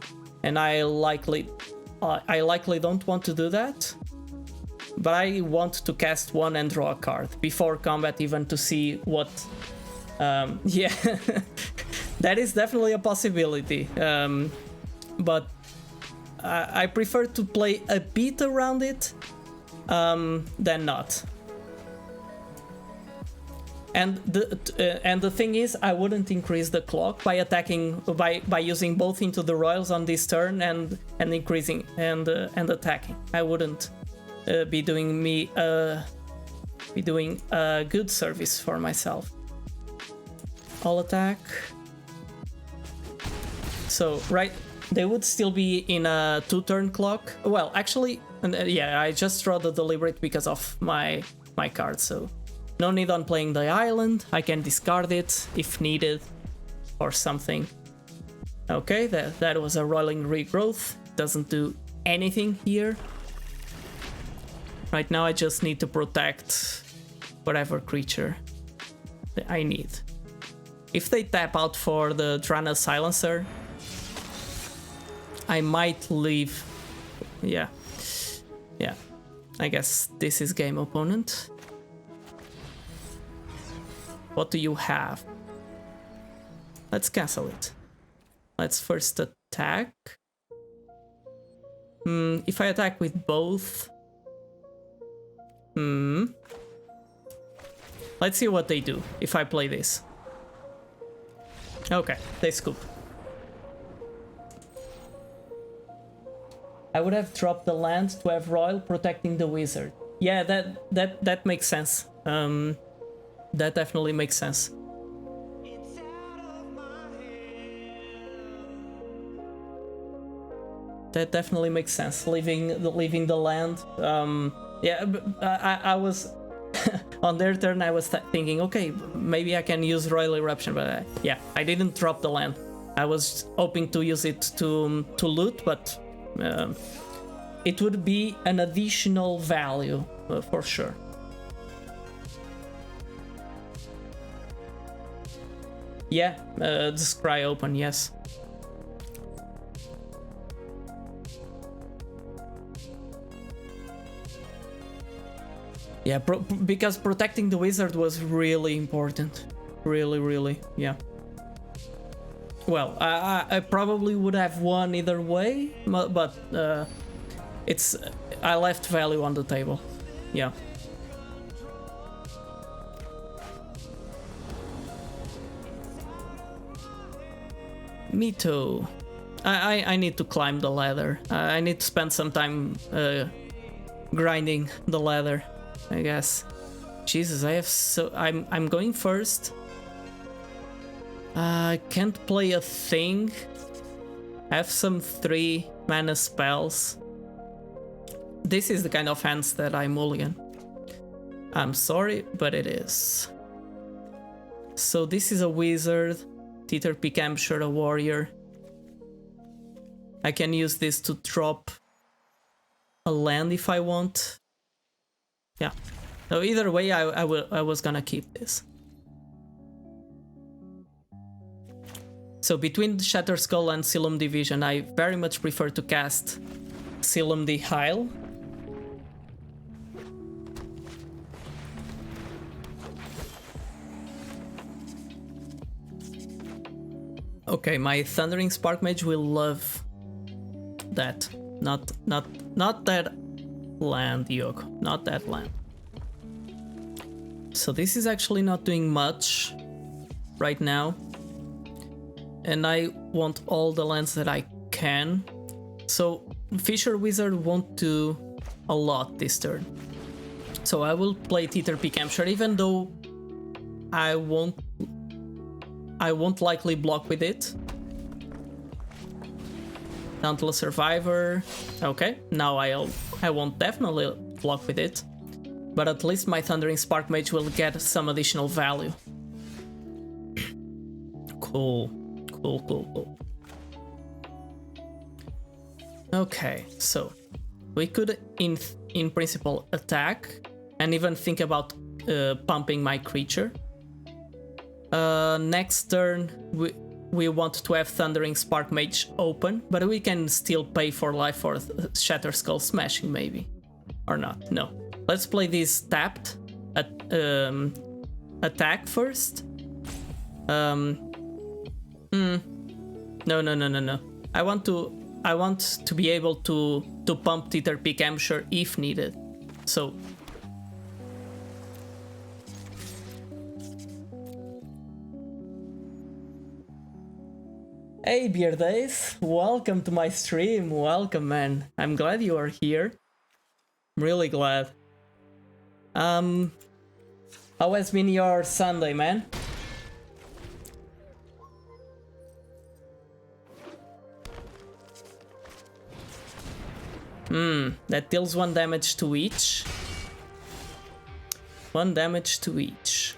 S1: And I likely don't want to do that. But I want to cast one and draw a card before combat, even to see what... yeah, that is definitely a possibility. But I prefer to play a bit around it than not. And the thing is, I wouldn't increase the clock by attacking by using both into the royals on this turn and increasing and attacking. I wouldn't be doing a good service for myself. All attack. So right, they would still be in a 2-turn clock. Well, actually, yeah, I just draw the deliberate because of my card. So no need on playing the island. I can discard it if needed or something. Okay, that was a rolling regrowth. Doesn't do anything here. Right now I just need to protect whatever creature that I need. If they tap out for the Drana Silencer, I might leave. Yeah. I guess this is game opponent. What do you have? Let's cancel it. Let's first attack. If I attack with both... Let's see what they do if I play this. Okay, they scoop. I would have dropped the land to have Royal protecting the wizard. Yeah, that makes sense. That definitely makes sense. That definitely makes sense. Leaving the land. Yeah, I was on their turn. I was thinking, okay, maybe I can use Royal Eruption, but yeah, I didn't drop the land. I was hoping to use it to loot, but it would be an additional value for sure. Yeah, the scry open, yes. Yeah, because protecting the wizard was really important. Really, yeah. Well, I probably would have won either way, but I left value on the table. Yeah. Me too. I need to climb the ladder. I need to spend some time grinding the ladder, I guess. Jesus, I'm going first. I can't play a thing. I have some 3 mana spells. This is the kind of hands that I mulligan. I'm sorry, but it is. So this is a wizard. Teeter Picamshire, a warrior. I can use this to drop a land if I want. Yeah. So either way, I was gonna keep this. So between Shatter Skull and Silum Division, I very much prefer to cast Silum Dihile. Okay, my Thundering Spark Mage will love that. Not that land, Yoko. Not that land. So this is actually not doing much right now. And I want all the lands that I can. So Fisher Wizard won't do a lot this turn. So I will play Teeter Picamshire, even though I won't likely block with it. Dauntless Survivor. Okay, now I won't definitely block with it. But at least my Thundering Spark Mage will get some additional value. Cool. Okay, so we could in principle attack and even think about pumping my creature. Next turn we want to have Thundering Spark Mage open, but we can still pay for life for Shatter Skull Smashing maybe. Or not, no. Let's play this tapped attack first. No. I want to be able to pump Teeter Picamshire if needed. So Hey Beer Days, welcome to my stream. Welcome, man. I'm glad you are here. I'm really glad. How has been your Sunday, man? That deals 1 damage to each. 1 damage to each.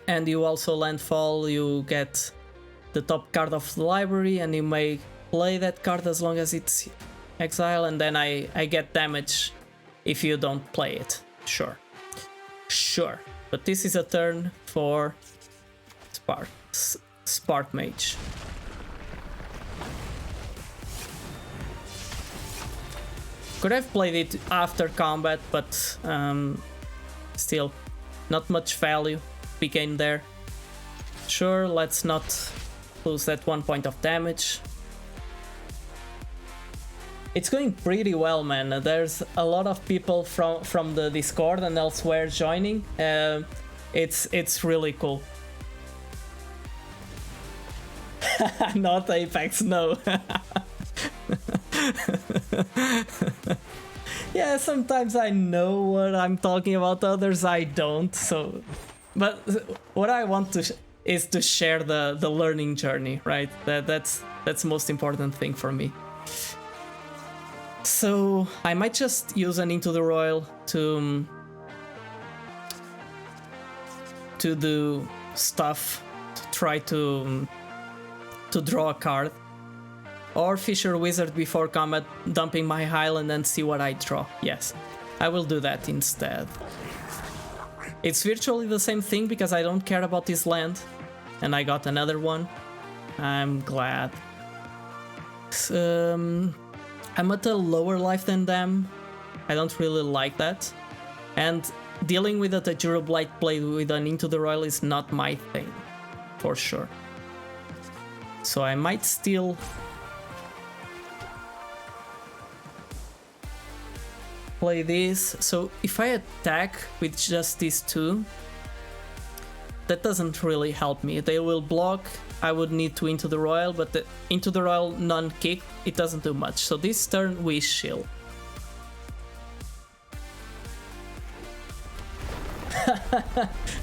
S1: And you also landfall, you get the top card of the library, and you may play that card as long as it's exile, and then I get damage if you don't play it. Sure. Sure. But this is a turn for Spark Mage. Could have played it after combat, but still, not much value we gained there. Sure, let's not lose that 1 point of damage. It's going pretty well, man. There's a lot of people from the Discord and elsewhere joining. It's really cool. Not Apex, no. Yeah, sometimes I know what I'm talking about, others I don't. So, but what I want is to share the learning journey, right? That's the most important thing for me. So I might just use an Into the Royal to do stuff, to try to draw a card. Or Fisher Wizard before combat, dumping my Highland and see what I draw. Yes, I will do that instead. It's virtually the same thing because I don't care about this land. And I got another one. I'm glad. I'm at a lower life than them. I don't really like that. And dealing with a Tajura Blight played with an Into the Royal is not my thing. For sure. So I might still play this. So if I attack with just these two, that doesn't really help me. They will block. I would need to Into the Royal, but the Into the Royal non-kick, it doesn't do much. So this turn we shield.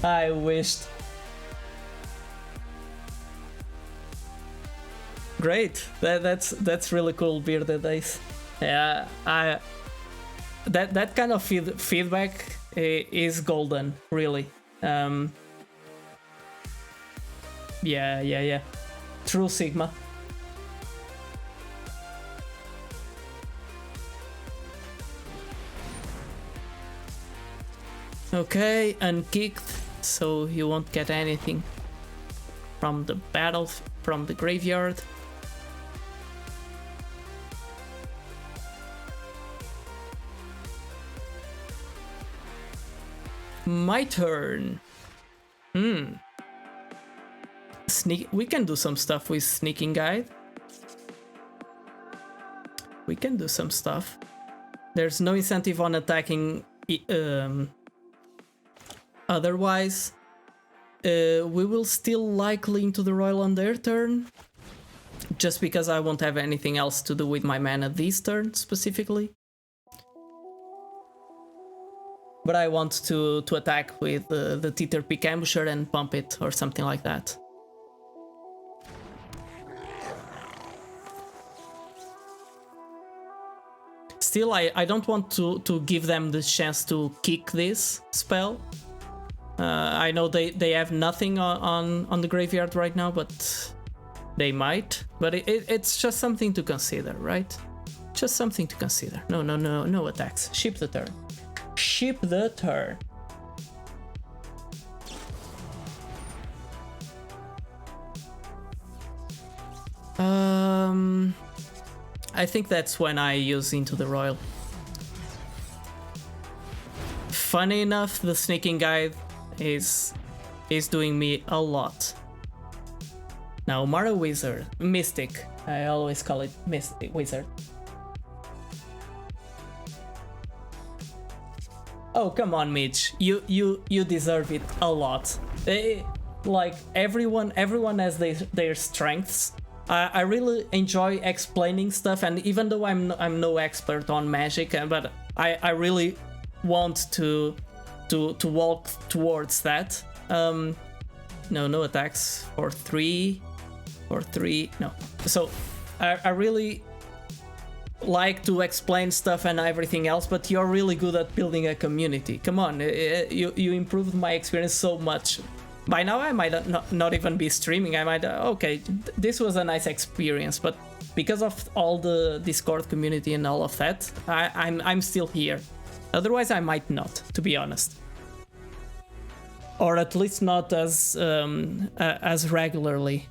S1: I wished. Great. That's really cool, Bearded Days. Yeah, that kind of feedback is golden, really. Yeah. True Sigma. Okay, unkicked, so you won't get anything from the battle, from the graveyard. My turn. We can do some stuff with Sneaking Guide. We can do some stuff. There's no incentive on attacking otherwise. We will still likely Into the Royal on their turn, just because I won't have anything else to do with my mana this turn specifically. But I want to attack with the Teeter Peak Ambusher and pump it or something like that. Still, I don't want to give them the chance to kick this spell. I know they have nothing on the graveyard right now, but they might. But it's just something to consider, right? Just something to consider. No attacks. Ship the turn. Ship the turn. I think that's when I use Into the Royal. Funny enough, the Sneaking Guide is doing me a lot. Now, Mara Wizard, Mystic. I always call it Mystic Wizard. Oh, come on, Mitch. You deserve it a lot. Like everyone has their strengths. I really enjoy explaining stuff, and even though I'm no expert on magic, but I really want to walk towards that. No attacks for 3 no. So I really like to explain stuff and everything else, but you're really good at building a community. Come on, you improved my experience so much. By now I might not even be streaming. I might okay, this was a nice experience, but because of all the Discord community and all of that, I'm still here. Otherwise I might not, to be honest, or at least not as regularly.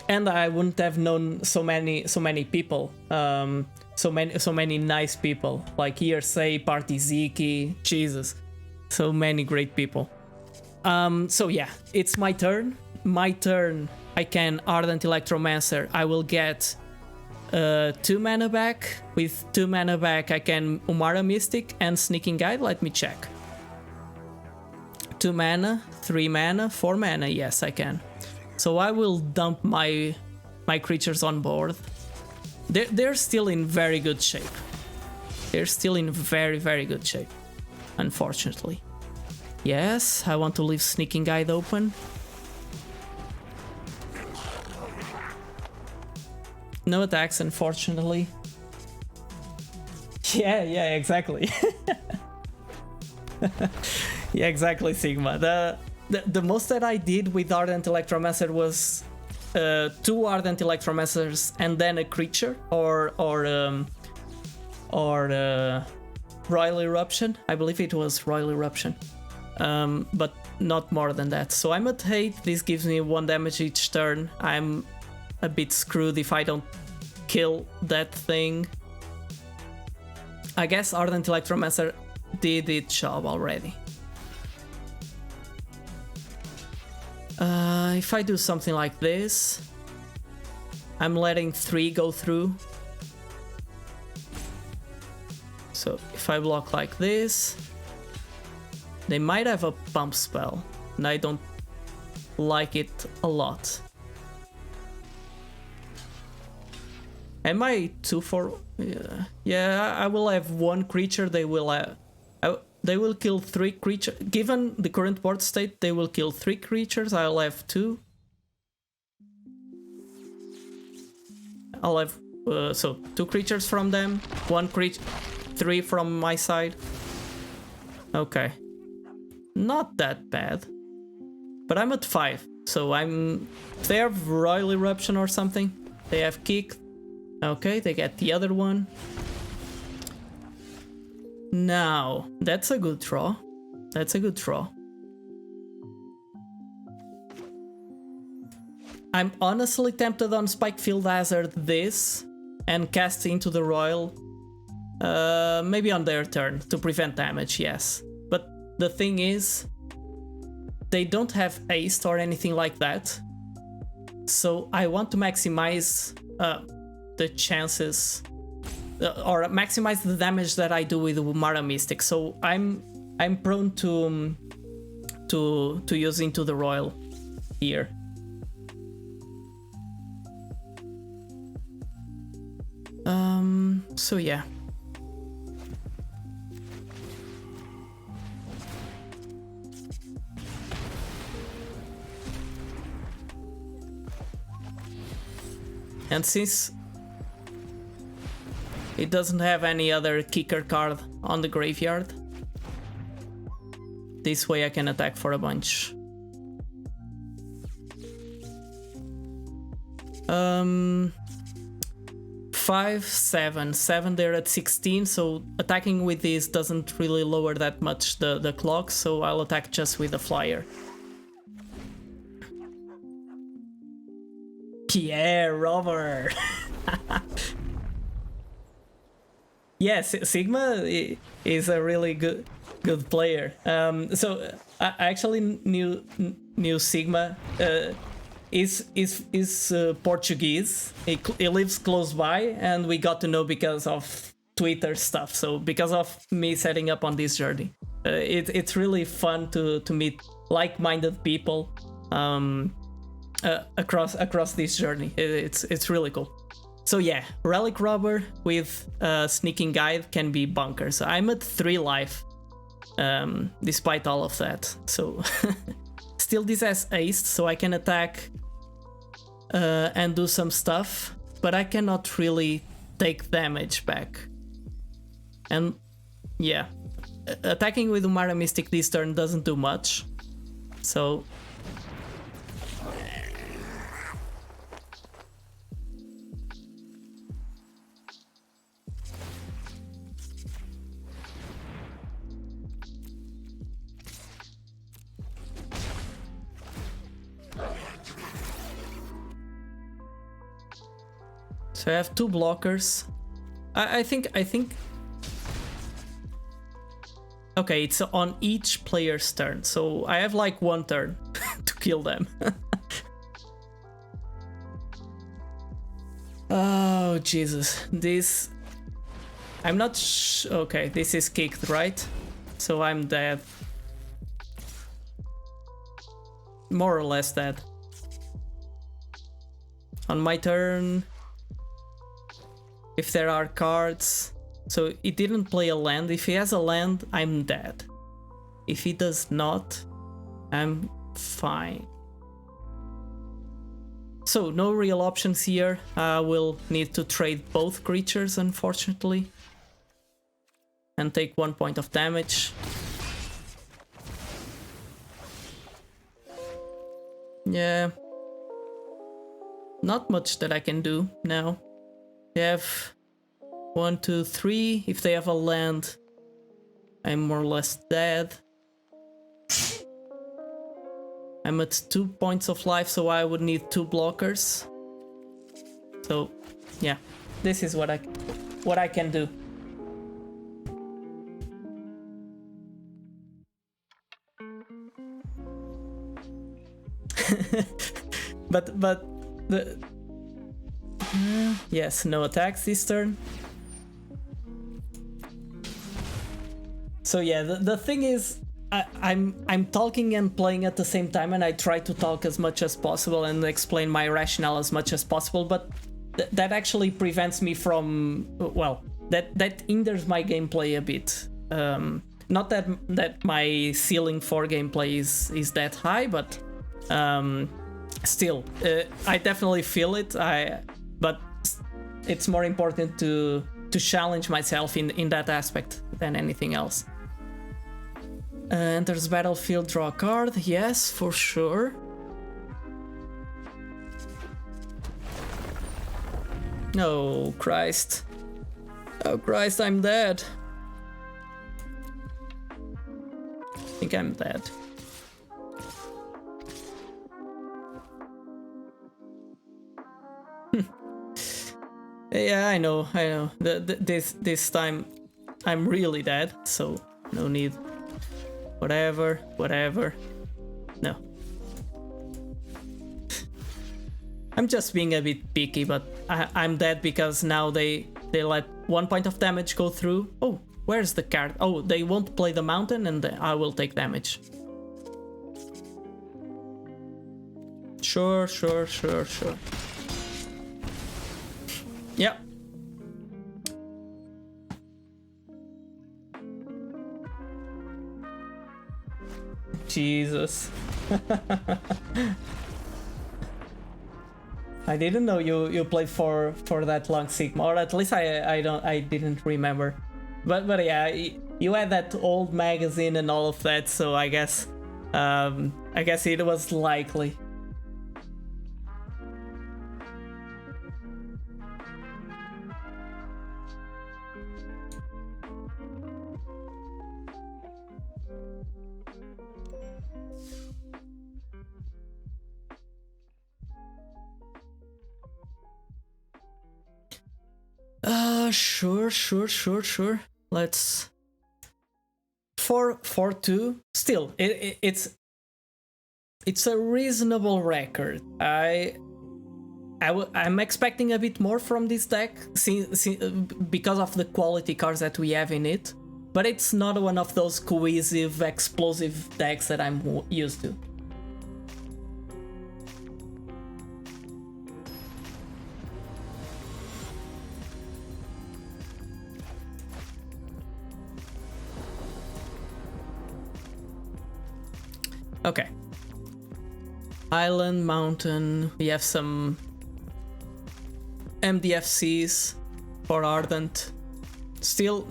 S1: And I wouldn't have known so many people, so many nice people, like here, say Party Ziki, Jesus, so many great people. So yeah, it's my turn. I can Ardent Electromancer. I will get 2 mana back. With 2 mana back, I can Umara Mystic and Sneaking Guide. Let me check. 2 mana, 3 mana, 4 mana. Yes, I can. So I will dump my creatures on board. They're still in very good shape. They're still in very, very good shape, unfortunately. Yes, I want to leave Sneaking Guide open. No attacks, unfortunately. Yeah, exactly. Yeah, exactly, Sigma. The most that I did with Ardent Electromancer was 2 Ardent Electromancers and then a creature, or Royal Eruption. I believe it was Royal Eruption. But not more than that. So I'm at 8. This gives me 1 damage each turn. I'm a bit screwed if I don't kill that thing. I guess Ardent Electromancer did its job already. If I do something like this, I'm letting 3 go through. So if I block like this, they might have a pump spell, and I don't like it a lot. Am I 2 for? Yeah, I will have 1 creature. They will kill 3 creatures. Given the current board state, they will kill 3 creatures. I'll have 2. I'll have so 2 creatures from them, 1 creature, 3 from my side. Okay, not that bad. But I'm at 5, so if they have Royal Eruption or something, they have kick. Okay, they get the other one. Now, that's a good draw. That's a good draw. I'm honestly tempted on Spikefield Hazard this and cast into the Royal. Maybe on their turn to prevent damage, yes. But the thing is, they don't have haste or anything like that. So I want to maximize the chances, or maximize the damage that I do with Umara Mystic. So I'm prone to use into the Royal here. So yeah. And since it doesn't have any other kicker card on the graveyard, this way I can attack for a bunch. 5, 7, 7, they're at 16, so attacking with this doesn't really lower that much the clock, so I'll attack just with the flyer. Pierre Rover! Yes, Sigma is a really good player. So I actually knew Sigma. Is Portuguese. He lives close by, and we got to know because of Twitter stuff. So because of me setting up on this journey, it's really fun to meet like-minded people. across this journey. It's really cool. So yeah, Relic Robber with Sneaking Guide can be bonkers. I'm at 3 life, despite all of that. So still this has aced, so I can attack and do some stuff, but I cannot really take damage back. And yeah, attacking with Umara Mystic this turn doesn't do much. So I have 2 blockers. I think okay, it's on each player's turn, so I have like 1 turn to kill them. Oh Jesus, this I'm not okay, this is kicked, right? So I'm dead. More or less dead. On my turn, if there are cards, so he didn't play a land. If he has a land, I'm dead. If he does not, I'm fine. So no real options here. I will need to trade both creatures, unfortunately, and take 1 point of damage. Yeah, not much that I can do now. They have 1, 2, 3. If they have a land, I'm more or less dead. I'm at 2 points of life, so I would need 2 blockers. So yeah, this is what I can do. but the yes, no attacks this turn. So yeah, the thing is, I'm talking and playing at the same time, and I try to talk as much as possible and explain my rationale as much as possible, but that actually prevents me from, well, that hinders my gameplay a bit. Not that my ceiling for gameplay is that high, but still, I definitely feel it. But it's more important to challenge myself in that aspect than anything else. Enters battlefield, draw a card. Yes, for sure. Oh, Christ. Oh, Christ, I'm dead. I think I'm dead. Yeah, I know. This time I'm really dead, so no need. Whatever. No. I'm just being a bit picky, but I'm dead because now they let 1 point of damage go through. Oh, where's the card? Oh, they won't play the mountain, and I will take damage. Sure. Yeah. Jesus. I didn't know you played for that long, Sigma, or at least I didn't remember. But yeah, you had that old magazine and all of that, so I guess it was likely. Sure. Let's 4-2. Still, it's a reasonable record. I'm expecting a bit more from this deck, because of the quality cards that we have in it. But it's not one of those cohesive, explosive decks that I'm used to. Okay. Island, mountain, we have some MDFCs for Ardent. Still,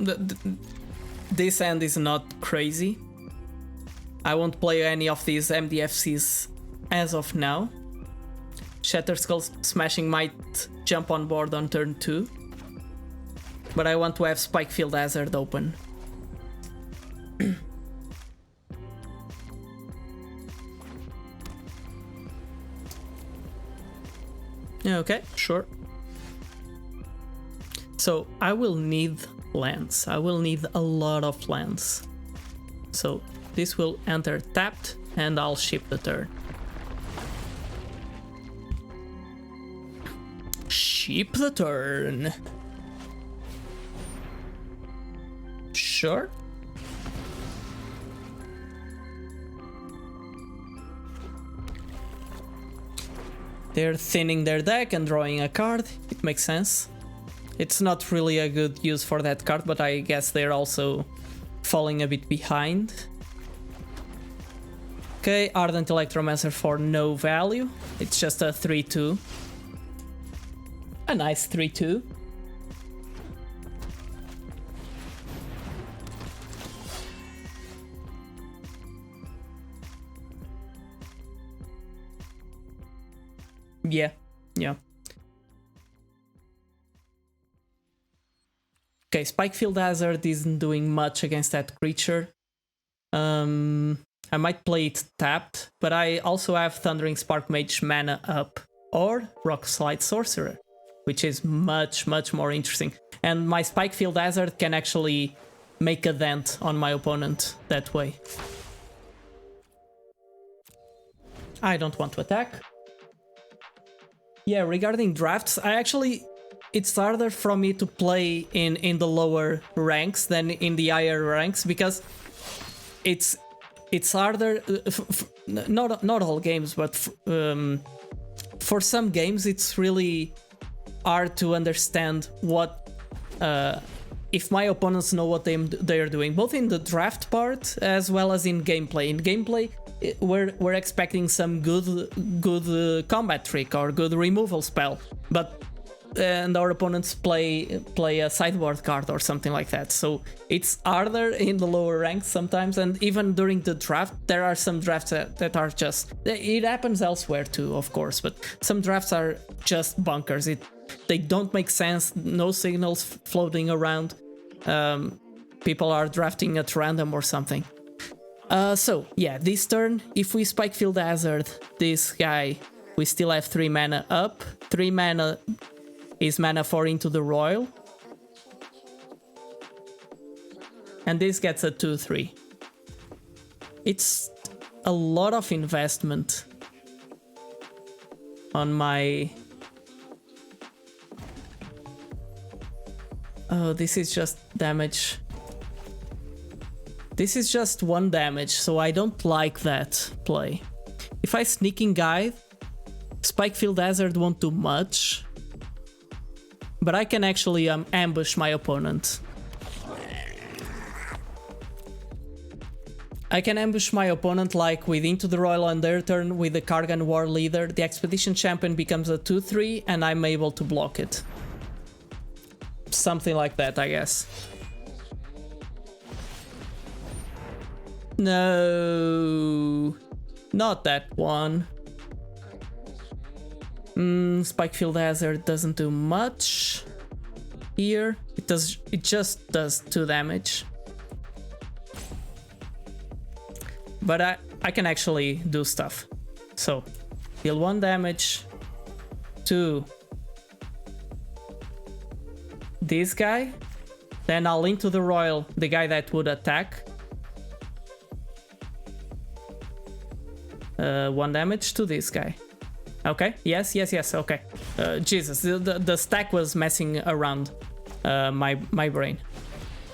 S1: this end is not crazy. I won't play any of these MDFCs as of now. Shatter Skull Smashing might jump on board on turn 2. But I want to have Spikefield Hazard open. Okay, sure. So I will need lands. I will need a lot of lands. So this will enter tapped and I'll ship the turn. Ship the turn. Sure. They're thinning their deck and drawing a card. It makes sense. It's not really a good use for that card, but I guess they're also falling a bit behind. Okay, Ardent Electromancer for no value. It's just a 3-2. A nice 3-2. Yeah. Okay, Spikefield Hazard isn't doing much against that creature. I might play it tapped, but I also have Thundering Spark Mage mana up, or Rock Slide Sorcerer, which is much more interesting. And my Spikefield Hazard can actually make a dent on my opponent that way. I don't want to attack. Yeah, regarding drafts, it's harder for me to play in the lower ranks than in the higher ranks because it's harder. Not all games, but for some games it's really hard to understand what if my opponents know what they're doing, both in the draft part as well as in gameplay. In gameplay, we're expecting some good combat trick or good removal spell, and our opponents play a sideboard card or something like that. So it's harder in the lower ranks sometimes, and even during the draft, there are some drafts that are just... It happens elsewhere too, of course, but some drafts are just bunkers. They don't make sense, no signals floating around. People are drafting at random or something. So yeah, this turn, if we Spikefield Hazard this guy, we still have 3 mana up. 3 mana is mana for Into the Royal. And this gets a 2-3. It's a lot of investment on my... Oh, this is just damage. This is just 1 damage, so I don't like that play. If I Sneaking Guide, Spikefield Hazard won't do much. But I can actually ambush my opponent. I can ambush my opponent like with Into the Royal on their turn with the Kargan War Leader. The Expedition Champion becomes a 2-3 and I'm able to block it. Something like that, I guess. No, not that one. Spikefield Hazard doesn't do much here. It just does 2 damage. But I can actually do stuff. So deal 1 damage to this guy. Then I'll Into the Royal the guy that would attack. 1 damage to this guy. Okay, yes, okay. Jesus, the stack was messing around my brain.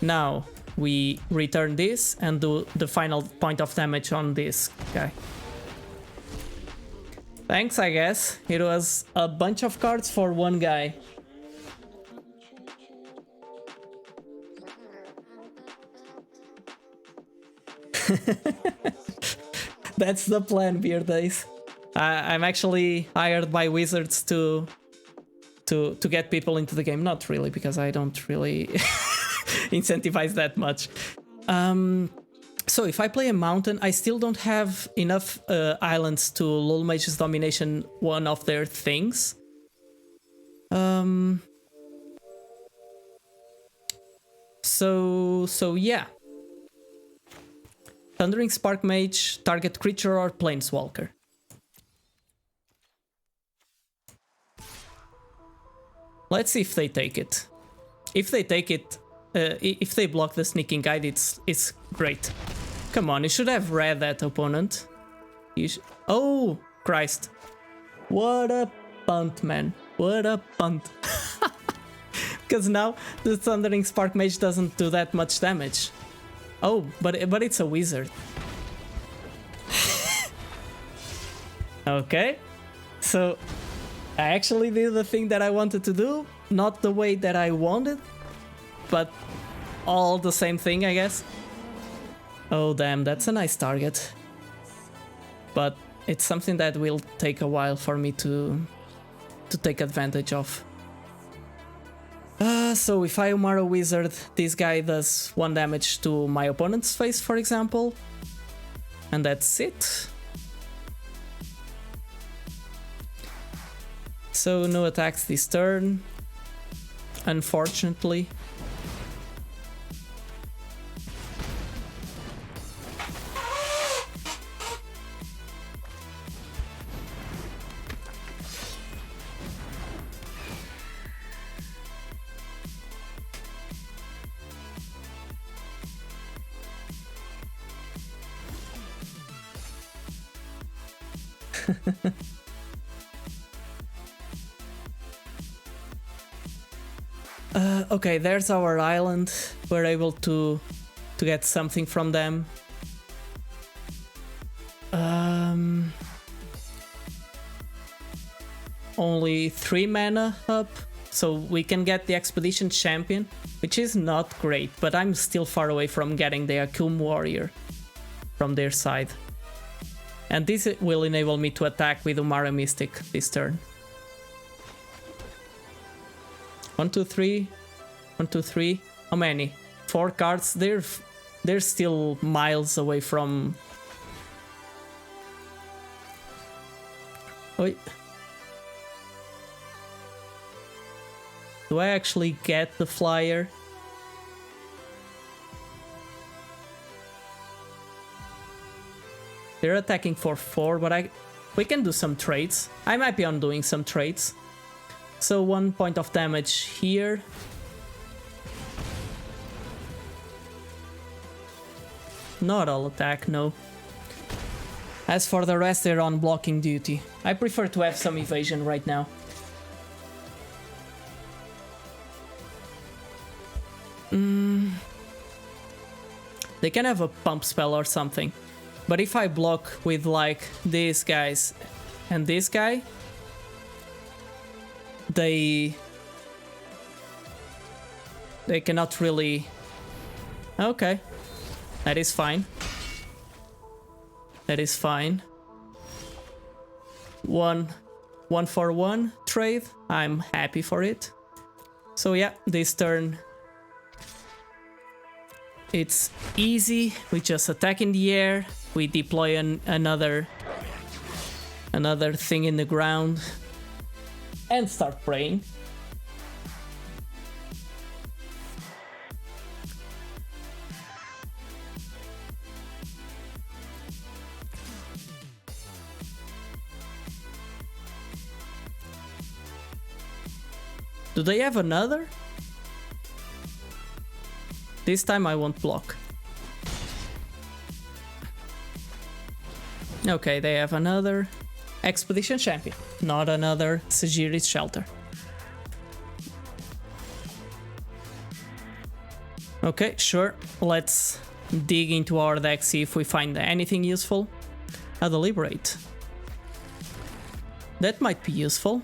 S1: Now we return this and do the final point of damage on this guy. Thanks, I guess. It was a bunch of cards for 1 guy. That's the plan, Beer Days. I'm actually hired by Wizards to get people into the game. Not really, because I don't really incentivize that much. So if I play a mountain, I still don't have enough islands to lull Mage's Domination, one of their things. So yeah. Thundering Spark Mage, target creature or planeswalker. Let's see if they take it. If they take it, if they block the Sneaking Guide, it's great. Come on, you should have read that, opponent. Oh, Christ. What a punt, man. What a punt. Because now the Thundering Spark Mage doesn't do that much damage. Oh, but it's a wizard. Okay. So I actually did the thing that I wanted to do. Not the way that I wanted, but all the same thing, I guess. Oh, damn, that's a nice target. But it's something that will take a while for me to take advantage of. So if I are a wizard, this guy does 1 damage to my opponent's face, for example. And that's it. So no attacks this turn, unfortunately. Okay, there's our island. We're able to get something from them. Only 3 mana up, so we can get the Expedition Champion, which is not great, but I'm still far away from getting the Akum Warrior from their side. And this will enable me to attack with Umara Mystic this turn. 1, 2, 3. 1, 2, 3. How many? 4 cards. They're still miles away from. Wait. Do I actually get the flyer? They're attacking for 4, but we can do some trades. I'm happy on doing some trades. So 1 point of damage here. Not all attack, no. As for the rest, they're on blocking duty. I prefer to have some evasion right now. They can have a pump spell or something. But if I block with like these guys and this guy, they cannot really. Okay, that is fine. That is fine. One for one trade. I'm happy for it. So yeah, this turn it's easy. We just attack in the air. We deploy another thing in the ground and start praying. Do they have another? This time I won't block. Okay, they have another Expedition Champion, not another Sagiri's Shelter. Okay, sure. Let's dig into our deck, see if we find anything useful. A Deliberate. That might be useful.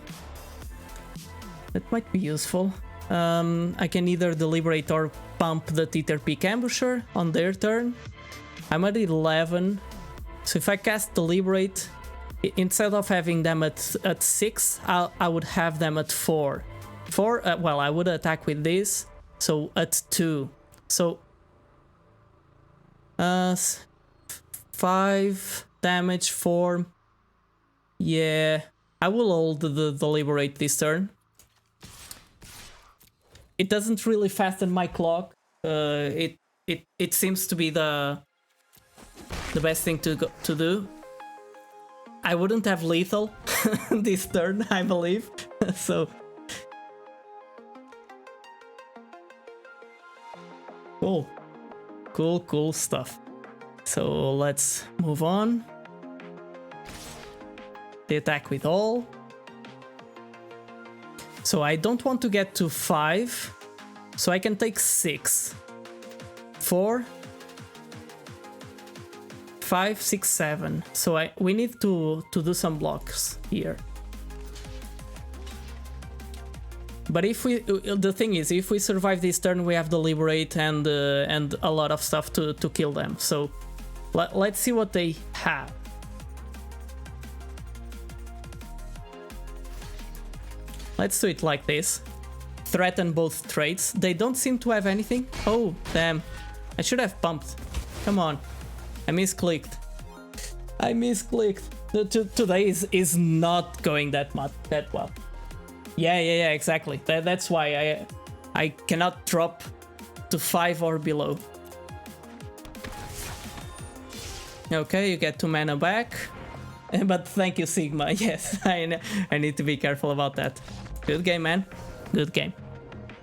S1: That might be useful. I can either Deliberate or pump the Tether Peak Ambusher on their turn. I'm at 11. So if I cast Deliberate, instead of having them at 6, I would have them at 4. 4, well, I would attack with this, so at 2. So 5 damage, 4. Yeah, I will hold the Deliberate this turn. It doesn't really fasten my clock. It seems to be the best thing to do. I wouldn't have lethal this turn, I believe. So cool stuff. So let's move on. The attack with all. So I don't want to get to 5, so I can take 6. 4, 5, 6, 7. So we need to do some blocks here. But the thing is, if we survive this turn, we have Deliberate and a lot of stuff to kill them. So let's see what they have. Let's do it like this. Threaten both traits. They don't seem to have anything. Oh, damn. I should have pumped. Come on. I misclicked. Today is not going that well. Yeah, exactly. That's why I cannot drop to 5 or below. Okay, you get 2 mana back. But thank you, Sigma. Yes, I need to be careful about that. Good game, man. Good game.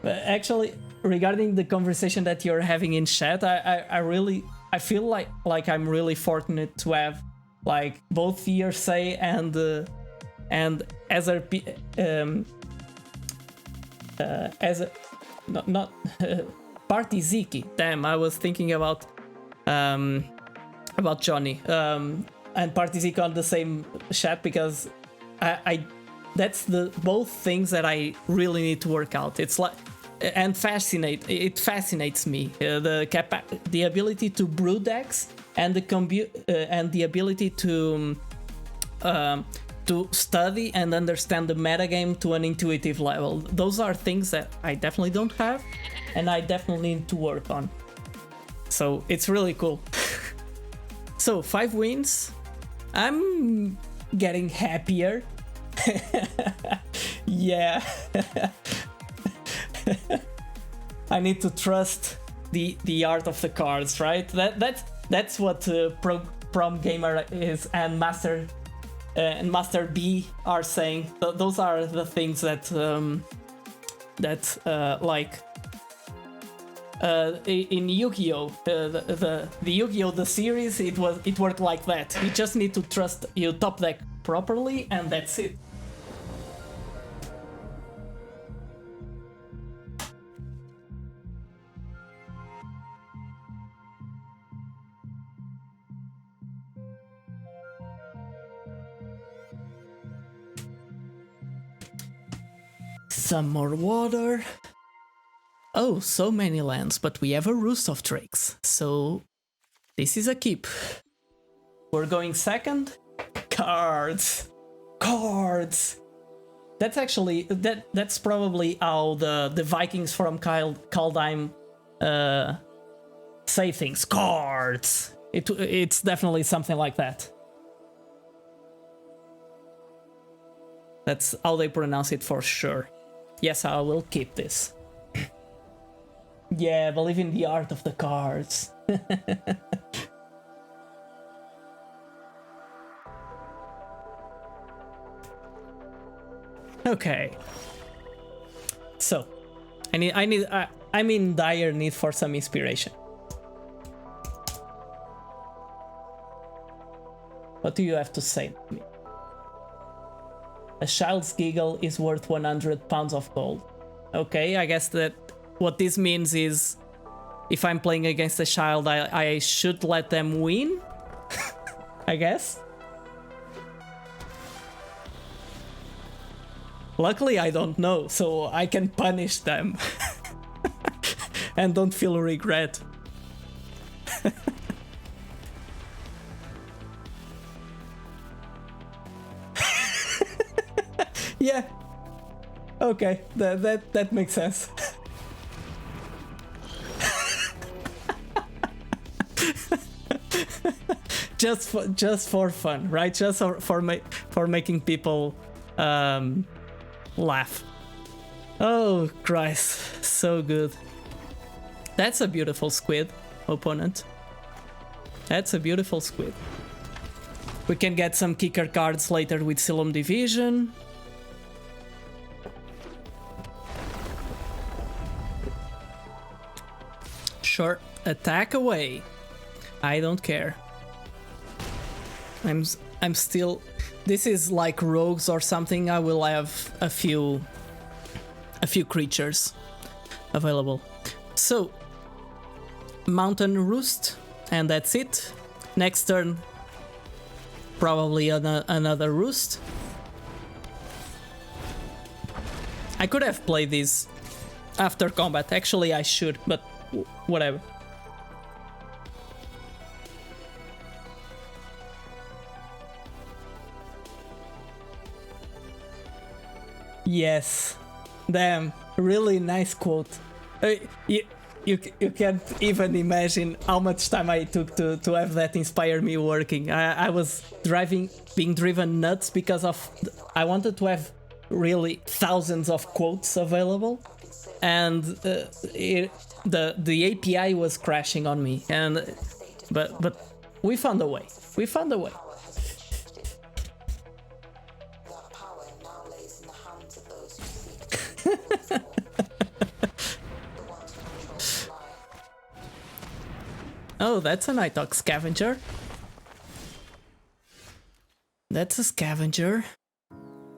S1: Actually, regarding the conversation that you're having in chat, I feel like I'm really fortunate to have like both Yersay and SRP not Party Ziki. Damn, I was thinking about Johnny and Party Ziki on the same chat because I that's the both things that I really need to work out. It's like and it fascinates me the ability to brew decks and the ability to study and understand the metagame to an intuitive level. Those are things that I definitely don't have and I definitely need to work on. So it's really cool. So 5 wins. I'm getting happier. Yeah. I need to trust the art of the cards, right? That's what Prom Gamer is and Master B are saying. Those are the things that in Yu-Gi-Oh, the Yu-Gi-Oh the series, it worked like that. You just need to trust your top deck properly, and that's it. Some more water. Oh, so many lands, but we have a Roost of Drakes, so this is a keep. We're going second. Cards. That's actually that's probably how the Vikings from Kaldheim say things. Cards. It's definitely something like that. That's how they pronounce it for sure. Yes, I will keep this. Yeah, believe in the art of the cards. Okay. So, I'm in dire need for some inspiration. What do you have to say to me? A child's giggle is worth 100 pounds of gold. Okay, I guess that what this means is if I'm playing against a child, I should let them win? I guess. Luckily, I don't know, so I can punish them. And don't feel regret. Yeah. Okay, that makes sense. just for fun, right? Just for making people laugh. Oh Christ, so good. That's a beautiful squid, opponent. That's a beautiful squid. We can get some kicker cards later with Silum Division. Sure, attack away. I don't care. I'm still. This is like rogues or something. I will have a few creatures available. So, Mountain Roost, and that's it. Next turn, probably another Roost. I could have played this after combat. Actually, I should, but whatever. Yes. Damn, really nice quote. You can't even imagine how much time I took to have that inspire me working. I was being driven nuts because of I wanted to have really thousands of quotes available, and the API was crashing on me. But we found a way. We found a way. Oh, that's a Nighthawk Scavenger. That's a Scavenger.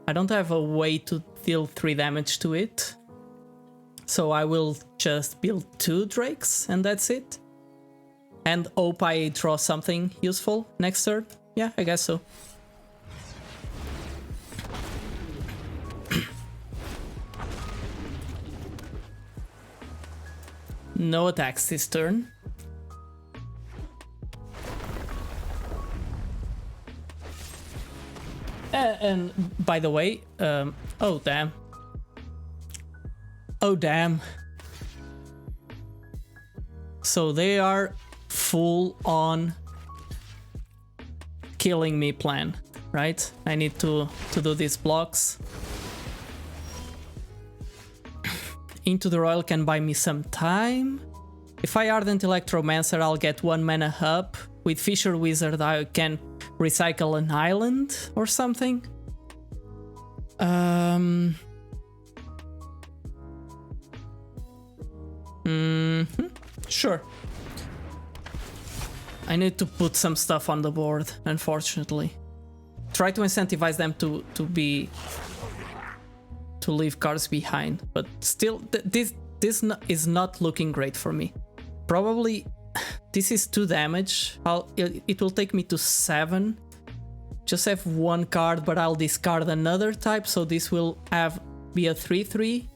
S1: I don't have a way to deal 3 damage to it. So I will just build 2 Drakes and that's it. And hope I draw something useful next turn. Yeah, I guess so. No attacks this turn. And by the way, oh damn. Oh damn. So they are full on killing me plan, right? I need to do these blocks. Into the Royal can buy me some time. If I Ardent Electromancer, I'll get 1 mana up. With Fisher Wizard, I can recycle an island or something. Sure. I need to put some stuff on the board, unfortunately. Try to incentivize them to leave cards behind, but still, this is not looking great for me. Probably this is 2 damage. It will take me to 7. Just have 1 card, but I'll discard another type, so this will be a 3/3.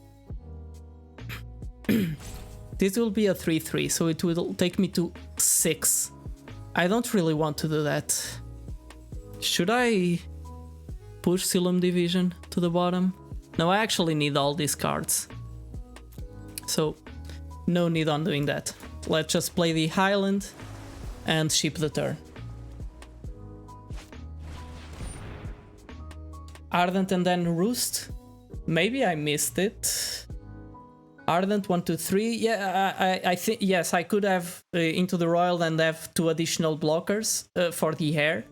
S1: This will be a 3/3, so it will take me to 6. I don't really want to do that. Should I push Silum Division to the bottom? No, I actually need all these cards. So, no need on doing that. Let's just play the Highland and ship the turn. Ardent and then Roost. Maybe I missed it. Ardent 1, 2, 3. Yeah, I think yes, I could have Into the Royal and have 2 additional blockers for the hair.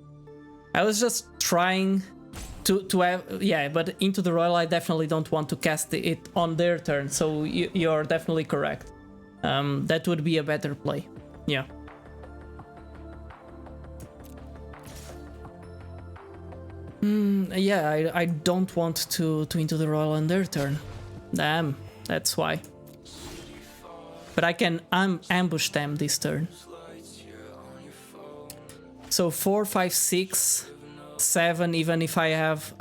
S1: I was just trying to have, yeah, but Into the Royal I definitely don't want to cast it on their turn, so you're definitely correct. That would be a better play. Yeah. Yeah, I don't want to Into the Royal on their turn. Damn, that's why. But I can ambush them this turn. So 4, 5, 6, 7, even if I have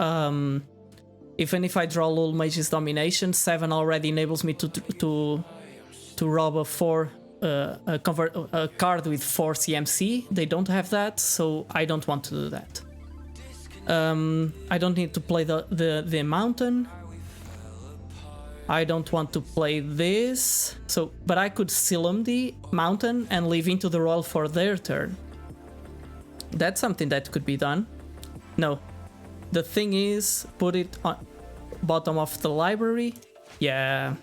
S1: even if I draw Lul Mage's Domination, 7 already enables me to rob a card with 4 CMC. They don't have that, so I don't want to do that. I don't need to play the mountain. I don't want to play this. So, but I could Silum the mountain and leave Into the Roil for their turn. That's something that could be done. No. The thing is, put it on bottom of the library. Yeah.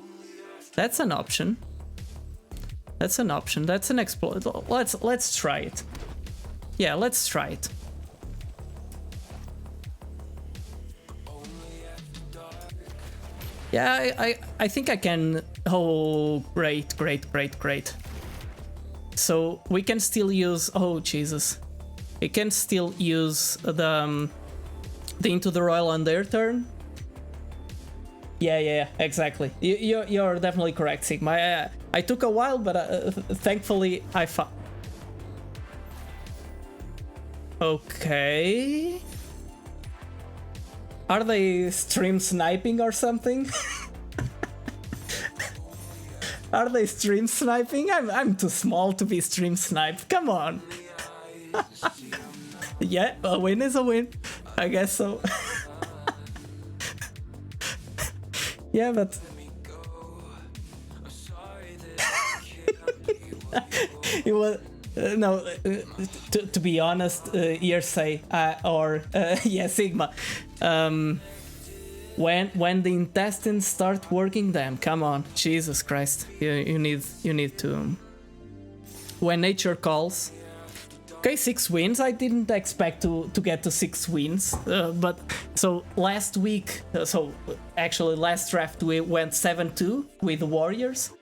S1: That's an option. That's an option. That's an exploit. Let's try it. Yeah, let's try it. Yeah, I think I can. Oh, great. So we can still use. Oh Jesus, we can still use the Into the Roil on their turn. Yeah, exactly. You're definitely correct, Sigma. I took a while, but thankfully I found. Okay. Are they stream sniping or something? Are they stream sniping? I'm too small to be stream sniped. Come on. Yeah, a win is a win. I guess so. Yeah, but it was no. To be honest, Yersay or yeah, Sigma. When the intestines start working, them. Come on, Jesus Christ! You need to. When nature calls. Okay, 6 wins. I didn't expect to get to 6 wins, but so last week, so actually last draft we went 7-2 with the Warriors.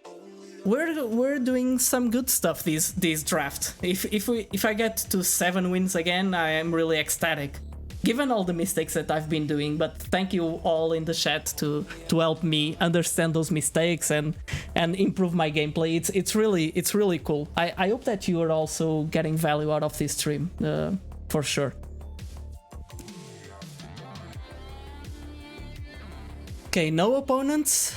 S1: We're doing some good stuff this draft. If I get to 7 wins again, I am really ecstatic, given all the mistakes that I've been doing. But thank you all in the chat to help me understand those mistakes and improve my gameplay. It's really cool. I hope that you are also getting value out of this stream, for sure. Okay, no opponents.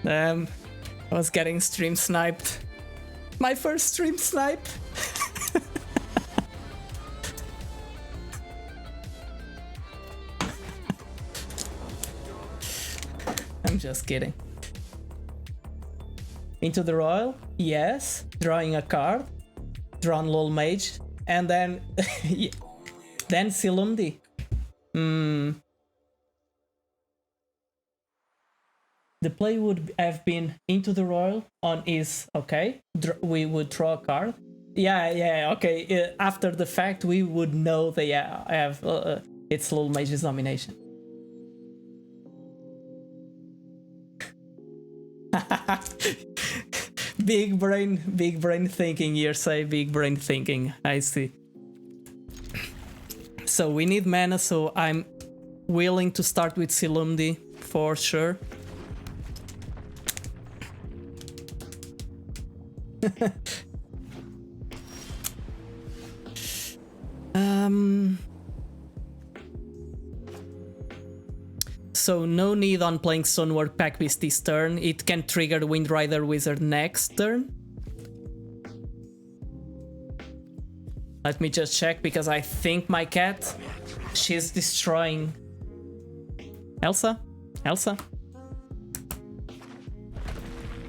S1: I was getting stream sniped. My first stream snipe. I'm just kidding. Into the Roil? Yes. Drawing a card. Drawn LOL Mage. And then... then Silumdi. The play would have been Into the Roil on his... Okay. We would draw a card. Yeah, okay. After the fact, we would know they have... it's LOL Mage's nomination. Big brain thinking, Yersay. Big brain thinking. I see. So we need mana, so I'm willing to start with Silumdi for sure. So no need on playing Stonework Pack Beast this turn. It can trigger Windrider Wizard next turn. Let me just check, because I think my cat, she's destroying... Elsa?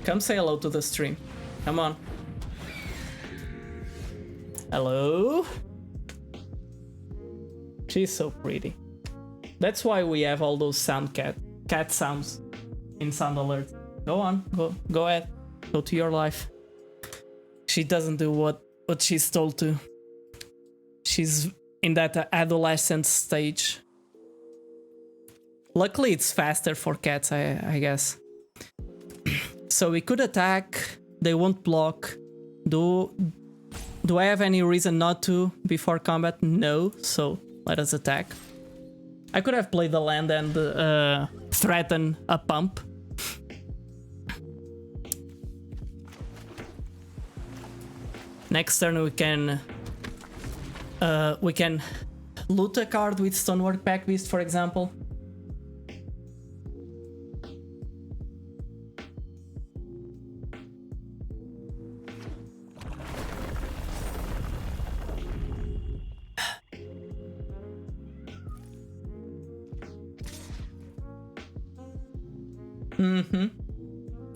S1: Come say hello to the stream. Come on. Hello? She's so pretty. That's why we have all those cat sounds in sound alert. Go on, go ahead. Go to your life. She doesn't do what she's told to. She's in that adolescent stage. Luckily it's faster for cats, I guess. So we could attack. They won't block. Do I have any reason not to before combat? No, so let us attack. I could have played the land and threaten a pump. Next turn we can loot a card with Stonework Pack Beast, for example.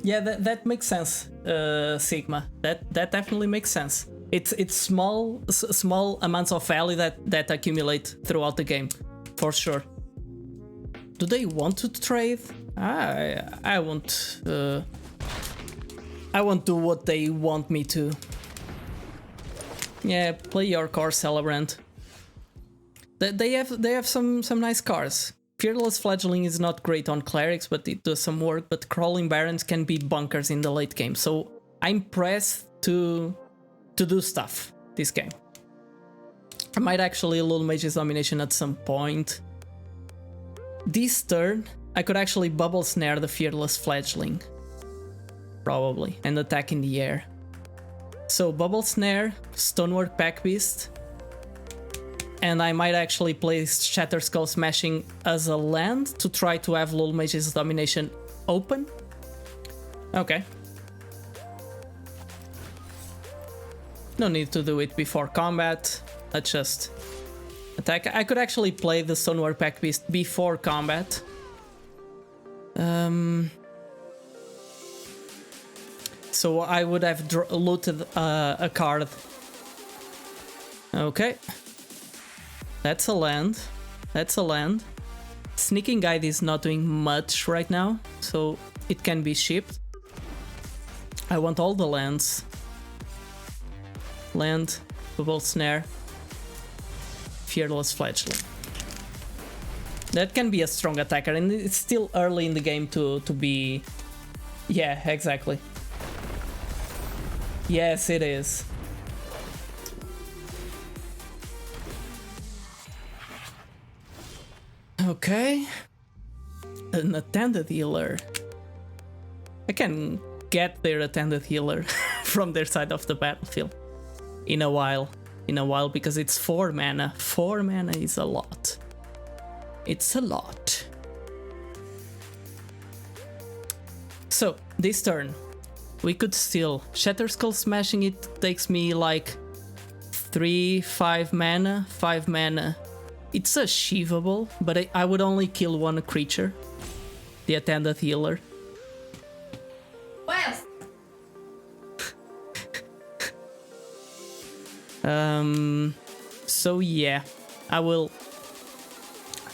S1: Yeah, that makes sense, Sigma. That definitely makes sense. It's small amounts of value that accumulate throughout the game, for sure. Do they want to trade? I won't. I won't do what they want me to. Yeah, play your core, Celebrant. They have some nice cards. Fearless Fledgling is not great on clerics, but it does some work. But Crawling Barons can be bunkers in the late game, so I'm pressed to do stuff this game. I might actually Lul Mage's Domination at some point. This turn, I could actually Bubble Snare the Fearless Fledgling, probably, and attack in the air. So Bubble Snare, Stonework Pack Beast, and I might actually play Shatter Skull Smashing as a land to try to have Lul Mage's Domination open. Okay. No need to do it before combat. Let's just attack. I could actually play the Stonework Pack Beast before combat. So I would have looted a card. Okay. That's a land. That's a land. Sneaking Guide is not doing much right now, so it can be shipped. I want all the lands. Land, Bubble Snare, Fearless Fledgling. That can be a strong attacker, and it's still early in the game to be... Yeah, exactly. Yes, it is. Okay. An attended healer. I can get their attended healer from their side of the battlefield in a while, because it's 4 mana. 4 mana is a lot. It's a lot. So, this turn, we could still Shatter Skull Smashing. It takes me like 5 mana. It's achievable, but I would only kill one creature, the attended healer.
S3: Well.
S1: So yeah, I will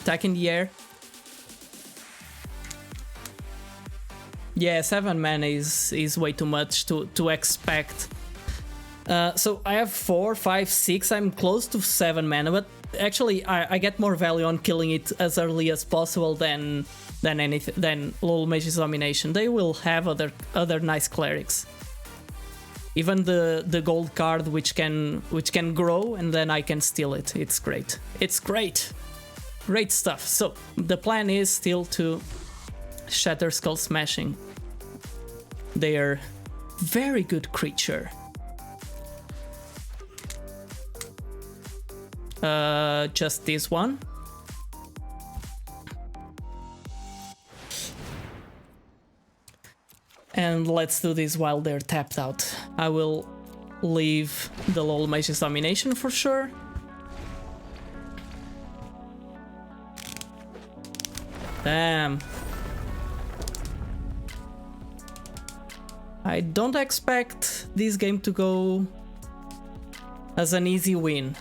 S1: attack in the air. Yeah, 7 mana is way too much to expect. So I have 4, 5, 6. I'm close to 7 mana, but actually I get more value on killing it as early as possible than Lul Mage's Domination. They will have other nice clerics. Even the gold card which can grow, and then I can steal it. It's great. It's great. Great stuff. So the plan is still to Shatter Skull Smashing their very good creature. Just this one. And let's do this while they're tapped out. I will leave the Lul Mage's Domination for sure. Damn. I don't expect this game to go as an easy win.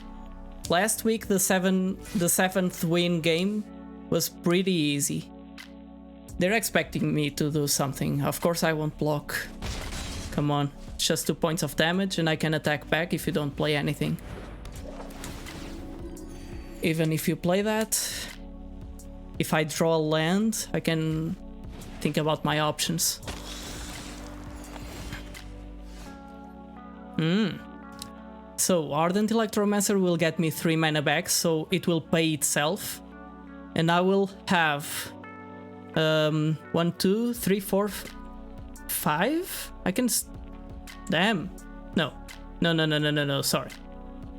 S1: Last week the 7th win game was pretty easy. They're expecting me to do something. Of course I won't block. Come on, it's just 2 points of damage and I can attack back if you don't play anything. Even if you play that, if I draw a land, I can think about my options. So Ardent Electromancer will get me 3 mana back, so it will pay itself. And I will have 1, 2, 3, 4, 5? I can... Damn. No, sorry.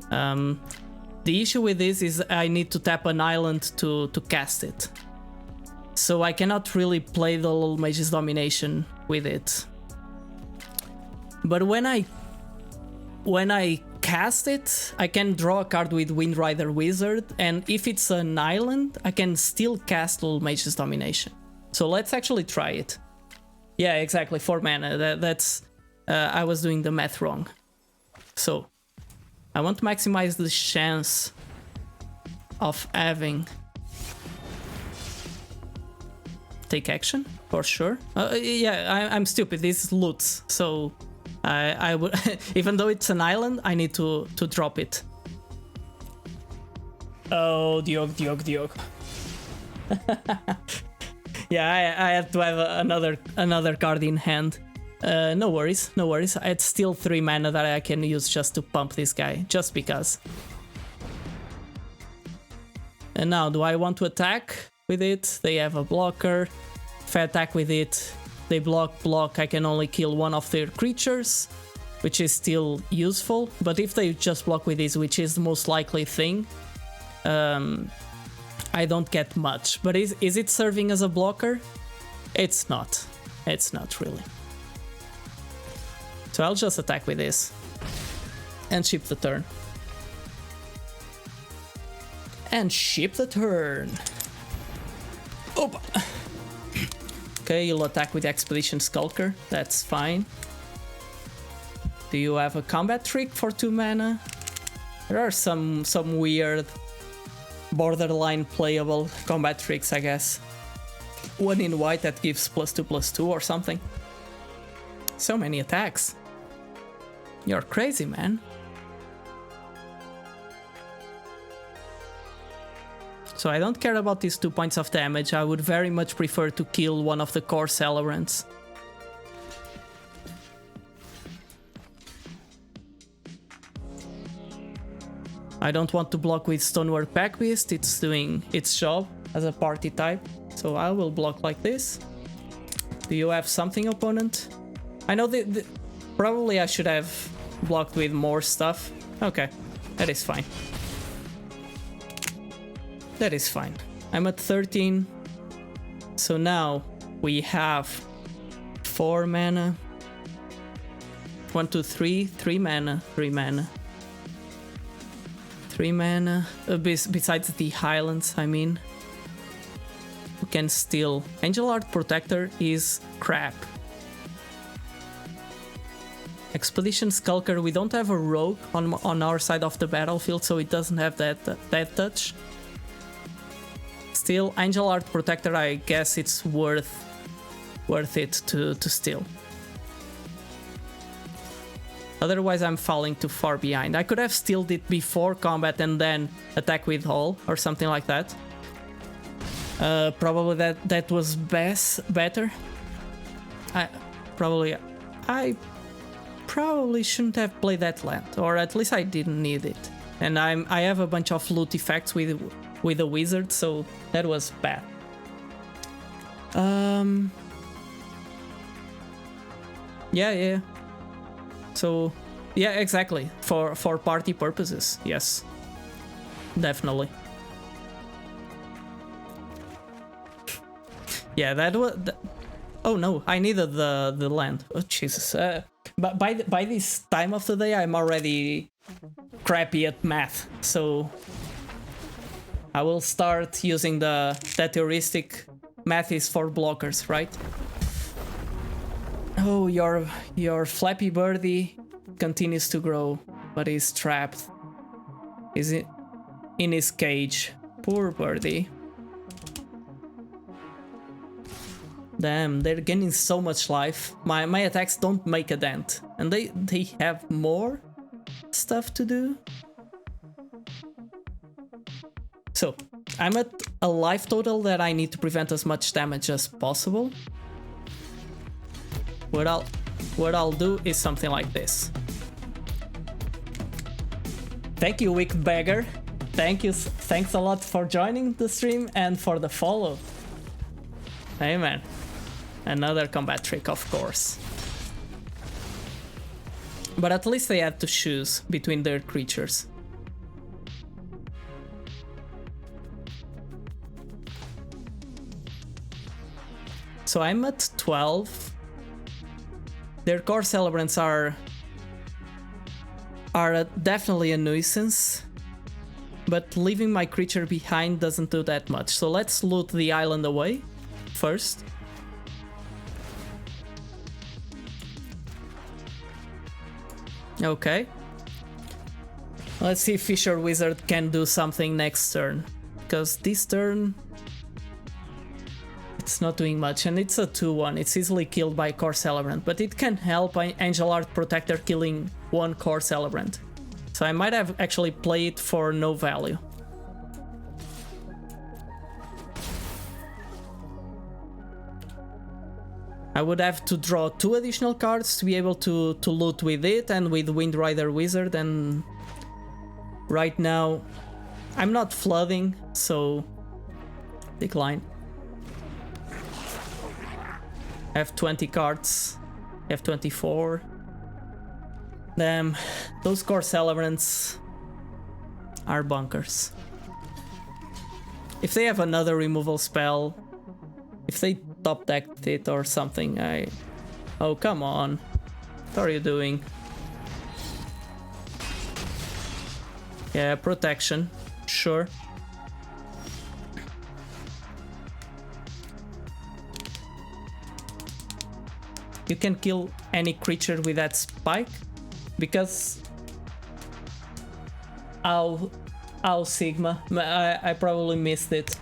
S1: The issue with this is I need to tap an island to cast it. So I cannot really play the Lul Mage's Domination with it. But when I cast it, I can draw a card with Windrider Wizard, and if it's an island, I can still cast Lul Mage's Domination. So let's actually try it. Yeah, exactly, 4 mana. That's I was doing the math wrong. So I want to maximize the chance of having take action for sure. Yeah, I'm stupid. This is loot, so I would even though it's an island, I need to drop it. Oh, Diog. Yeah, I had to have another card in hand. No worries. It's still 3 mana that I can use just to pump this guy, just because. And now, do I want to attack with it? They have a blocker. If I attack with it, they block. I can only kill one of their creatures, which is still useful. But if they just block with this, which is the most likely thing, I don't get much. But is it serving as a blocker? It's not. It's not really. So I'll just attack with this and ship the turn. Opa. Okay, you'll attack with Expedition Skulker. That's fine. Do you have a combat trick for 2 mana? There are some weird borderline playable combat tricks, I guess. One in white that gives +2/+2 or something. So many attacks. You're crazy, man. So I don't care about these 2 points of damage. I would very much prefer to kill one of the core celebrants. I don't want to block with Stonework Pack Beast. It's doing its job as a party type. So I will block like this. Do you have something, opponent? I know probably I should have blocked with more stuff. Okay, that is fine. That is fine. I'm at 13. So now we have 4 mana. 1, 2, 3. 3 mana. 3 mana. 3 mana. Besides the Highlands, I mean. We can still... Angel Art Protector is crap. Expedition Skulker, we don't have a rogue on our side of the battlefield, so it doesn't have that touch. Still, Angel Art Protector, I guess it's worth it to steal. Otherwise, I'm falling too far behind. I could have stealed it before combat and then attack with Hull or something like that. Probably that was better. I probably shouldn't have played that land, or at least I didn't need it. And I have a bunch of loot effects with the wizard, so that was bad. Yeah. So yeah, exactly. For party purposes, yes, definitely. Yeah, that was. Oh no, I needed the land. Oh Jesus! But by this time of the day, I'm already crappy at math, so I will start using that heuristic. Math is for blockers, right? Oh, your Flappy Birdie continues to grow, but he's trapped. Is it in his cage? Poor Birdie. Damn, they're gaining so much life. My attacks don't make a dent, and they have more stuff to do. So I'm at a life total that I need to prevent as much damage as possible. What I'll do is something like this. Thank you, Wick Beggar. Thanks a lot for joining the stream and for the follow. Hey man, another combat trick, of course. But at least they had to choose between their creatures. So I'm at 12. Their core celebrants are definitely a nuisance, but leaving my creature behind doesn't do that much. So let's loot the island away first. Okay. Let's see if Fisher Wizard can do something next turn. Because this turn... it's not doing much, and it's a 2-1. It's easily killed by Core Celebrant, but it can help Angel Art Protector killing one Core Celebrant. So I might have actually played it for no value. I would have to draw 2 additional cards to be able to loot with it and with Windrider Wizard, and right now I'm not flooding, so decline. I have 20 cards, I have 24. Damn, those Core Celebrants are bunkers. If they have another removal spell, if they top decked it or something, oh, come on. What are you doing? Yeah, protection, sure. You can kill any creature with that spike, because Ow Sigma, I probably missed it.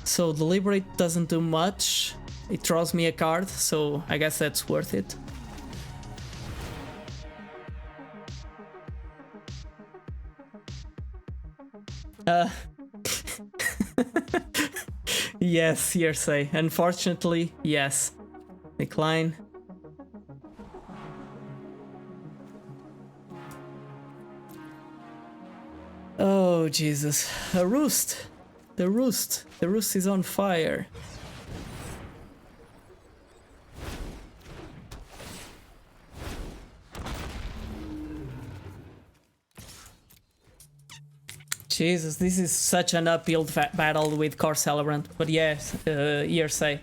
S1: So Deliberate doesn't do much. It draws me a card, so I guess that's worth it. Yes, hearsay. Unfortunately, yes. Decline. Oh, Jesus. A roost. The roost. The roost is on fire. Jesus, this is such an uphill battle with Core Celebrant. But yes, hearsay.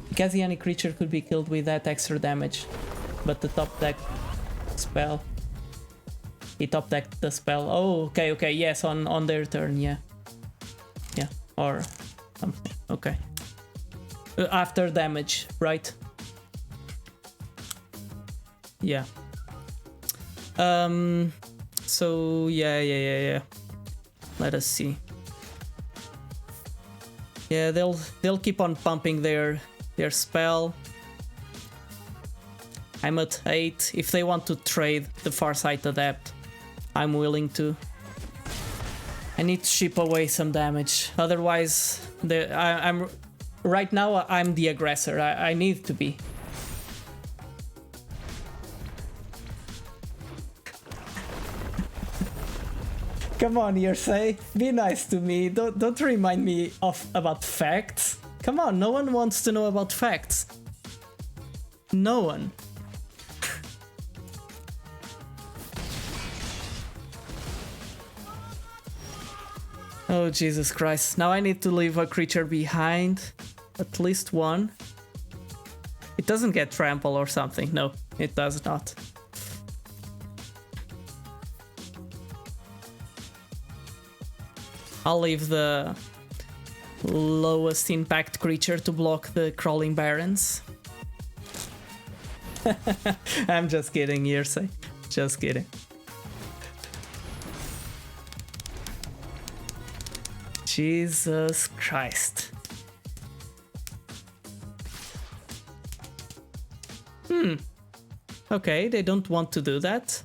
S1: Because any creature could be killed with that extra damage. But the top deck spell. He top decked the spell. Oh, okay, yes, on their turn, yeah. Yeah, or something, okay. After damage, right? Yeah. So, yeah. Let us see. Yeah, they'll keep on pumping their spell. I'm at 8. If they want to trade the Farsight Adept, I'm willing to. I need to ship away some damage. Otherwise, I'm right now I'm the aggressor. I need to be. Come on, Yersay, be nice to me. Don't remind me about facts. Come on, no one wants to know about facts. No one. Oh, Jesus Christ. Now I need to leave a creature behind. At least one. It doesn't get trample or something. No, it does not. I'll leave the lowest impact creature to block the Crawling Barons. I'm just kidding, Yersay. Just kidding. Jesus Christ. Okay, they don't want to do that.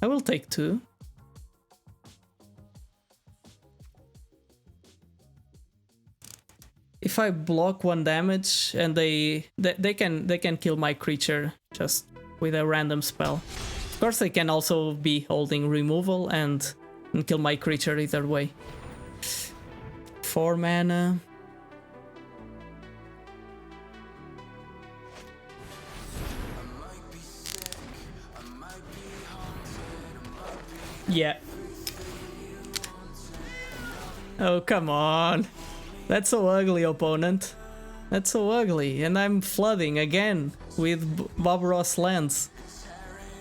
S1: I will take 2. If I block 1 damage and they can kill my creature just with a random spell. Of course, they can also be holding removal and kill my creature either way. 4 mana. Yeah. Oh, come on. That's so ugly, opponent. That's so ugly. And I'm flooding again with Bob Ross lands.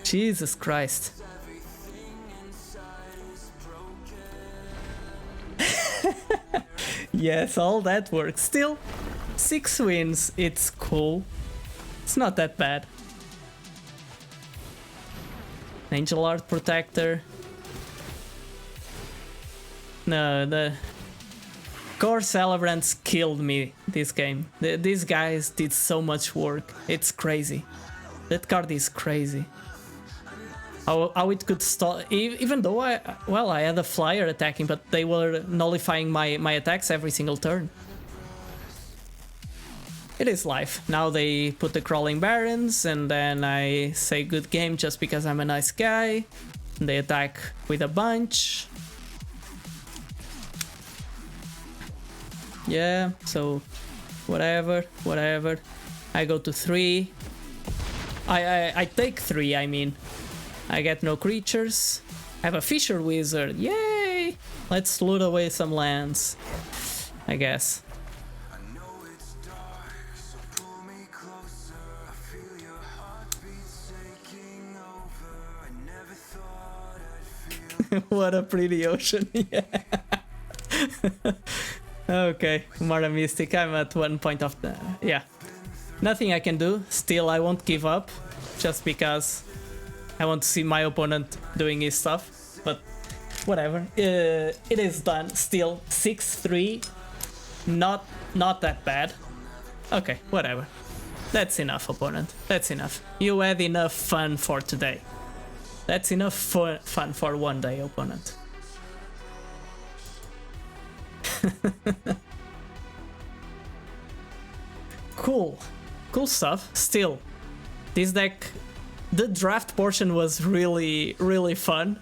S1: Jesus Christ. Yes, all that work. Still, 6 wins, it's cool. It's not that bad. Angel Art Protector. No, the Core Celebrants killed me this game. These guys did so much work. It's crazy. That card is crazy. How it could stop, even though I had a flyer attacking, but they were nullifying my attacks every single turn. It is life. Now they put the Crawling Barons, and then I say good game just because I'm a nice guy. They attack with a bunch. Yeah, so whatever. I go to 3. I take 3, I mean. I get no creatures. I have a Fisher Wizard. Yay! Let's loot away some lands, I guess. What a pretty ocean. Yeah. Okay, Mara Mystic. I'm at 1 point of the... Yeah. Nothing I can do. Still, I won't give up. Just because I want to see my opponent doing his stuff. But whatever. It is done. Still, 6-3. Not that bad. Okay, whatever. That's enough, opponent. That's enough. You had enough fun for today. That's enough fun for one day, opponent. Cool stuff. Still, this deck, the draft portion was really fun.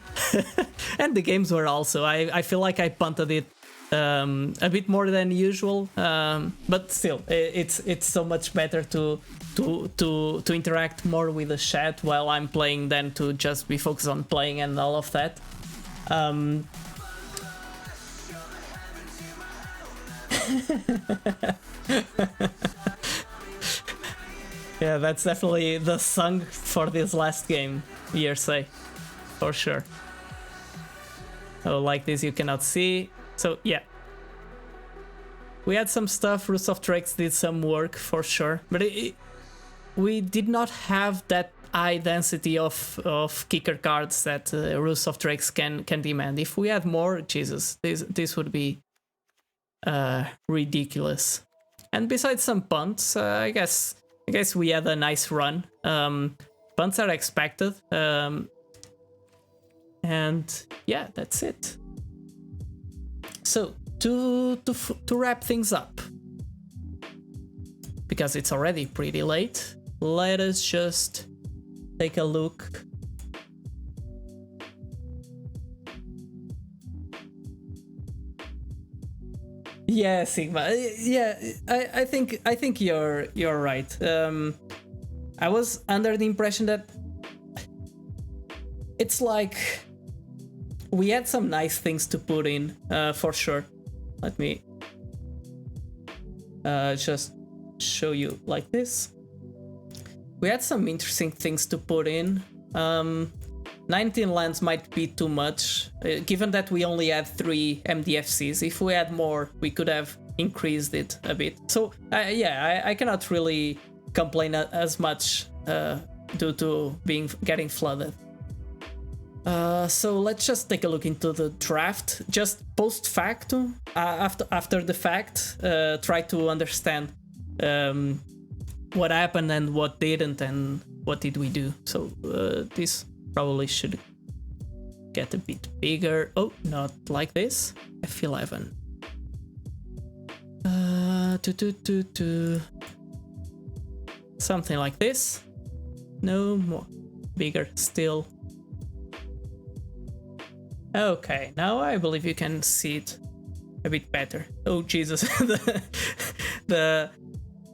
S1: And the games were also. I feel like I punted it a bit more than usual, but still, it's so much better to interact more with the chat while I'm playing than to just be focused on playing and all of that. Yeah, that's definitely the song for this last game, Yersay, for sure. Oh, like this you cannot see. So yeah, we had some stuff. Roost of Drakes did some work for sure, but we did not have that high density of kicker cards that Roost of Drakes can demand. If we had more, Jesus, this would be ridiculous. And besides some punts, I guess we had a nice run. Punts are expected, and yeah, that's it. So to wrap things up, because it's already pretty late, let us just take a look. Yeah, Sigma. Yeah, I think you're right. I was under the impression that it's like we had some nice things to put in, for sure. Let me just show you like this. We had some interesting things to put in. 19 lands might be too much, given that we only had 3 MDFCs. If we had more, we could have increased it a bit. So yeah, I cannot really complain as much due to getting flooded. So let's just take a look into the draft, just post facto, after the fact, try to understand what happened and what didn't and what did we do. So this probably should get a bit bigger. Oh, not like this. F11. Something like this. No more. Bigger still. Okay, now I believe you can see it a bit better. Oh Jesus, the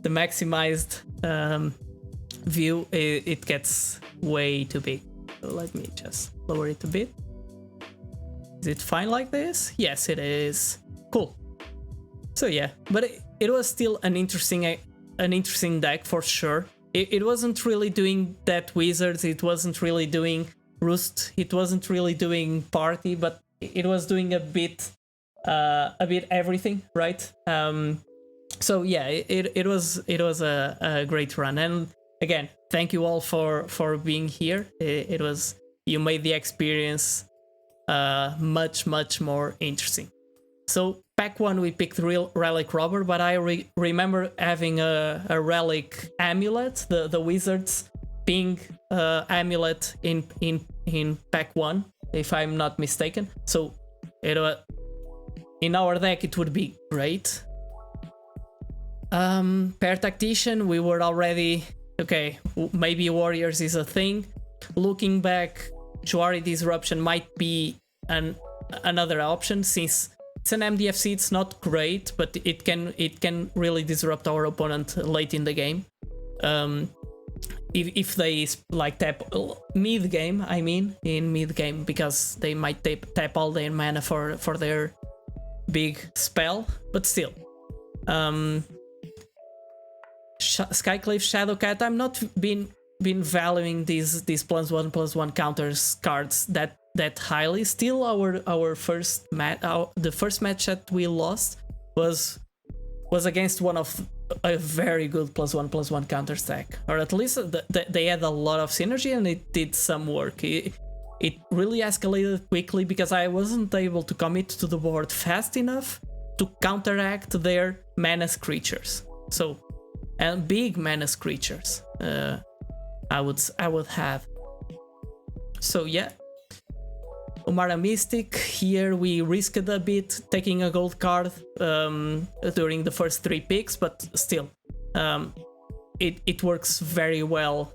S1: maximized view, it gets way too big. So let me just lower it a bit. Is it fine like this? Yes, it is. Cool. So yeah, but it was still an interesting deck for sure. It wasn't really doing that wizards. It wasn't really doing roost. It wasn't really doing party, but it was doing a bit a bit everything, right? So yeah, it was a great run, and again, thank you all for being here. It was, you made the experience much more interesting. So pack 1 we picked real relic robber, but I remember having a relic amulet, the wizard's ping amulet in pack 1, if I'm not mistaken. So it in our deck it would be great. Pair tactician, we were already okay, maybe warriors is a thing. Looking back, Juari disruption might be another option, since it's an MDFC. It's not great, but it can really disrupt our opponent late in the game. If they like tap mid game, I mean in mid game, because they might tap all their mana for their big spell, but still. Skyclave Shadowcat, I'm not been valuing these +1/+1 counters cards that highly. Still, our first match, the first match that we lost was against one of a very good +1/+1 counter stack, or at least they had a lot of synergy and it did some work. It really escalated quickly because I wasn't able to commit to the board fast enough to counteract their menace creatures. So, and big menace creatures, I would have. So yeah, Umara Mystic, here we risked a bit taking a gold card during the first 3 picks, but still, it works very well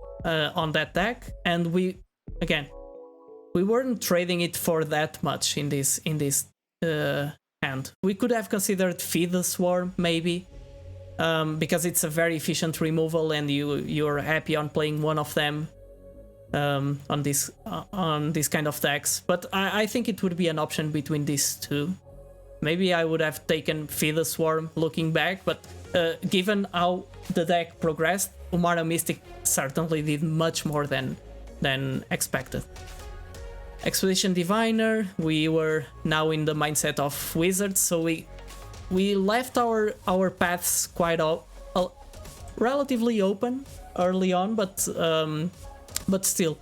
S1: on that deck, and we weren't trading it for that much in this hand. We could have considered Feed the Swarm maybe, because it's a very efficient removal and you're happy on playing one of them on this kind of decks. But I think it would be an option between these two. Maybe I would have taken Feed the Swarm looking back, but given how the deck progressed, Umara Mystic certainly did much more than expected. Expedition Diviner, we were now in the mindset of wizards, so we left our paths quite relatively open early on, but still,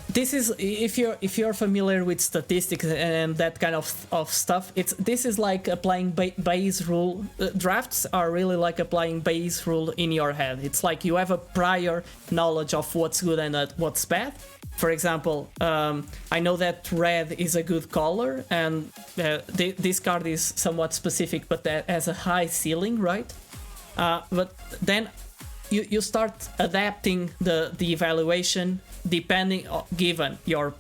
S1: this is, if you're familiar with statistics and that kind of stuff, this is like applying Bayes rule. Drafts are really like applying Bayes rule in your head. It's like you have a prior knowledge of what's good and what's bad. For example, I know that red is a good color, and this card is somewhat specific, but that has a high ceiling, right? But then you start adapting the evaluation depending, given your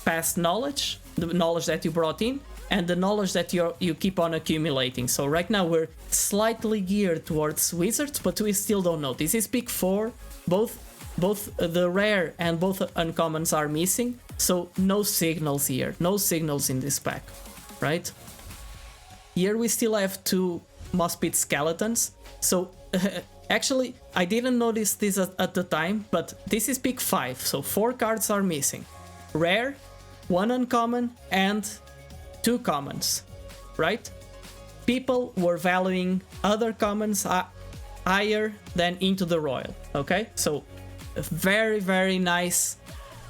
S1: past knowledge, the knowledge that you brought in, and the knowledge that you keep on accumulating. So right now we're slightly geared towards wizards, but we still don't know. This is pick 4, both the rare and both uncommons are missing, so no signals here, no signals in this pack, right? Here we still have 2 Moss-Pit Skeletons, so actually I didn't notice this at the time, but this is pick 5, so 4 cards are missing. Rare, 1 uncommon, and 2 commons, right? People were valuing other commons higher than Into the Royal, okay? So very, very nice,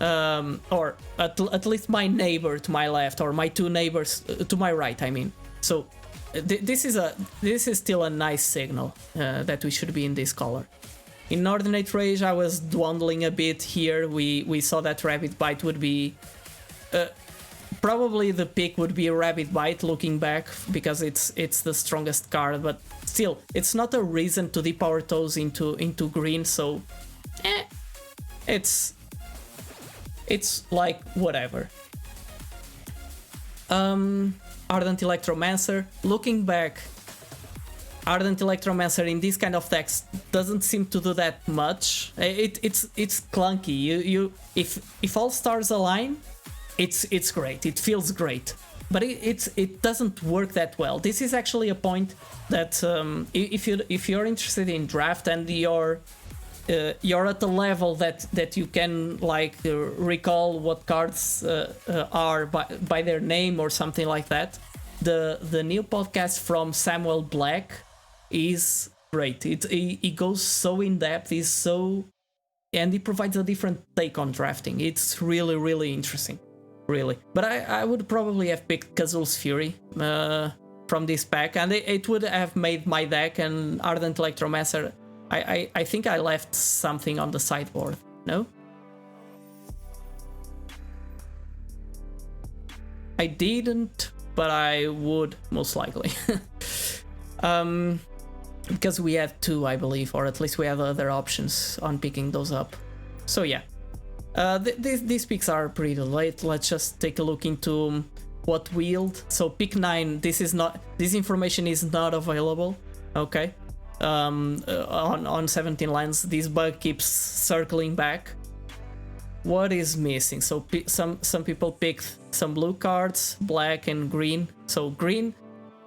S1: or at least my neighbor to my left, or my 2 neighbors to my right, I mean. So this is still a nice signal that we should be in this color. In Ordinate Rage, I was dwindling a bit here. We saw that Rabbit Bite would be probably the pick would be a Rabbit Bite looking back, because it's the strongest card, but still, it's not a reason to dip our toes into green, so it's like whatever. Ardent Electromancer, looking back, Ardent Electromancer in this kind of decks doesn't seem to do that much. It's clunky. If all stars align, it's great. It feels great, but it doesn't work that well. This is actually a point that if you're interested in draft and you're you're at a level that you can like recall what cards are by their name or something like that. The new podcast from Samuel Black is great. It goes so in depth, and it provides a different take on drafting. It's really, really interesting, really. But I would probably have picked Kazul's Fury from this pack, and it would have made my deck and Ardent Electromancer. I think I left something on the sideboard, no? I didn't, but I would most likely. Because we had two, I believe, or at least we had other options on picking those up. So yeah, these picks are pretty late. Let's just take a look into what wheeled. So pick 9, this information is not available, okay? On 17 lands, this bug keeps circling back. What is missing? So some people picked some blue cards, black and green. So green,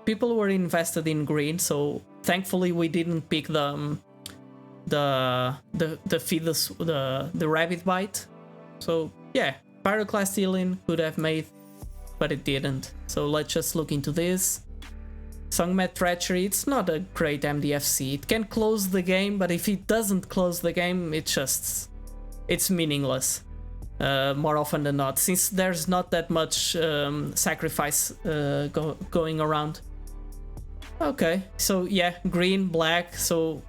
S1: people were invested in green, so thankfully we didn't pick the fetus, the rabbit bite. So yeah, Pyroclast Healing could have made, but it didn't. So let's just look into this. Songmet Treachery, it's not a great MDFC. It can close the game, but if it doesn't close the game, it's meaningless. More often than not, since there's not that much sacrifice going around. Okay, so yeah, green, black, so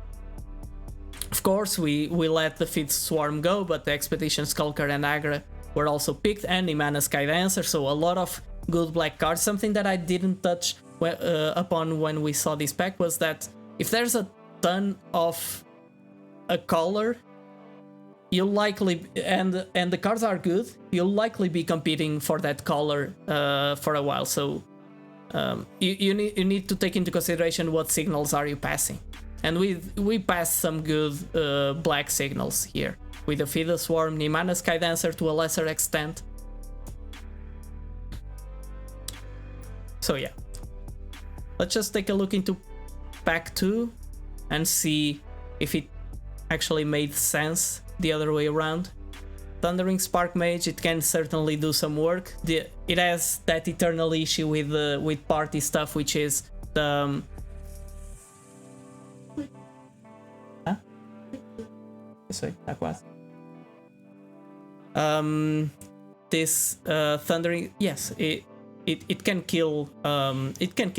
S1: of course we let the Fifth Swarm go, but the Expedition Skulker and Agra were also picked, and Imana Skydancer, so a lot of good black cards. Something that I didn't touch upon when we saw this pack was that if there's a ton of a color, you'll likely, and the cards are good, you'll likely be competing for that color for a while. So you need to take into consideration what signals are you passing, and we passed some good black signals here with the Feather Swarm, Nimana Skydancer to a lesser extent. So yeah, let's just take a look into pack 2 and see if it actually made sense the other way around. Thundering Spark Mage, it can certainly do some work. It has that eternal issue with party stuff, which is the this Thundering, yes, it can kill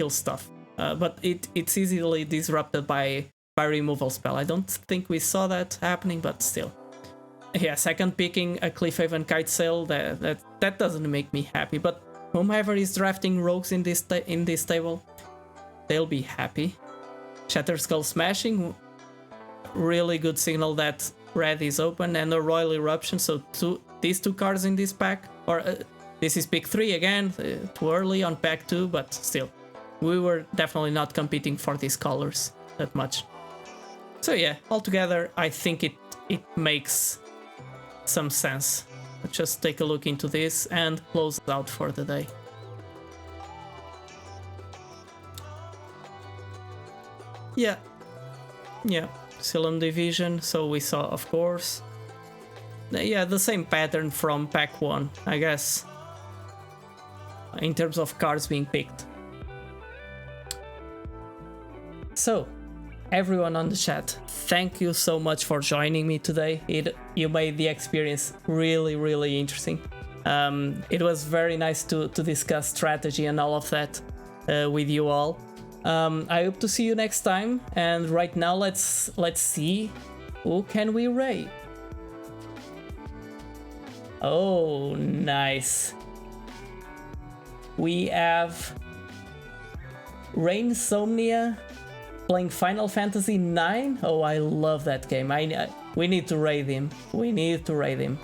S1: stuff, but it's easily disrupted by removal spell. I don't think we saw that happening, but still. Yeah, second picking a Cliffhaven Kite Sail, that doesn't make me happy, but whomever is drafting rogues in this table, they'll be happy. Shatter Skull Smashing, really good signal that red is open, and a Royal Eruption, so these two cards in this pack, or this is pick 3 again, too early on pack 2, but still, we were definitely not competing for these colors that much. So yeah, altogether, I think it makes some sense. Let's just take a look into this and close out for the day. Yeah, Silum Division, so we saw, of course. Yeah, the same pattern from pack 1, I guess, in terms of cards being picked. So, everyone on the chat, thank you so much for joining me today. You made the experience really, really interesting. It was very nice to discuss strategy and all of that with you all. I hope to see you next time. And right now, let's see who can we raid. Oh, nice. We have Rainsomnia playing Final Fantasy IX. Oh, I love that game. We need to raid him.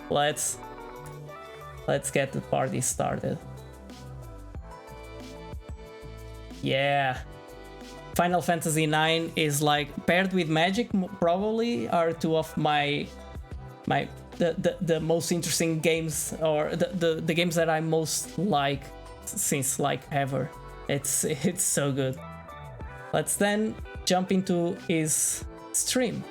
S1: Let's get the party started. Yeah. Final Fantasy IX is like, paired with Magic, probably are two of the most interesting games, or the games that I most like since like ever. It's so good. Let's then jump into his stream.